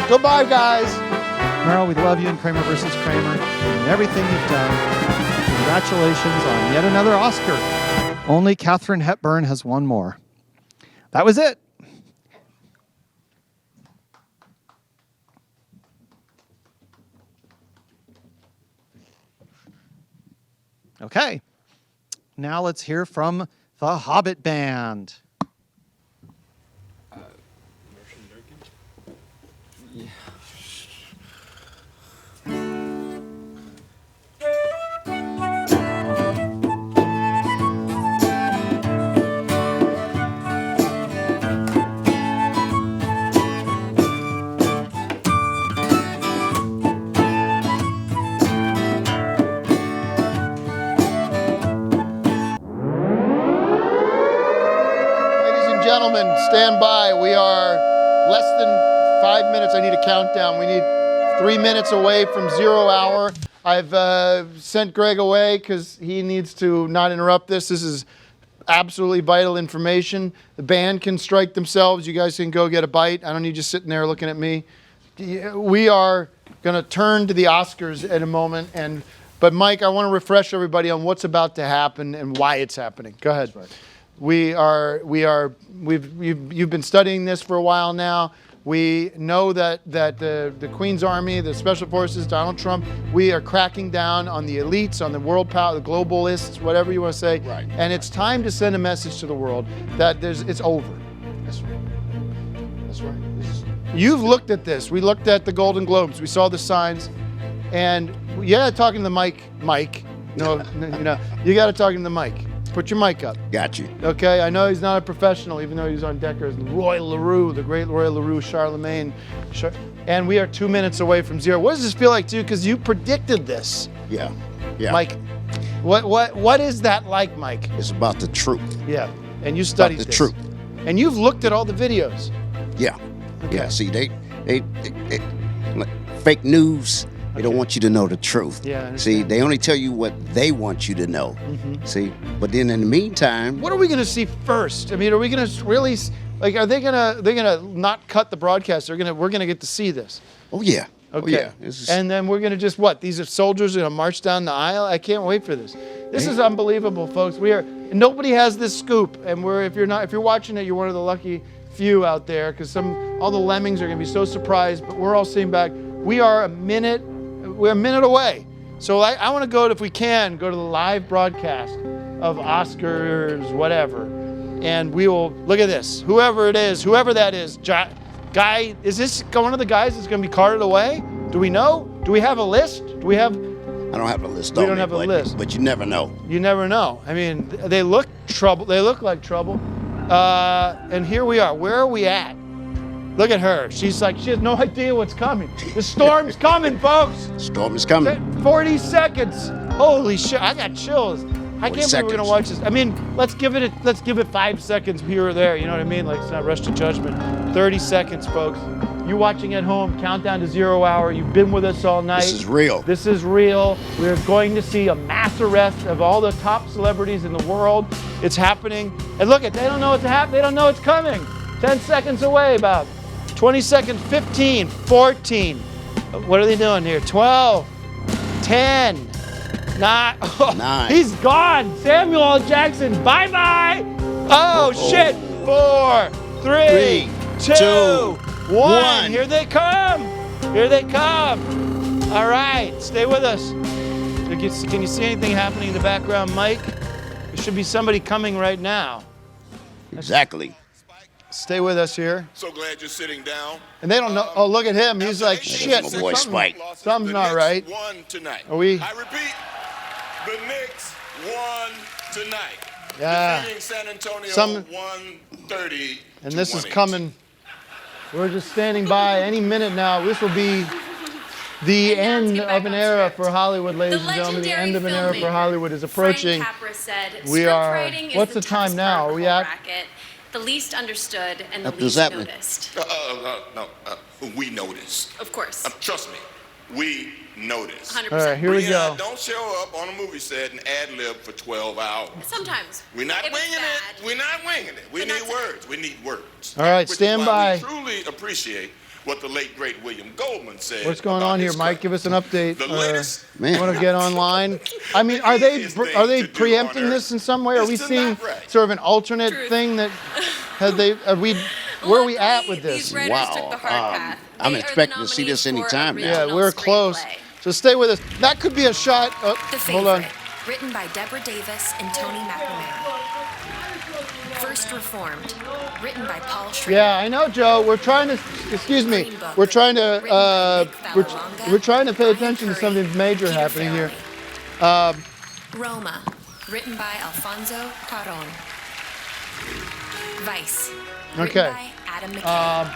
Goodbye, guys. Meryl, we love you in Kramer versus Kramer and everything you've done. Congratulations on yet another Oscar. Only Katharine Hepburn has one more. That was it. Okay. Now let's hear from the Hobbit Band. Gentlemen, stand by. We are less than 5 minutes. I need a countdown. We need 3 minutes away from 0 hour. I've sent Greg away because he needs to not interrupt this. This is absolutely vital information. The band can strike themselves. You guys can go get a bite. I don't need you sitting there looking at me. We are going to turn to the Oscars in a moment. But Mike, I want to refresh everybody on what's about to happen and why it's happening. Go ahead. You've been studying this for a while now. We know that the Queen's Army, the Special Forces, Donald Trump, we are cracking down on the elites, on the world power, the globalists, whatever you want to say. Right. And it's time to send a message to the world that it's over. That's right. That's right. You've looked at this. We looked at the Golden Globes. We saw the signs. And talking to the mic. No, you got to talk to the mic. Put your mic up. Got you. Okay, I know he's not a professional, even though he's on Decker's. Roy LaRue, the great Roy LaRue, Charlemagne. And we are 2 minutes away from 0. What does this feel like to you? Because you predicted this. Yeah. Mike, what is that like, Mike? It's about the truth. Yeah, and you studied about the this. truth. And you've looked at all the videos. Yeah. Okay. Yeah, see, they like, fake news. They don't want you to know the truth. Yeah. See, they only tell you what they want you to know. Mm-hmm. See, but then in the meantime, what are we going to see first? I mean, are we going to really are they going to not cut the broadcast? We're going to get to see this. Oh yeah. Okay. Oh, yeah. And then we're going to just what? These are soldiers going to march down the aisle? I can't wait for this. This is unbelievable, folks. Nobody has this scoop, and if you're watching it, you're one of the lucky few out there, because all the lemmings are going to be so surprised. But we're all sitting back. We're a minute away. So I want to go, if we can, go to the live broadcast of Oscars, whatever. And we will, look at this. Whoever that is, guy, is this one of the guys that's going to be carted away? Do we know? Do we have a list? Do we have I don't have the list. We don't have a list. But you never know. You never know. I mean, they look trouble. They look like trouble. And here we are. Where are we at? Look at her. She's like, she has no idea what's coming. The storm's coming, folks. Storm is coming. 40 seconds. Holy shit! I got chills. I can't believe we're gonna watch this. I mean, let's give it 5 seconds here or there. You know what I mean? Like, it's not rush to judgment. 30 seconds, folks. You watching at home, countdown to 0 hour. You've been with us all night. This is real. This is real. We're going to see a mass arrest of all the top celebrities in the world. It's happening. And look, they don't know what's happening. They don't know it's coming. 10 seconds away, about 20 seconds. 15, 14. What are they doing here? 12, 10. 9. Oh, 9. He's gone. Samuel L. Jackson. Bye-bye. Oh, shit. 4, 3, 2, 1. Here they come. Here they come. All right. Stay with us. Can you see anything happening in the background, Mike? There should be somebody coming right now. Exactly. Stay with us here. So glad you're sitting down. And they don't know. Oh, look at him. He's like, shit. My boy Spike. Something's not right. Won tonight. Are we? I repeat, the Knicks won tonight. Yeah. Defeating San Antonio 130. And this is coming. We're just standing by any minute now. This will be the end of an era for Hollywood, ladies and gentlemen. The end of an era for Hollywood is approaching. We are. What's the time now? Are we at? The least understood and the least noticed. No, we noticed. Of course. Trust me, we noticed. 100%. All right, here we go. Don't show up on a movie set and ad-lib for 12 hours. Sometimes. We're not winging it. We're not winging it. We need words. We need words. All right, stand by. We truly appreciate what the late, great William Goldman said. What's going on here, Mike? Give us an update. You want to get online? I mean, are they preempting this in some way? Are we seeing sort of an alternate thing that where are we at with this? Wow. I'm expecting to see this anytime now. Yeah, we're close. So stay with us. That could be a shot. Oh, hold on. Written by Deborah Davis and Tony McNamara. First Reformed, written by Paul Schrader. Yeah, I know, Joe. We're trying to. Excuse me. We're trying to. We're trying to pay attention to something major happening here. Roma, written by Alfonso Cuarón. Vice. Okay. By Adam McKay.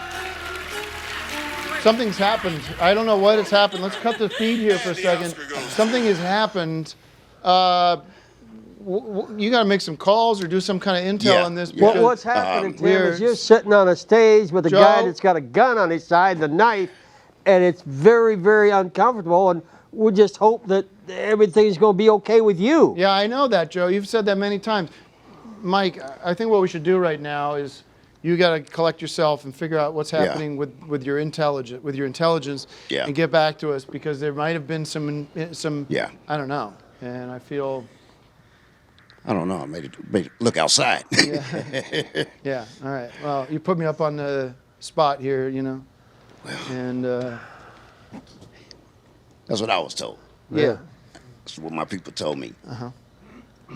Something's happened. I don't know what has happened. Let's cut the feed here for a second. Something has happened. You got to make some calls or do some kind of intel on this. Well, what's happening, Tim, is you're sitting on a stage with a guy that's got a gun on his side, the knife, and it's very, very uncomfortable, and we just hope that everything's going to be okay with you. Yeah, I know that, Joe. You've said that many times. Mike, I think what we should do right now is you got to collect yourself and figure out what's happening with your intelligence, and get back to us, because there might have been some I don't know, and I feel. I don't know. I made it look outside. Yeah. All right. Well, you put me up on the spot here, you know. And that's what I was told. Yeah. That's what my people told me. All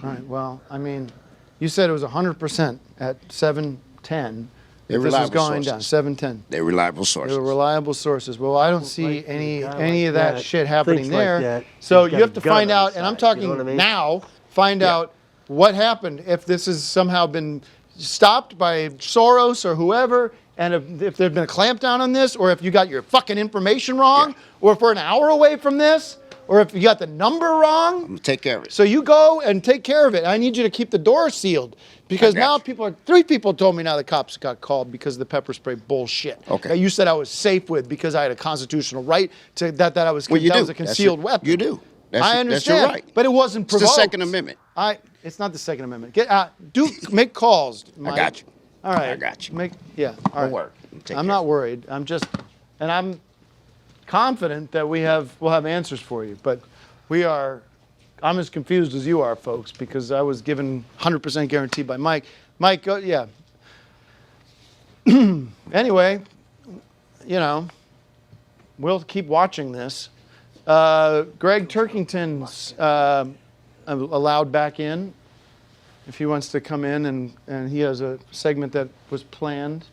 right. Well, I mean, you said it was 100% at 7:10. They're this was reliable going sources. down 7:10. They're reliable sources. They're reliable sources. Well, I don't see any of that shit happening Things like there. that. So He's you got have to a gun find on out, his and I'm side, talking you know what I mean? now. Find out what happened, if this has somehow been stopped by Soros or whoever, and if there's been a clampdown on this, or if you got your fucking information wrong, or if we're an hour away from this, or if you got the number wrong. I'm gonna take care of it. So you go and take care of it. I need you to keep the door sealed, because now three people told me now the cops got called because of the pepper spray bullshit. Okay. That you said I was safe with because I had a constitutional right to that I was. Well, you that do. was a concealed weapon. You do. I understand, that's your right. but it wasn't provoked. It's the Second Amendment. It's not the Second Amendment. Make calls, Mike. I got you. All right. I got you. All right. I'm not worried. I'm confident that we'll have answers for you. But I'm as confused as you are, folks, because I was given 100% guarantee by Mike. Mike, yeah. Anyway, we'll keep watching this. Greg Turkington's allowed back in if he wants to come in, and he has a segment that was planned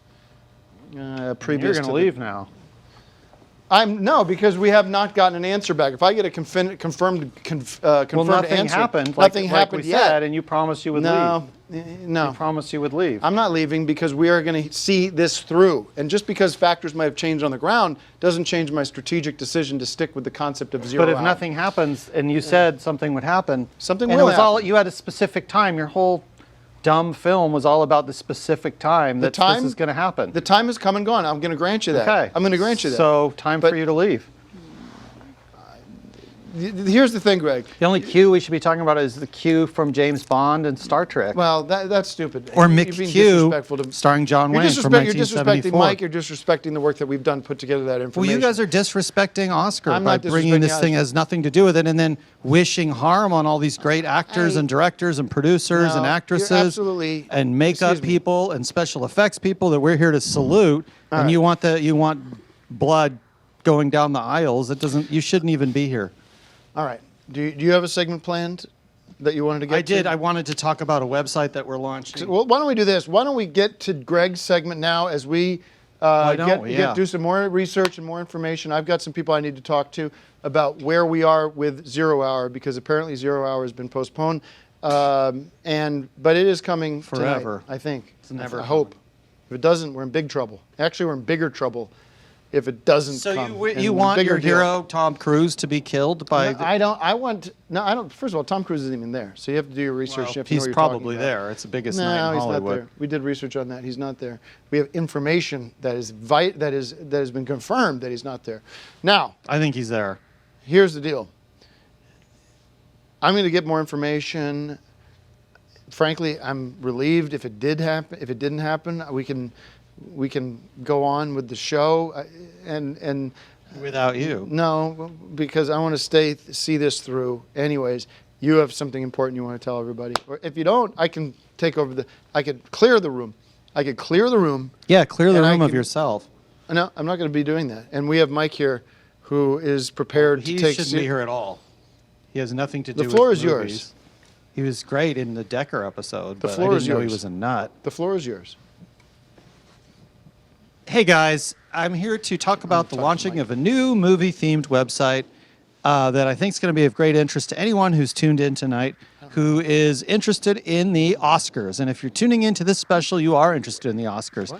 previous. You're going to leave now. No, because we have not gotten an answer back. If I get a confirmed nothing answer, happened. Nothing like happened we yet. said, and you promised you would leave. No. You promised you would leave. I'm not leaving because we are going to see this through. And just because factors might have changed on the ground doesn't change my strategic decision to stick with the concept of 0 But if hour. nothing happens, and you said something would happen, something and will it was happen. all you had a specific time. Your whole dumb film was all about the specific time that this is going to happen. The time has come and gone. I'm going to grant you that. Okay. I'm going to grant you that. So time for you to leave. Here's the thing, Greg. The only Q we should be talking about is the Q from James Bond and Star Trek. Well, that's stupid. Or You're Mick being Q, disrespectful to- starring John You're Wayne from 1974. disrespecting Mike. You're disrespecting the work that we've done, put together that information. Well, you guys are disrespecting Oscar I'm by not bringing this disrespecting thing has nothing to do with it, and then wishing harm on all these great actors and directors and producers and No, actresses, you're absolutely- and makeup people and special effects people that we're here to salute. All and right. you want blood going down the aisles. It doesn't. You shouldn't even be here. All right. Do you have a segment planned that you wanted to get I did. to? I wanted to talk about a website that we're launching. Well, why don't we do this? Why don't we get to Greg's segment now as we do some more research and more information. I've got some people I need to talk to about where we are with 0 hour, because apparently 0 hour has been postponed. But it is coming Forever. tonight, I think. It's never I hope. If it doesn't, we're in big trouble. Actually, we're in bigger trouble if it doesn't So come. you want Bigger your deal. hero Tom Cruise to be killed by? No, I don't. First of all, Tom Cruise isn't even there, so you have to do your research. You have to know He's what you're probably talking about. there. It's the biggest No, night in he's Hollywood. not there. We did research on that. He's not there. We have information that has been confirmed that he's not there. Now, I think he's there. Here's the deal. I'm going to get more information. Frankly, I'm relieved if it did happen. If it didn't happen, we can go on with the show, and without you. No, because I want to see this through. Anyways, you have something important you want to tell everybody. Or if you don't, I can take over I could clear the room. I could clear the room. Yeah, clear the and room of yourself. No, I'm not going to be doing that. And we have Mike here, who is prepared to take. He shouldn't be here at all. He has nothing to do with The floor is movies. yours. He was great in the Decker episode, The but floor I is didn't know yours. he was a nut. The floor is yours. Hey guys, I'm here to talk about the launching of a new movie-themed website that I think is going to be of great interest to anyone who's tuned in tonight who is interested in the Oscars. And if you're tuning into this special, you are interested in the Oscars.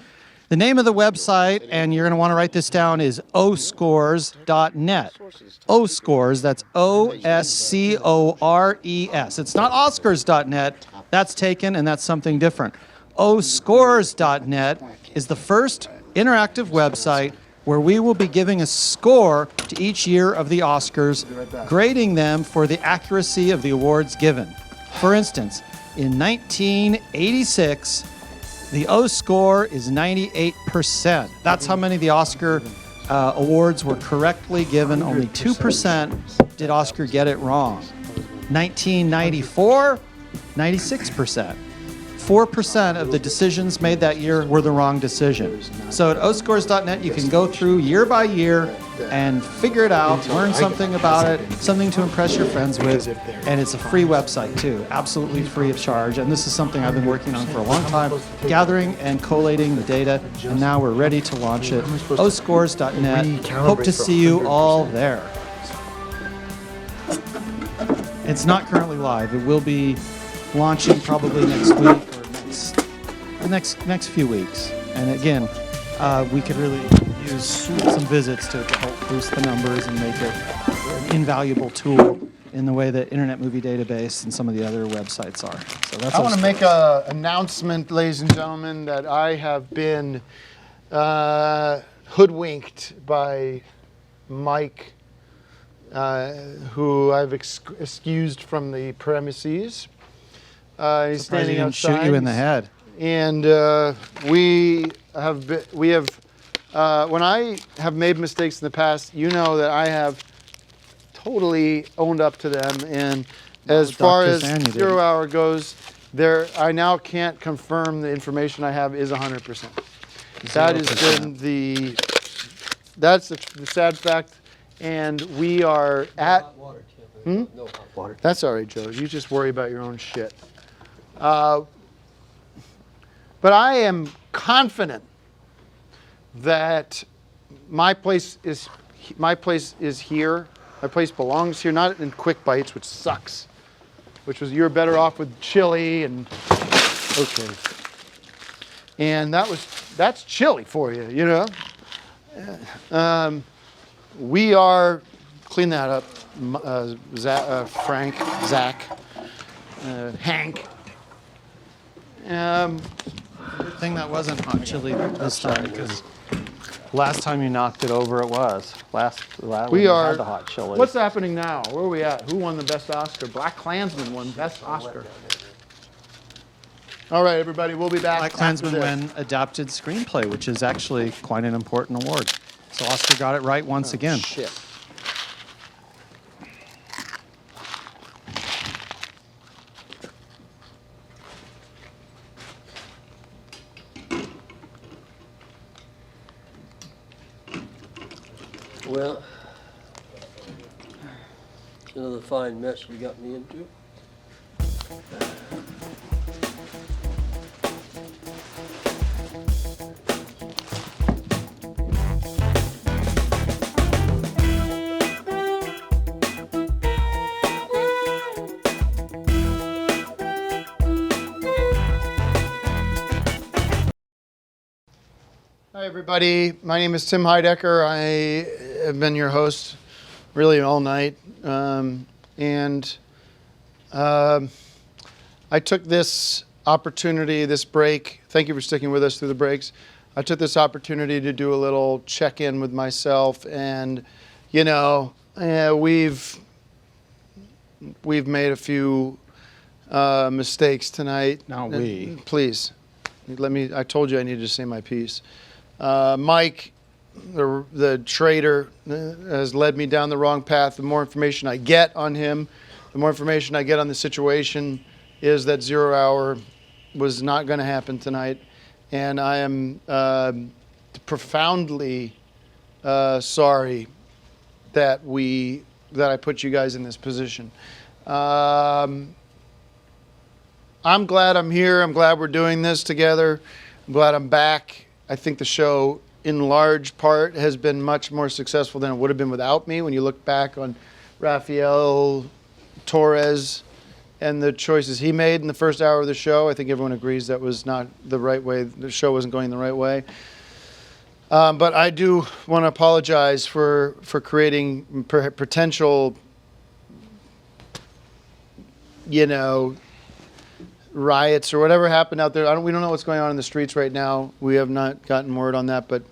The name of the website, and you're going to want to write this down, is oscores.net. Oscores, that's O-S-C-O-R-E-S. It's not oscars.net. That's taken, and that's something different. Oscores.net is the first interactive website where we will be giving a score to each year of the Oscars, grading them for the accuracy of the awards given. For instance, in 1986, the O score is 98%. That's how many of the Oscar awards were correctly given. Only 2% did Oscar get it wrong. 1994, 96%. 4% of the decisions made that year were the wrong decision. So at oscores.net, you can go through year by year and figure it out, learn something about it, something to impress your friends with, and it's a free website too, absolutely free of charge. And this is something I've been working on for a long time, gathering and collating the data, and now we're ready to launch it. oscores.net. Hope to see you all there. It's not currently live. It will be launching probably next week or the next few weeks. And again, we could really use some visits to help boost the numbers and make it an invaluable tool in the way that Internet Movie Database and some of the other websites are. So that's. I want to make an announcement, ladies and gentlemen, that I have been hoodwinked by Mike, who I've excused from the premises. He's standing he didn't outside. shoot you in the head. And when I have made mistakes in the past, you know that I have totally owned up to them. And as far as 0 hour goes, I now can't confirm the information I have is 100%. That has been that's the sad fact. And we are at. No hot water. That's all right, Joe. You just worry about your own shit. But I am confident that my place is my place is here. My place belongs here, not in Quick Bites, which sucks. Which was, you're better off with chili and, okay. And that's chili for you, you know? We are, clean that up, Frank, Zach, Hank. Good thing that wasn't hot chili this time, because last time you knocked it over, it was. Last we are, had the hot chili. What's happening now? Where are we at? Who won the best Oscar? Black Klansman won best Oscar. All right, everybody, we'll be back. Black Klansman won adapted screenplay, which is actually quite an important award. So Oscar got it right once again. Shit. Well, it's another fine mess you got me into. Hi, everybody. My name is Tim Heidecker. I have been your host really all night. I took this opportunity, this break. Thank you for sticking with us through the breaks. I took this opportunity to do a little check-in with myself. And, you know, we've made a few mistakes tonight. Not we. Please, I told you I needed to say my piece. Mike, the traitor, has led me down the wrong path. The more information I get on him, the more information I get on the situation, is that 0 Hour was not going to happen tonight. And I am profoundly sorry that I put you guys in this position. I'm glad I'm here. I'm glad we're doing this together. I'm glad I'm back. I think the show, in large part, has been much more successful than it would have been without me. When you look back on Rafael Torres and the choices he made in the first hour of the show, I think everyone agrees that was not the right way. The show wasn't going the right way. But I do want to apologize for creating potential, you know, riots or whatever happened out there. We don't know what's going on in the streets right now. We have not gotten word on that, but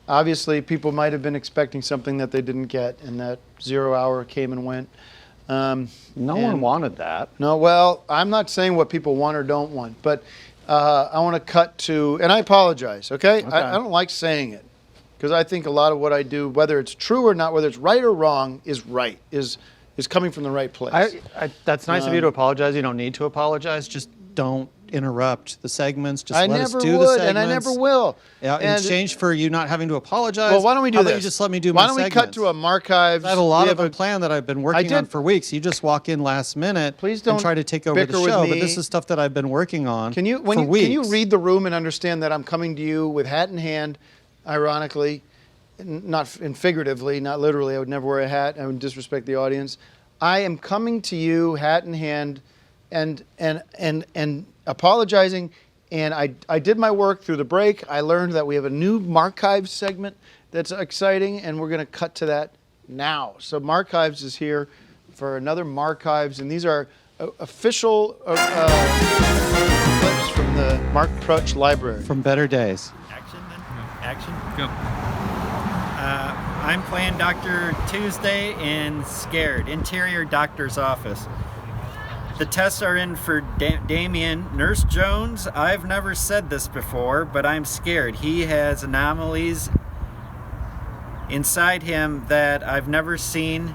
obviously people might have been expecting something that they didn't get, and that 0 Hour came and went. No one wanted that. No, well, I'm not saying what people want or don't want, but I want to cut to, and I apologize, okay? I don't like saying it, because I think a lot of what I do, whether it's true or not, whether it's right or wrong, is right, is coming from the right place. That's nice of you to apologize. You don't need to apologize. Just don't interrupt the segments. Just let us do the segments. And I never will. Yeah, in exchange for you not having to apologize. Well, why don't we do how this? About you just let me do my segments? Why don't we cut to a Marchives? I have a lot of a plan that I've been working on for weeks. You just walk in last minute and try to take over the show. But this is stuff that I've been working on for weeks. Can you read the room and understand that I'm coming to you with hat in hand, ironically, not figuratively, not literally. I would never wear a hat. I would disrespect the audience. I am coming to you, hat in hand, and apologizing. And I did my work through the break. I learned that we have a new Marchives segment that's exciting, and we're going to cut to that now. So Marchives is here for another Marchives, and these are official clips from the Mark Prutch Library. From Better Days. Action, go. I'm playing Dr. Tuesday in Scared, interior doctor's office. The tests are in for Damien. Nurse Jones, I've never said this before, but I'm scared. He has anomalies inside him that I've never seen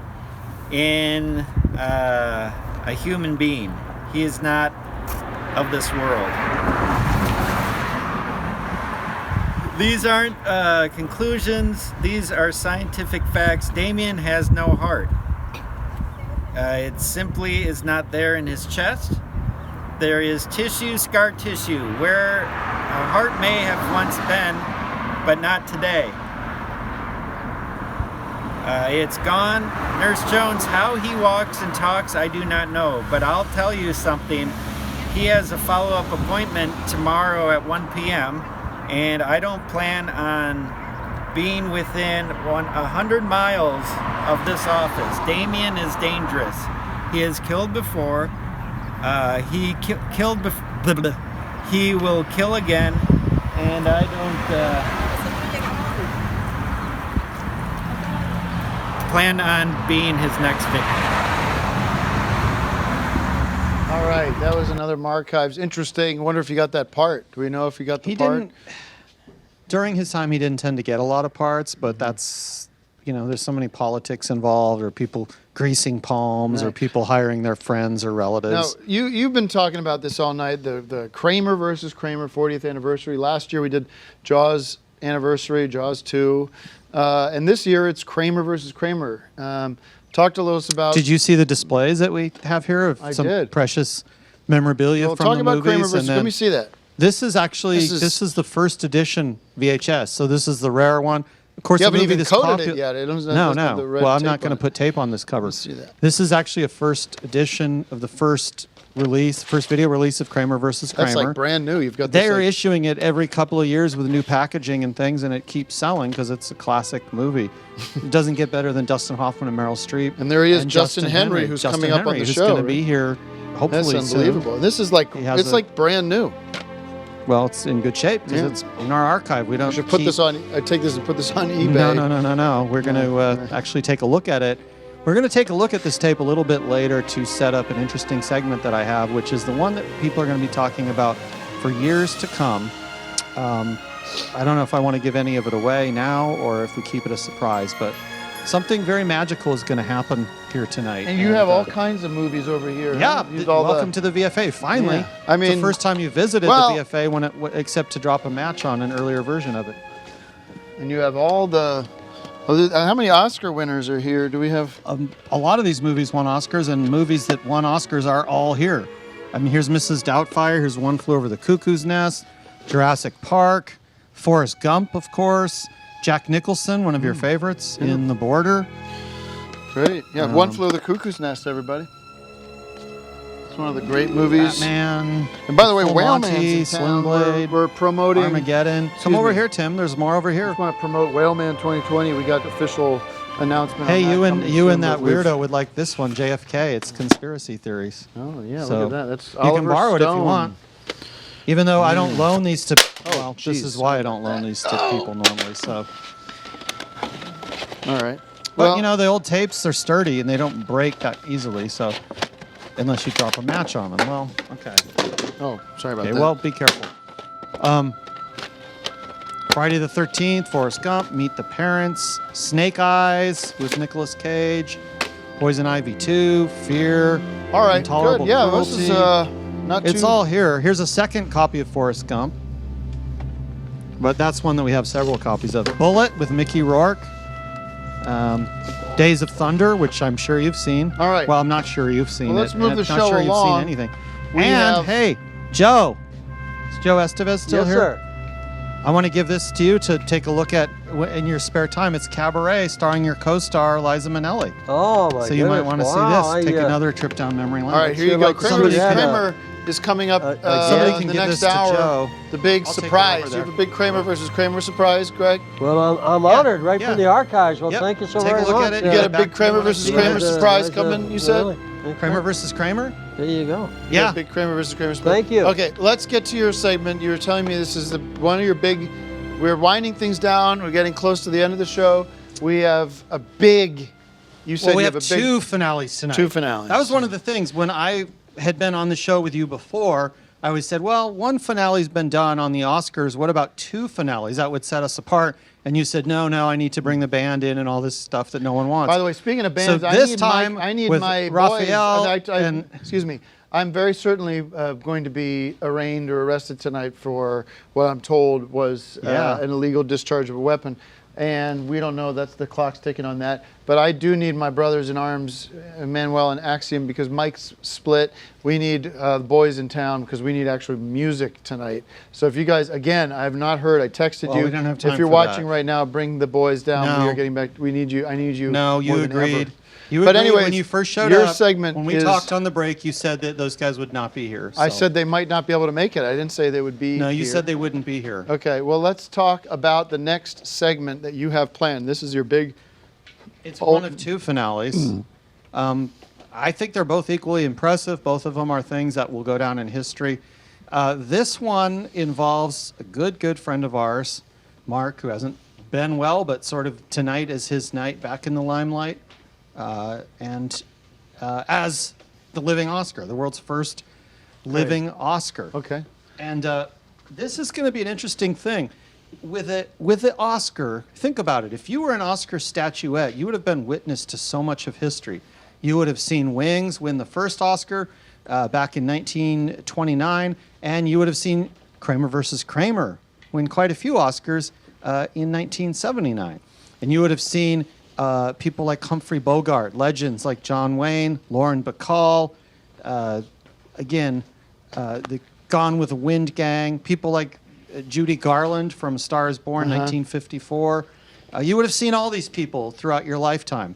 in a human being. He is not of this world. These aren't conclusions. These are scientific facts. Damien has no heart. It simply is not there in his chest. There is tissue, scar tissue, where a heart may have once been, but not today. It's gone. Nurse Jones, how he walks and talks, I do not know. But I'll tell you something. He has a follow-up appointment tomorrow at 1 p.m. And I don't plan on being within 100 miles of this office. Damien is dangerous. He has killed before. He killed before. He will kill again. And I don't plan on being his next victim. All right, that was another Marchives. Interesting. I wonder if you got that part. Do we know if he got the part? During his time, he didn't tend to get a lot of parts, but that's, there's so many politics involved, or people greasing palms, or people hiring their friends or relatives. Now, you've been talking about this all night, the Kramer versus Kramer 40th anniversary. Last year we did Jaws anniversary, Jaws 2. And this year it's Kramer versus Kramer. Talk to us about... Did you see the displays that we have here of some precious memorabilia from the movies? Talk about Kramer versus... Let me see that. This is actually, this is the first edition VHS, so this is the rare one. Of course, you haven't even coded it yet. No. Well, I'm not going to put tape on this cover. Let's see that. This is actually a first edition of the first release, first video release of Kramer versus Kramer. That's like brand new. You've got this. They're issuing it every couple of years with new packaging and things, and it keeps selling because it's a classic movie. It doesn't get better than Dustin Hoffman and Meryl Streep. And there he is, Justin Henry, who's coming up on the show. Who's going to be here hopefully That's unbelievable. soon. This is like, it's like brand new. Well, it's in good shape because it's in our archive. We don't. should put this on. I take this and put this on eBay. No. We're going to actually take a look at it. We're going to take a look at this tape a little bit later to set up an interesting segment that I have, which is the one that people are going to be talking about for years to come. I don't know if I want to give any of it away now or if we keep it a surprise, but something very magical is going to happen here tonight. And you have all kinds of movies over here. Yeah, welcome to the VFA. Finally, I mean, it's the first time you visited the VFA except to drop a match on an earlier version of it. And you have all the... how many Oscar winners are here? Do we have... a lot of these movies won Oscars, and movies that won Oscars are all here. I mean, here's Mrs. Doubtfire, here's One Flew Over the Cuckoo's Nest, Jurassic Park, Forrest Gump, of course, Jack Nicholson, one of your favorites, in The Border. Great. Yeah, One Flew Over the Cuckoo's Nest, everybody. It's one of the great movies. Batman. And by the way, Full Whaleman's Monty, in town. Sling Blade, We're promoting... Armageddon. Come over here, Tim. There's more over here. I just want to promote Whaleman 2020. We got the official announcement. Hey, on that you and that weirdo would like this one, JFK. It's conspiracy theories. Oh, yeah, so look at that. That's you Oliver can borrow it if you Stone. want. Even though I don't loan these to... well, this geez, is why I don't loan these to people normally, so... All right. But, the old tapes are sturdy and they don't break that easily, so... Unless you drop a match on them. Well, okay. Oh, sorry about that. Okay, well, be careful. Friday the 13th, Forrest Gump, Meet the Parents, Snake Eyes with Nicolas Cage, Poison Ivy 2, Fear, All right, Intolerable good. Yeah, Cruelty. this is not too... It's all here. Here's a second copy of Forrest Gump. But that's one that we have several copies of. Bullet with Mickey Rourke. Days of Thunder, which I'm sure you've seen. All right. Well, I'm not sure you've seen Well, let's it. move I'm the not show sure along. You've seen anything. Hey, Joe. Is Joe Estevez still here? Yes, sir. I want to give this to you to take a look at in your spare time. It's Cabaret, starring your co-star, Liza Minnelli. Oh, my So you might want to see this. Take I, another trip down memory lane. All right, here you go. Kramer is coming up somebody can in the give next this to hour. Joe. The big I'll take it surprise. over You there. have a big Kramer versus Kramer surprise, Greg? Well, I'm honored right from the archives. Well, thank you so Take a very look much. at it. You got a big Kramer versus Kramer surprise coming, you said? Kramer versus Kramer? There you go. You got a big Kramer versus Kramer surprise. Thank you. Okay, let's get to your segment. You were telling me this is one of your big... We're winding things down. We're getting close to the end of the show. We have a big... You said we you have have a big... two finales tonight. Two finales. That was one of the things. When I had been on the show with you before, I always said, well, one finale's been done on the Oscars. What about two finales? That would set us apart. And you said, no, I need to bring the band in and all this stuff that no one wants. By the way, speaking of bands, so I need with my Raphael boys. Excuse me. I'm very certainly going to be arraigned or arrested tonight for what I'm told was an illegal discharge of a weapon. and we don't know. That's the clock's ticking on that. But I do need my brothers in arms, Manuel and Axiom, because Mike's split. We need the boys in town because we need actual music tonight. So if you guys, again, I have not heard. I texted you. We don't have time if you're for watching that. right now, bring the boys down. No. We are getting back. We need you. I need you. No, you more than agreed. ever. You But agreed anyways, when you first showed your up. segment when we is- talked on the break, you said that those guys would not be here. I so. said they might not be able to make it. I didn't say they would be. No, you here. said they wouldn't be here. Okay, well, let's talk about the next segment that you have planned. This is your big. It's one of two finales. I think they're both equally impressive. Both of them are things that will go down in history. This one involves a good friend of ours, Mark, who hasn't been well, but sort of tonight is his night back in the limelight. And as the living Oscar, the world's first living Oscar. Okay. And this is going to be an interesting thing. With the Oscar, think about it. If you were an Oscar statuette, you would have been witness to so much of history. You would have seen Wings win the first Oscar back in 1929, and you would have seen Kramer versus Kramer win quite a few Oscars in 1979. And you would have seen people like Humphrey Bogart, legends like John Wayne, Lauren Bacall, the Gone with the Wind gang, people like Judy Garland from A Star is Born, 1954. You would have seen all these people throughout your lifetime.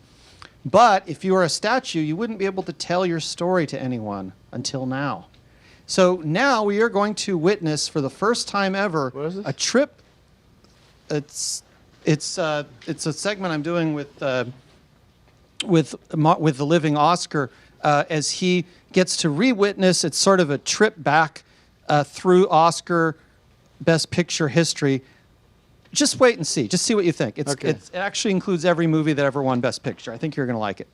But if you were a statue, you wouldn't be able to tell your story to anyone until now. So now we are going to witness for the first time ever a trip. It's a segment I'm doing with the living Oscar as he gets to re-witness. It's sort of a trip back through Oscar Best Picture history. Just wait and see. Just see what you think. It actually includes every movie that ever won Best Picture. I think you're going to like it.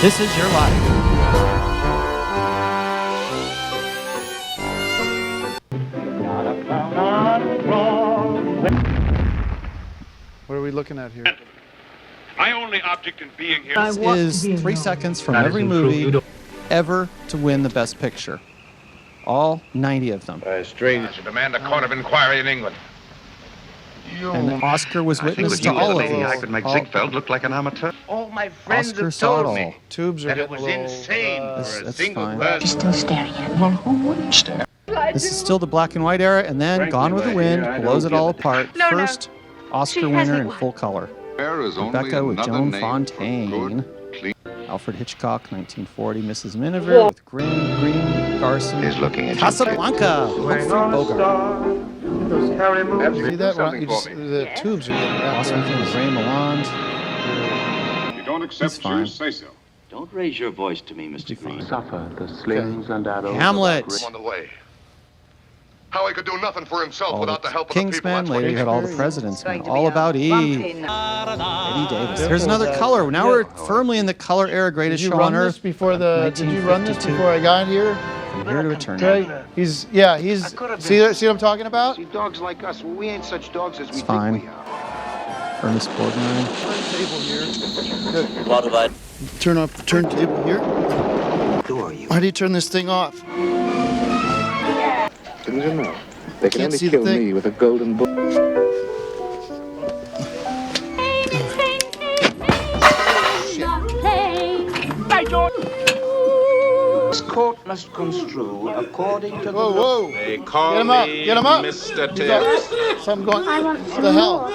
This is your life. What are we looking at here? My only object in being here This is 3 seconds from every movie ever to win the Best Picture. All 90 of them. strange to demand a court of inquiry in England. And the Oscar was witness to all of these. I could make Ziegfeld look like an amateur. All my friends Oscar have saw it told me all. Tubes are that it getting was a little, insane for a That's single fine. person. Still staring at it. Well, who wouldn't stare? This is still the black and white era, and then Gone with the Wind blows it all apart. First Oscar winner in full color. Rebecca with Joan Fontaine. Alfred Hitchcock, 1940. Mrs. Miniver with Green Garson. Casablanca. Humphrey Bogart. See that? The tubes are getting back. Awesome thing with Ray Milland. You don't He's fine. say so. Don't raise your voice to me, Mr. Green. Suffer the slings and arrows. Hamlet. On the way. How he could do nothing for himself without the help of Kingsman. Later you had All the Presidents. All About Eve. Eddie Davis. Here's another color. Now we're firmly in the color era. Greatest show on earth. Did you run this before I got here? From here to eternity. He's see what I'm talking about? See, dogs like us, well, we ain't such dogs as we It's think fine. we are. Ernest Borgnine. What have I? Turn off the turntable here. Who are you? Why do you turn this thing off? Things are no. They can Can't only see the kill thing. me with a golden bull. This court must construe according to the Whoa! They Get call him up! me Get him up! Mr. He's Tibbs. up. Something going. What the hell?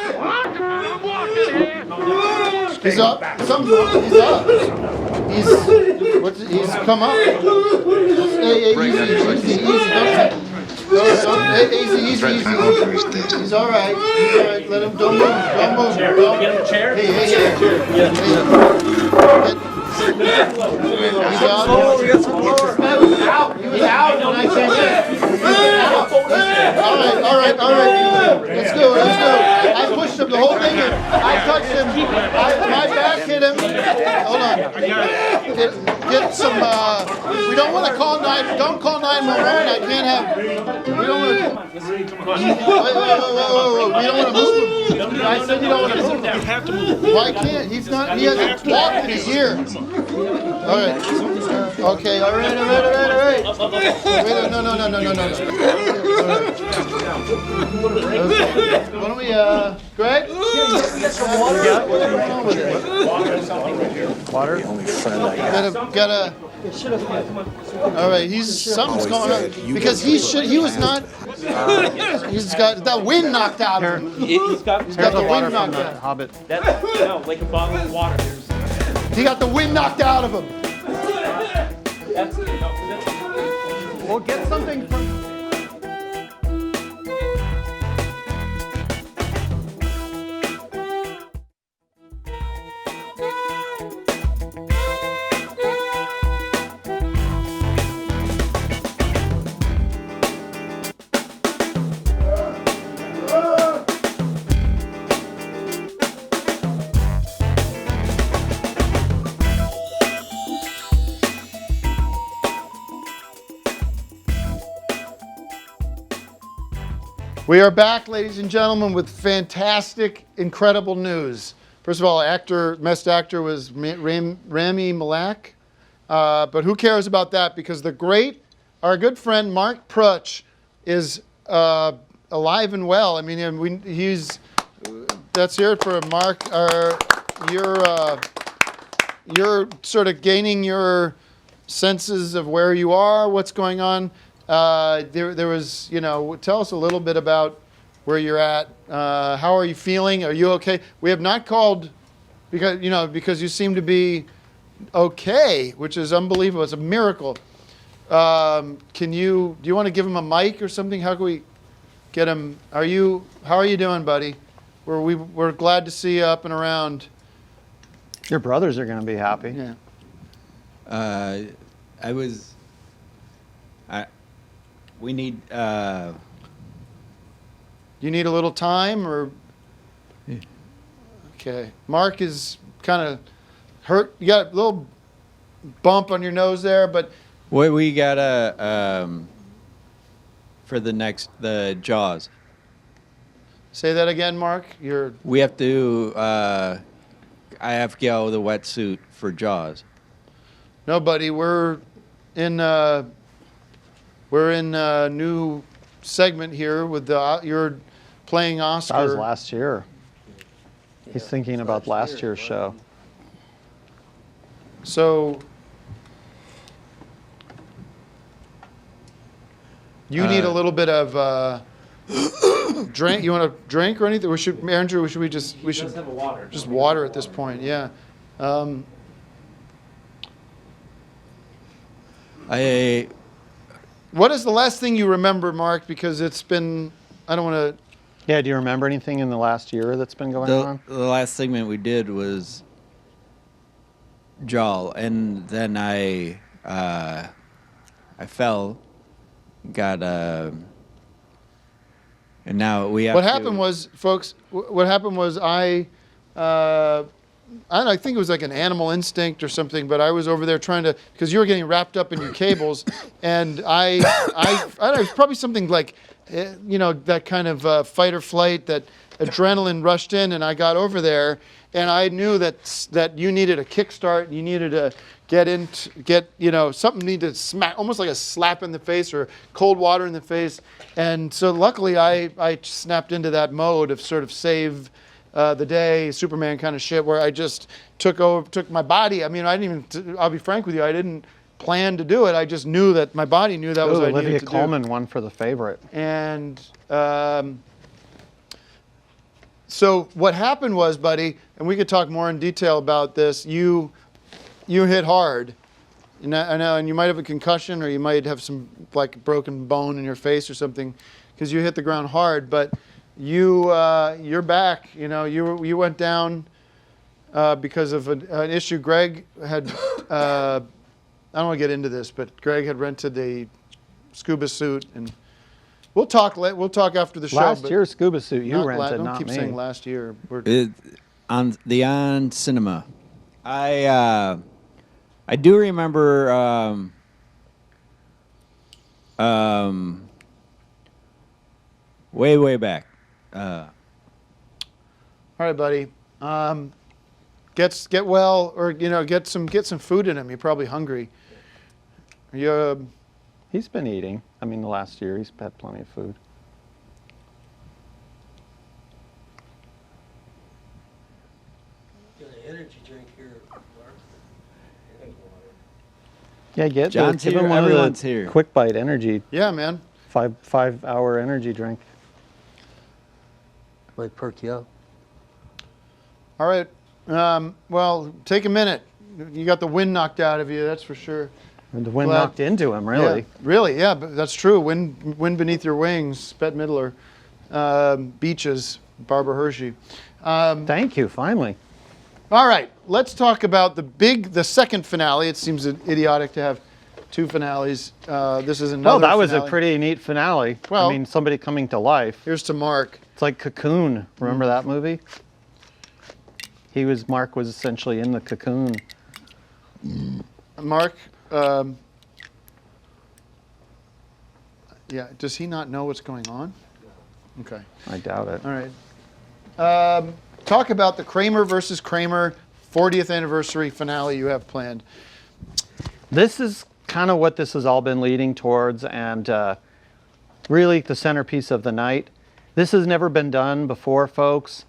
He's up. Something's wrong. He's up. He's come up. Hey, easy. Easy. He's all right. Let him. Don't move. Don't. Get him a chair. Hey. He's out. He was out when I came in. All right. Let's go. I pushed touched him. The whole thing is, I touched him. My back hit him. Hold on. Get some. We don't want to call 9. Don't call 911. I can't have. We don't want to. Wait. We don't want to move him. I said you don't want to move him. You have to move him. Why can't? He's not. He hasn't walked in a year. All right. Okay. All right. Wait. No. Why don't we, Greg? Get some water. What's going on with it? Water. The only friend I got. All right. Something's going on because he was not. He's got the wind knocked out of him. He's got the wind knocked out. Hobbit. No, like a bottle of water. He got the wind knocked out of him. We'll get something from. We are back, ladies and gentlemen, with fantastic, incredible news. First of all, best actor was Rami Malek, but who cares about that? Because our good friend Mark Prutch is alive and well. I mean, let's hear it for Mark. You're sort of gaining your senses of where you are, what's going on. There was, tell us a little bit about where you're at. How are you feeling? Are you okay? We have not called because you seem to be okay, which is unbelievable. It's a miracle. Do you want to give him a mic or something? How can we get him? How are you doing, buddy? We're glad to see you up and around. Your brothers are going to be happy. Yeah. We need. You need a little time, or? Yeah. Okay. Mark is kind of hurt. You got a little bump on your nose there, but. We gotta for the Jaws. Say that again, Mark. We have to. I have to get out of the wetsuit for Jaws. No, buddy. We're in a new segment here with you're playing Oscar. That was last year. He's thinking about last year's show. So you need a little bit of drink. You want a drink or anything? Andrew, should we just have a water. Just water at this point, yeah. What is the last thing you remember, Mark? Because it's been, I don't want to. Yeah, do you remember anything in the last year that's been going on? The last segment we did was Jaw, and then I fell, and now we have. What happened was, folks. What happened was I think it was like an animal instinct or something, but I was over there trying to, because you were getting wrapped up in your cables, and I don't know, it's probably something like, that kind of fight or flight, that adrenaline rushed in, and I got over there, and I knew that you needed a kickstart, you needed to something needed to smack, almost like a slap in the face or cold water in the face, and so luckily I snapped into that mode of sort of save the day, Superman kind of shit, where I just took my body. I mean, I'll be frank with you, I didn't plan to do it. I just knew that my body knew that was what I needed to do. Olivia Colman won for The Favorite. And so what happened was, buddy, and we could talk more in detail about this, you hit hard. And I know, and you might have a concussion, or you might have some like broken bone in your face or something, because you hit the ground hard, but you're back. You went down because of an issue. Greg had, I don't want to get into this, but Greg had rented a scuba suit, and We'll talk after the show. Last but year's scuba suit you not rented, don't not keep me. saying last year. On cinema. I do remember way back. All right, buddy. Get well, or get some food in him. You're probably hungry. Are you? He's been eating. I mean, the last year he's had plenty of food. Energy drink here, Mark. Yeah, John's give here, him one everyone's of the here. Quick Bite energy. Yeah, man. 5-hour energy drink. Might perk you up. All right. Well, take a minute. You got the wind knocked out of you, that's for sure. And the wind Glad- knocked into him, really. Yeah, really, yeah, but that's true. Wind beneath your wings, Bette Midler. Beaches, Barbara Hershey. Thank you, finally. All right, let's talk about the second finale. It seems idiotic to have two finales. This is another Well, that was a finale. pretty neat finale. Well- I mean, somebody coming to life. Here's to Mark. It's like Cocoon. Remember that movie? Mark was essentially in the cocoon. Mark, yeah, does he not know what's going on? Okay. I doubt it. All right. Talk about the Kramer versus Kramer 40th anniversary finale you have planned. This is kind of what this has all been leading towards, and really the centerpiece of the night. This has never been done before, folks.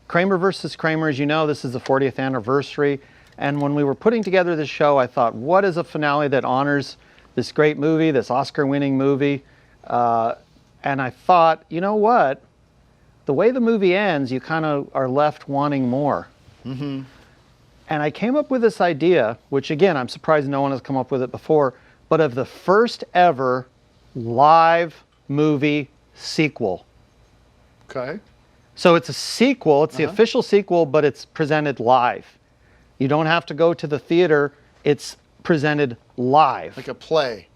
Kramer versus Kramer, as you know, this is the 40th anniversary. And when we were putting together this show, I thought, what is a finale that honors this great movie, this Oscar-winning movie? And I thought, you know what? The way the movie ends, you kind of are left wanting more. Mm-hmm. And I came up with this idea, which again, I'm surprised no one has come up with it before, but of the first ever live movie sequel. Okay. So it's a sequel, it's the official sequel, but it's presented live. You don't have to go to the theater, it's presented live. Like a play.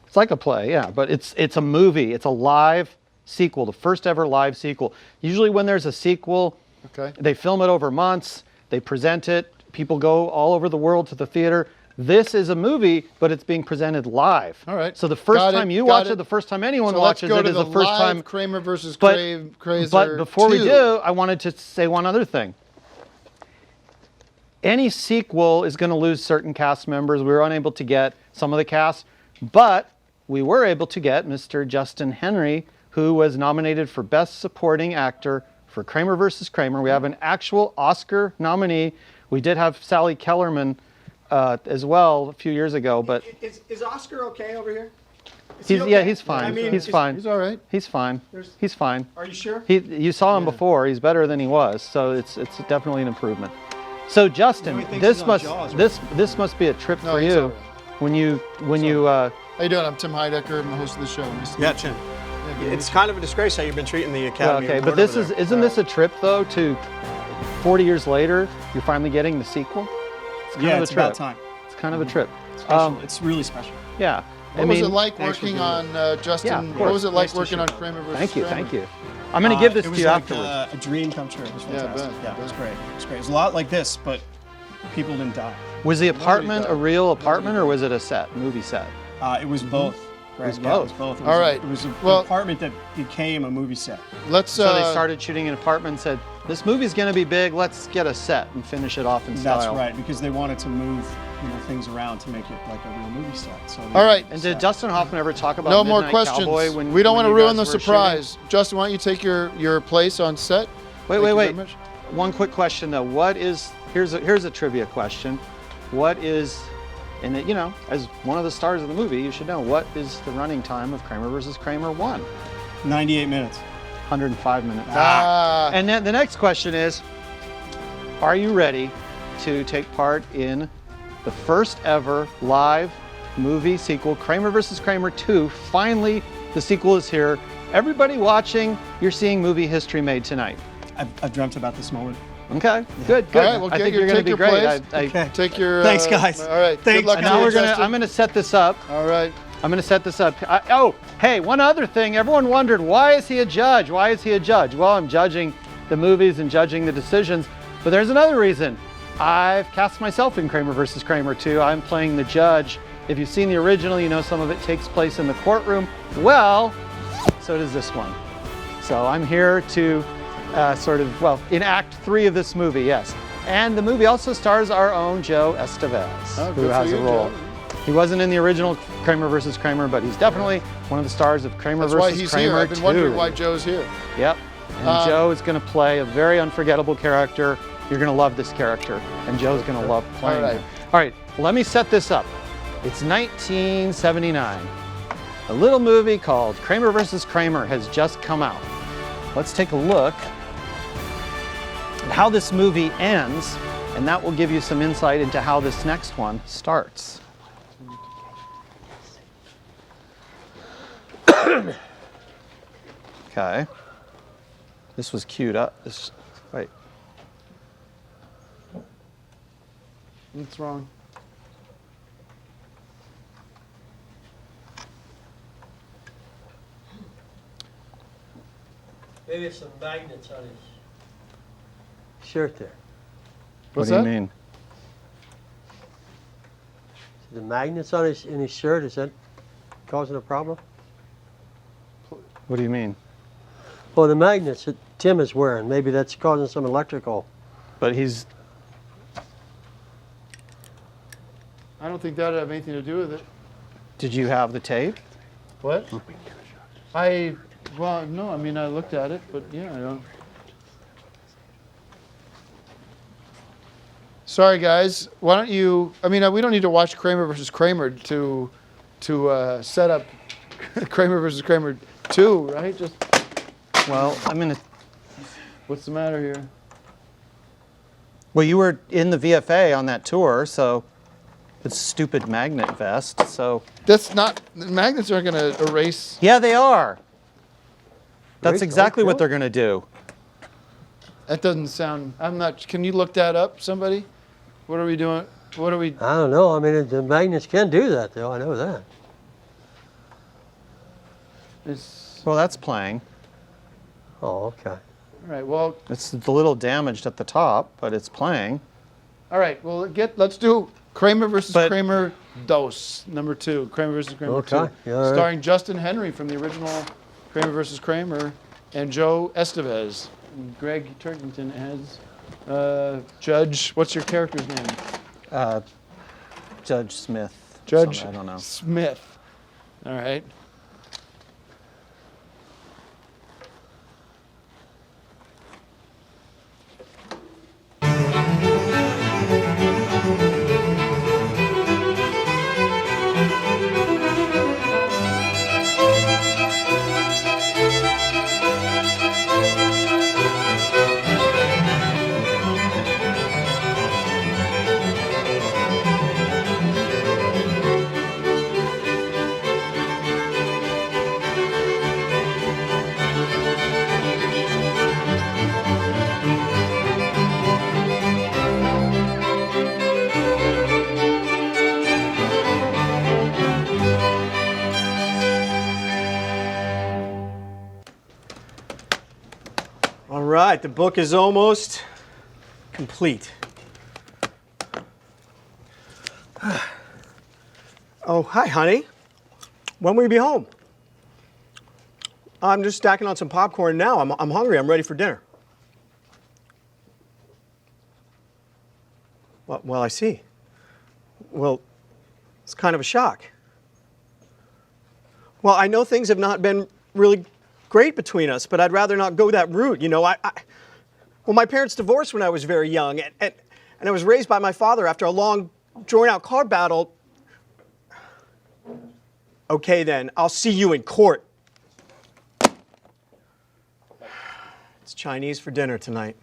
It's like a play, yeah, but it's a movie. It's a live sequel, the first ever live sequel. Usually when there's a sequel, okay, they film it over months, they present it, people go all over the world to the theater. This is a movie, but it's being presented live. All right. So the first Got time it, you got watch it. it, the first time anyone So watches let's go it to is the first live time. Kramer versus But, Krazer but before we 2. do, I wanted to say one other thing. Any sequel is going to lose certain cast members. We were unable to get some of the cast, but we were able to get Mr. Justin Henry, who was nominated for Best Supporting Actor for Kramer versus Kramer. We have an actual Oscar nominee. We did have Sally Kellerman as well a few years ago, but Is Oscar okay over here? he's fine. I mean, he's fine. He's all right. He's fine. He's fine. Are you sure? You saw him before. He's better than he was, so it's definitely an improvement. So Justin, this must be a trip for he's you all right. when you How you doing? I'm Tim Heidecker. I'm the host of the show. Nice to Yeah, meet you. Tim. It's kind of a disgrace how you've been treating the Academy. okay, Award but this over is there. isn't this a trip though to 40 years later? You're finally getting the sequel. It's kind of a it's trip. about time. It's kind of a trip. Special. It's really special. Yeah. What was it like working on Justin? Yeah, of what course. was it like Nice to working on show. Kramer versus Thank you, Kramer? thank you. I'm going to give this it to was you like, afterwards. a dream come true. It was Yeah, I fantastic. bet. It was great. It was great. It was a lot like this, but people didn't die. Was the apartment died. a real apartment or was it a set, movie set? It was both. It was Yeah, both. It was both. It All was right. It was an Well- apartment that became a movie set. Let's. So they started shooting an apartment and said, this movie's going to be big, let's get a set and finish it off in style. That's right, because they wanted to move things around to make it like a real movie set. So All right. And did Dustin Hoffman ever talk about No more Midnight questions. Cowboy when we don't when want to you ruin the guys were surprise. Justin, why don't you take your place on set? shooting? Thank Wait. you very much. One quick question though. Here's a trivia question. What is, and it, as one of the stars of the movie, you should know, what is the running time of Kramer versus Kramer 1? 98 minutes. 105 minutes. Ah. And then the next question is, are you ready to take part in the first ever live movie sequel, Kramer versus Kramer 2? Finally, the sequel is here. Everybody watching, you're seeing movie history made tonight. I've dreamt about this moment. Okay, good. All right, well, I think you're going to be great. Take your. Thanks, guys. All right. Thanks. Good luck And to now you, I'm Justin. going to set this up. All right. I'm going to set this up. Oh, hey, one other thing. Everyone wondered, why is he a judge? Why is he a judge? Well, I'm judging the movies and judging the decisions, but there's another reason. I've cast myself in Kramer versus Kramer 2. I'm playing the judge. If you've seen the original, you know some of it takes place in the courtroom. Well, so does this one. So I'm here to in Act 3 of this movie, yes. And the movie also stars our own Joe Estevez, who has a role. Joe. He wasn't in the original Kramer versus Kramer, but he's definitely one of the stars of Kramer versus Kramer 2. That's why he's here. I've been wondering why Joe's here. Yep. And Joe is going to play a very unforgettable character. You're going to love this character, and Joe's going to love playing him. All right, let me set this up. It's 1979. A little movie called Kramer versus Kramer has just come out. Let's take a look at how this movie ends, and that will give you some insight into how this next one starts. Okay. This was queued up. Wait. What's wrong? Maybe some magnets on his shirt there. What do you mean? The magnets on in his shirt, is that causing a problem? What do you mean? Well, the magnets that Tim is wearing, maybe that's causing some electrical. But he's... I don't think that would have anything to do with it. Did you have the tape? What? Well, no, I mean, I looked at it, but yeah, I don't. Sorry, guys. Why don't you, we don't need to watch Kramer versus Kramer to set up Kramer versus Kramer 2, right? Just. Well, I'm going to. What's the matter here? Well, you were in the VFA on that tour, so it's stupid magnet vest, so. That's not, magnets aren't going to erase. Yeah, they are. That's exactly what they're going to do. That doesn't sound, can you look that up, somebody? What are we doing? What are we? I don't know. I mean, the magnets can do that, though. I know that. Well, that's playing. Oh, okay. All right, well. It's a little damaged at the top, but it's playing. All right, well, let's do Kramer versus Kramer Dos, number 2. Kramer versus Kramer 2. Yeah, starring Justin Henry from the original Kramer versus Kramer and Joe Estevez. And Greg Turkington as Judge, what's your character's name? Judge Smith. Judge I don't know. Smith. All right. All right, the book is almost complete. Oh, hi, honey. When will you be home? I'm just stacking on some popcorn now. I'm hungry. I'm ready for dinner. Well, I see. Well, it's kind of a shock. Well, I know things have not been really great between us, but I'd rather not go that route. You know, well, my parents divorced when I was very young, and I was raised by my father after a long, drawn-out car battle. Okay, then, I'll see you in court. It's Chinese for dinner tonight.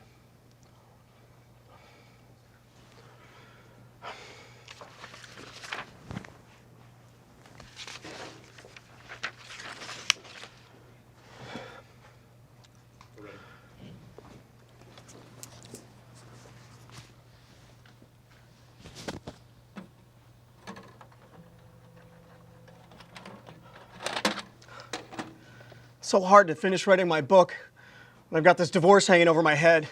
so hard to finish writing my book when I've got this divorce hanging over my head.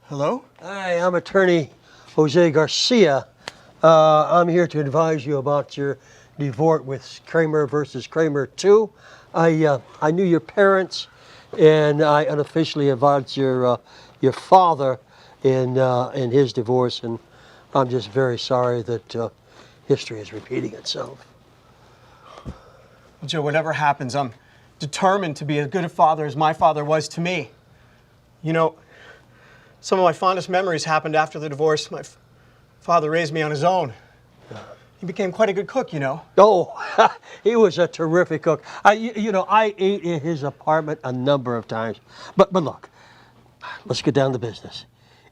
Hello? Hi, I'm attorney Jose Garcia. I'm here to advise you about your divorce with Kramer versus Kramer 2. I knew your parents, and I unofficially advised your father in his divorce, and I'm just very sorry that history is repeating itself. Joe, whatever happens, I'm determined to be as good a father as my father was to me. You know, some of my fondest memories happened after the divorce. My father raised me on his own. He became quite a good cook, you know. Oh, he was a terrific cook. I ate in his apartment a number of times. But look, let's get down to business.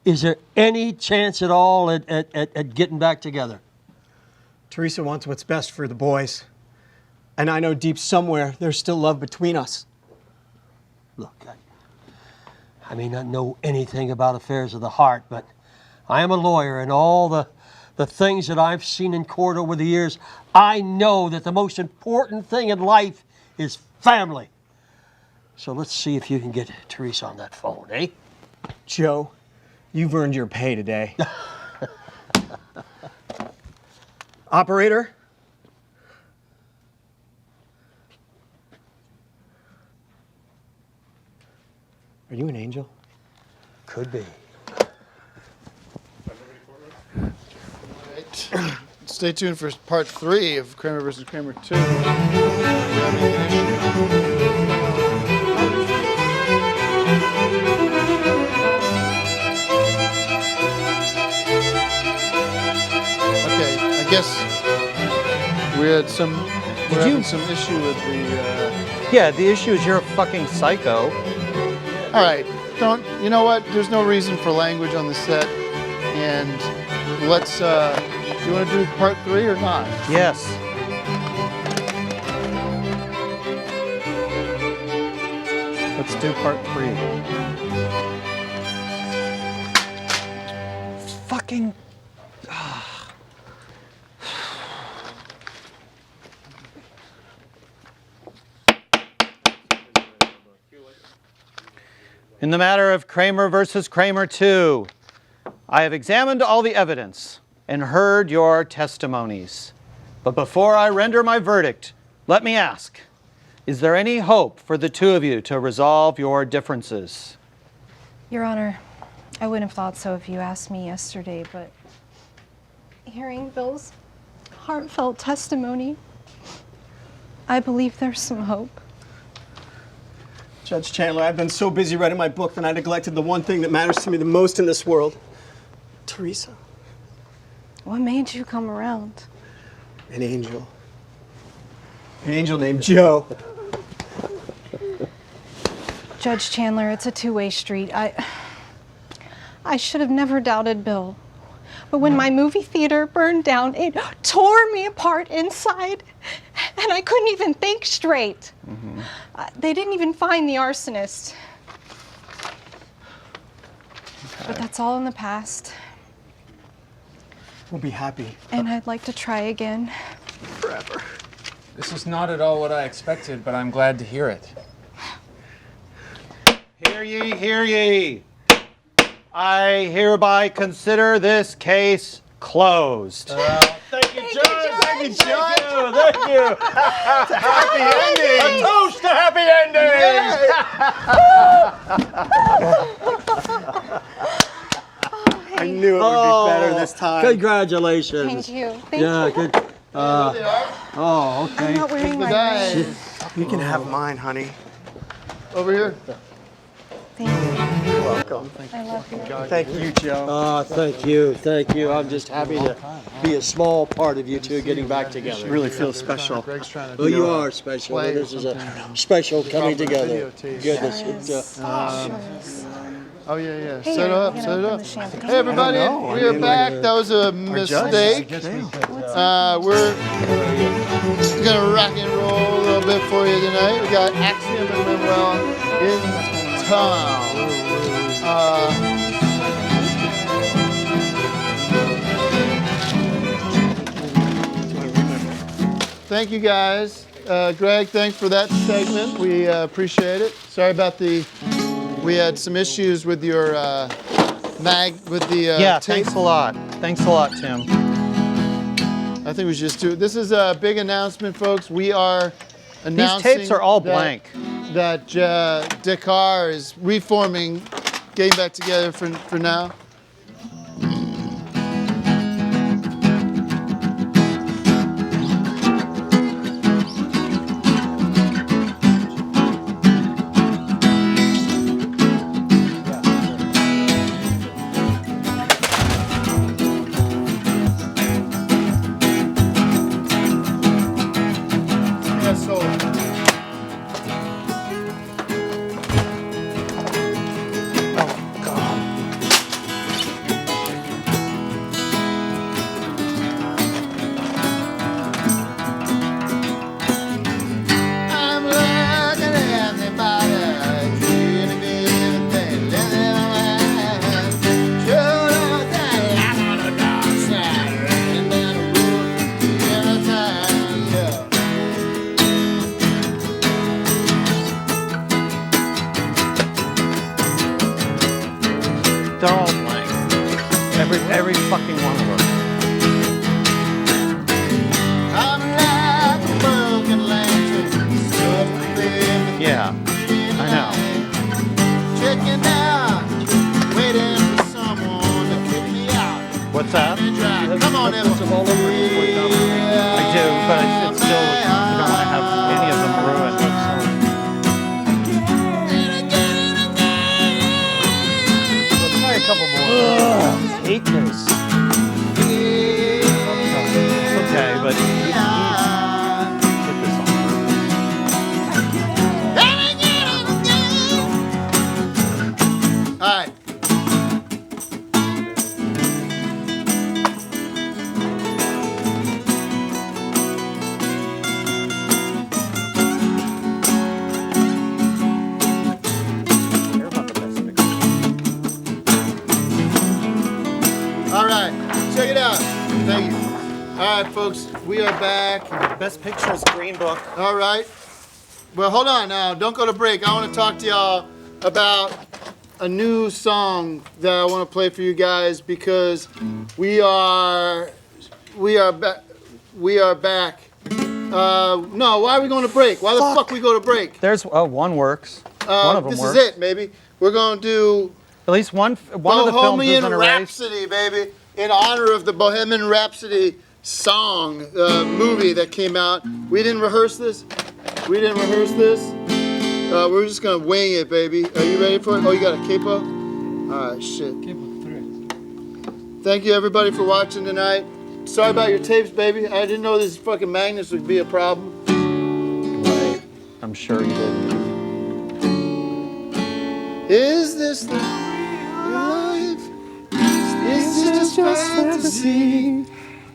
Is there any chance at all at getting back together? Teresa wants what's best for the boys. And I know deep somewhere there's still love between us. Look, I may not know anything about affairs of the heart, but I am a lawyer, and all the things that I've seen in court over the years, I know that the most important thing in life is family. So let's see if you can get Teresa on that phone, eh? Joe, you've earned your pay today. Operator? Are you an angel? Could be. Right. Stay tuned for part 3 of Kramer versus Kramer 2. Okay, I guess we're having some issue with the. Yeah, the issue is you're a fucking psycho. All right, you know what? There's no reason for language on the set, and let's, you want to do part 3 or not? Yes. Let's do part 3. Fucking. In the matter of Kramer versus Kramer 2, I have examined all the evidence and heard your testimonies. But before I render my verdict, let me ask, is there any hope for the two of you to resolve your differences? Your Honor, I wouldn't have thought so if you asked me yesterday, but hearing Bill's heartfelt testimony, I believe there's some hope. Judge Chandler, I've been so busy writing my book that I neglected the one thing that matters to me the most in this world. Teresa. What made you come around? An angel. An angel named Joe. Judge Chandler, it's a two-way street. I should have never doubted Bill. But when my movie theater burned down, it tore me apart inside. And I couldn't even think straight. Mm-hmm. They didn't even find the arsonist. Okay. But that's all in the past. We'll be happy. And I'd like to try again. Forever. This is not at all what I expected, but I'm glad to hear it. Hear ye, hear ye. I hereby consider this case closed. Thank you, Judge. Thank you, Judge. Thank you. It's a happy ending. A toast to happy endings. I knew it would be better this time. Congratulations. Thank you. Thank you. Good. Oh, okay. I'm not wearing my ring. You can have mine, honey. Over here. Thank you. You're welcome. I love you. Thank you, Joe. Thank you. Thank you. I'm just happy to be a small part of you two getting back together. It really feels special. Well, you are special. This is a special coming together. Goodness. Oh, yeah. Hey, set up. Hey, everybody. We are back. That was a mistake. We're going to rock and roll a little bit for you tonight. We got Axiom and Manuel in town. Thank you, guys. Greg, thanks for that segment. We appreciate it. Sorry about we had some issues with your yeah, tape. thanks a lot. Thanks a lot, Tim. I think we should just do. This is a big announcement, folks. We are announcing. These tapes are all blank. That Dakar is reforming, getting back together for now. They're all blank. Every fucking one of them. Yeah, I know. Checking out, waiting for someone to kick me out. What's that? Come on, Emma. I do, but it's still, you don't want to have any of them ruined. Let's try a couple more. I hate this. It's okay, but put this on. All right. All right, check it out. Thank you. All right, folks, we are back. Best Pictures Green Book. All right. Well, hold on now. Don't go to break. I want to talk to y'all about a new song that I want to play for you guys because we are back. No, why are we going to break? Why the fuck we go to break? There's one works. One of them this works. is it, baby. We're going to do at least one of the films is Bohemian an erase. Rhapsody, baby, in honor of the Bohemian Rhapsody song movie that came out. We didn't rehearse this. We're just gonna wing it, baby. Are you ready for it? Oh, you got a capo? All right, shit. Capo 3. Thank you, everybody, for watching tonight. Sorry about your tapes, baby. I didn't know these fucking magnets would be a problem. Right. I'm sure you didn't. Is this the real life? Is this just fantasy?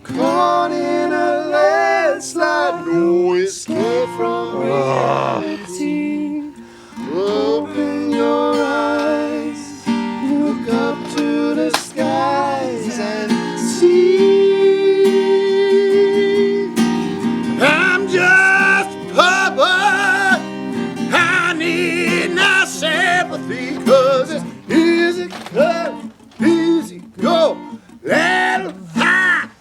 Caught in a landslide, no escape from reality. Open your eyes, look up to the skies and see. I'm just a puppet. I need no sympathy, 'cause it's easy come, easy go. Let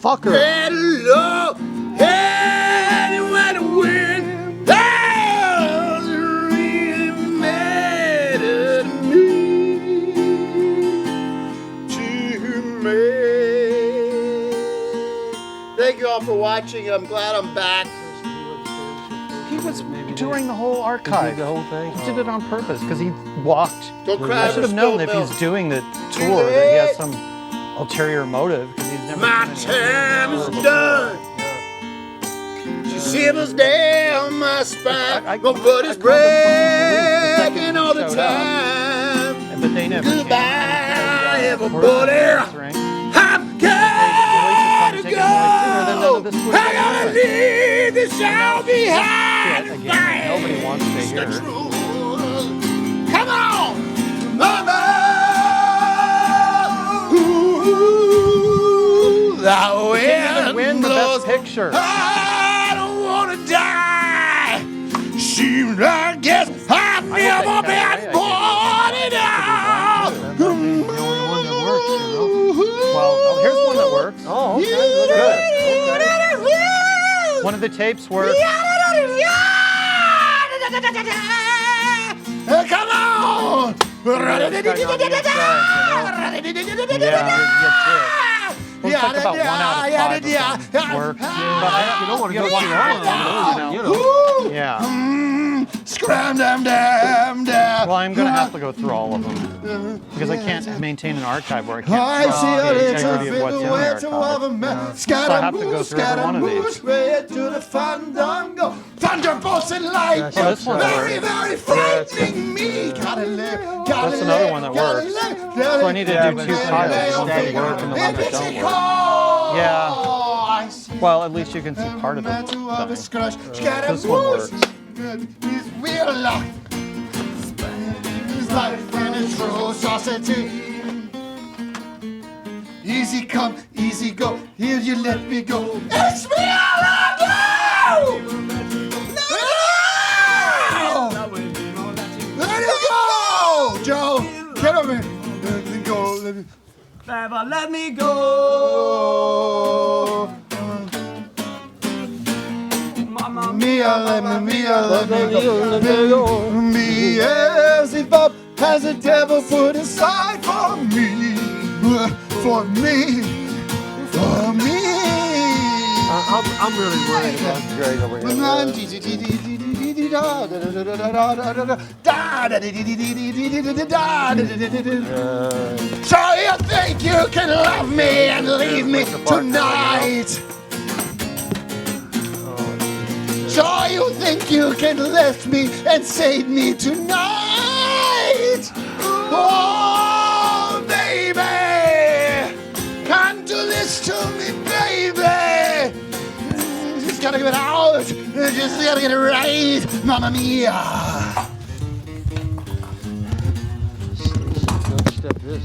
Fucker. Let low, and when the wind doesn't really matter to me. Thank you all for watching. I'm glad I'm back. He was touring the whole archive. The whole thing. He did it on purpose because he walked. Don't cry I should have over known spilled if milk. he's doing the tour that he has some ulterior motive because he's never. My time is done. She shivers down my spine. My butt is breaking all the time. But they never. Goodbye, everybody. I've gotta go. I gotta leave this all behind. Nobody wants to hear it. Come on, mama. The He didn't even win the best picture. I don't wanna die. seems I guess I've never been born enough. The only one that works, you know. Well, here's one that works. Oh, okay. Good. Okay. One of the tapes works. Come on! Well, it's like about 1 out of 5 work. But You don't want to go too long. Yeah. Scram dam dam dam. Well, I'm going to have to go through all of them because I can't maintain an archive where I I can't see a the little integrity of what's in the silhouette of a archive. man. So I have to go through every one of these. Straight to the fandango. Thunderbolts and lightning. Oh, this one Very, works. very frightening me. Gotta live. That's another one that works. So I need to do 2 piles, the ones that work and the ones that don't work. Yeah. Well, at least you can see part of it. This one works. His real life. His life and his true society. Easy come, easy go. Here you let me go. It's me all I do! No! Let it go! Joe, get over here. Let me go. Let me go. Mamma mia, let me go. Beelzebub has a devil put aside for me. For me. For me. I'm really worried about Greg over here. So you think you can love me and leave me tonight? So you think you can lift me and save me tonight? Oh, baby, can't do this to me, baby. Just gotta get it out, just gotta get it right, Mamma Mia. Don't step this.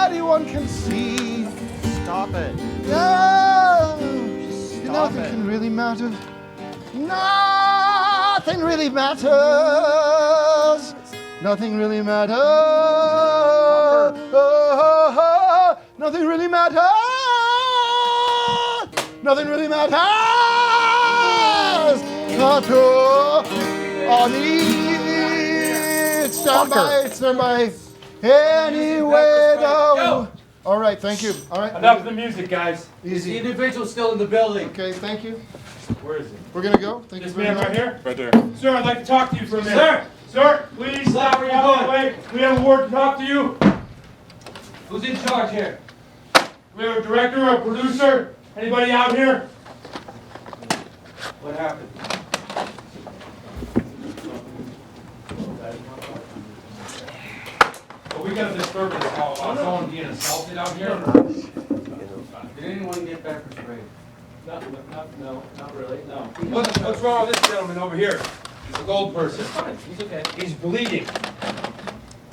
Anyone can see. Stop it. Yeah, Stop nothing it. can really matter. Nothing really matters. Nothing really matters. Nothing really matters. Nothing really matters. Kato on it. Stand by. Stand by. Anyway, though. All right, thank you. All right. Enough of the music, guys. Easy. The individual's still in the building. Okay, thank you. Where is he? We're gonna go. Thank This you very man much. right here? Right there. Sir, I'd like to talk to you for a minute. Sir, please, where are you going? We have a word to talk to you. Who's in charge here? We have a director or a producer? Anybody out here? What happened? Well, we got a disturbance call about someone being assaulted out here. Did anyone get pepper sprayed? No, not really, no. What's wrong with this gentleman over here? He's a gold person. He's fine, he's okay. He's bleeding.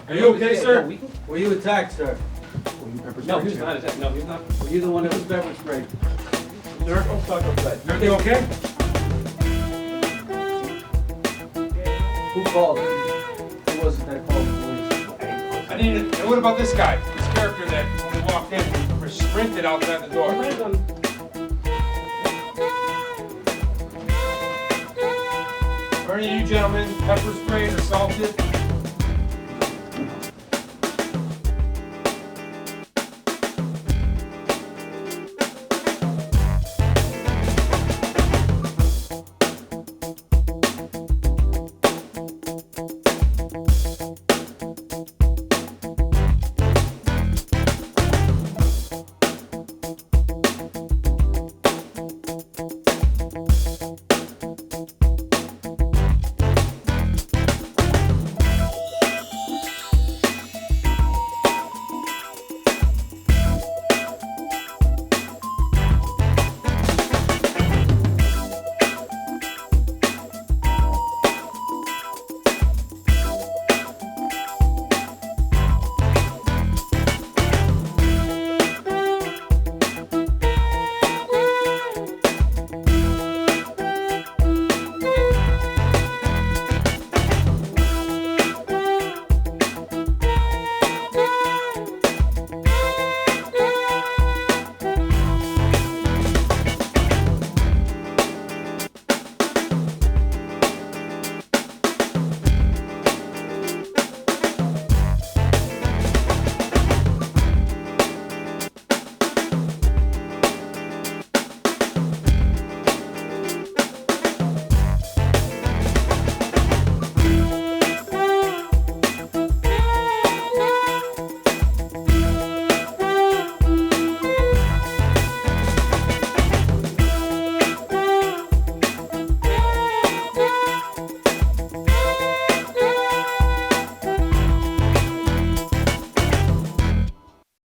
Are you okay, sir? Were you attacked, sir? No, he was not attacked. No, he's not. Were you the one that was pepper sprayed? Sir, everything okay? Who called? Who was it that called the police? I need to, and what about this guy? This character that when we walked in, we sprinted outside the door. Are any of you gentlemen pepper sprayed or assaulted?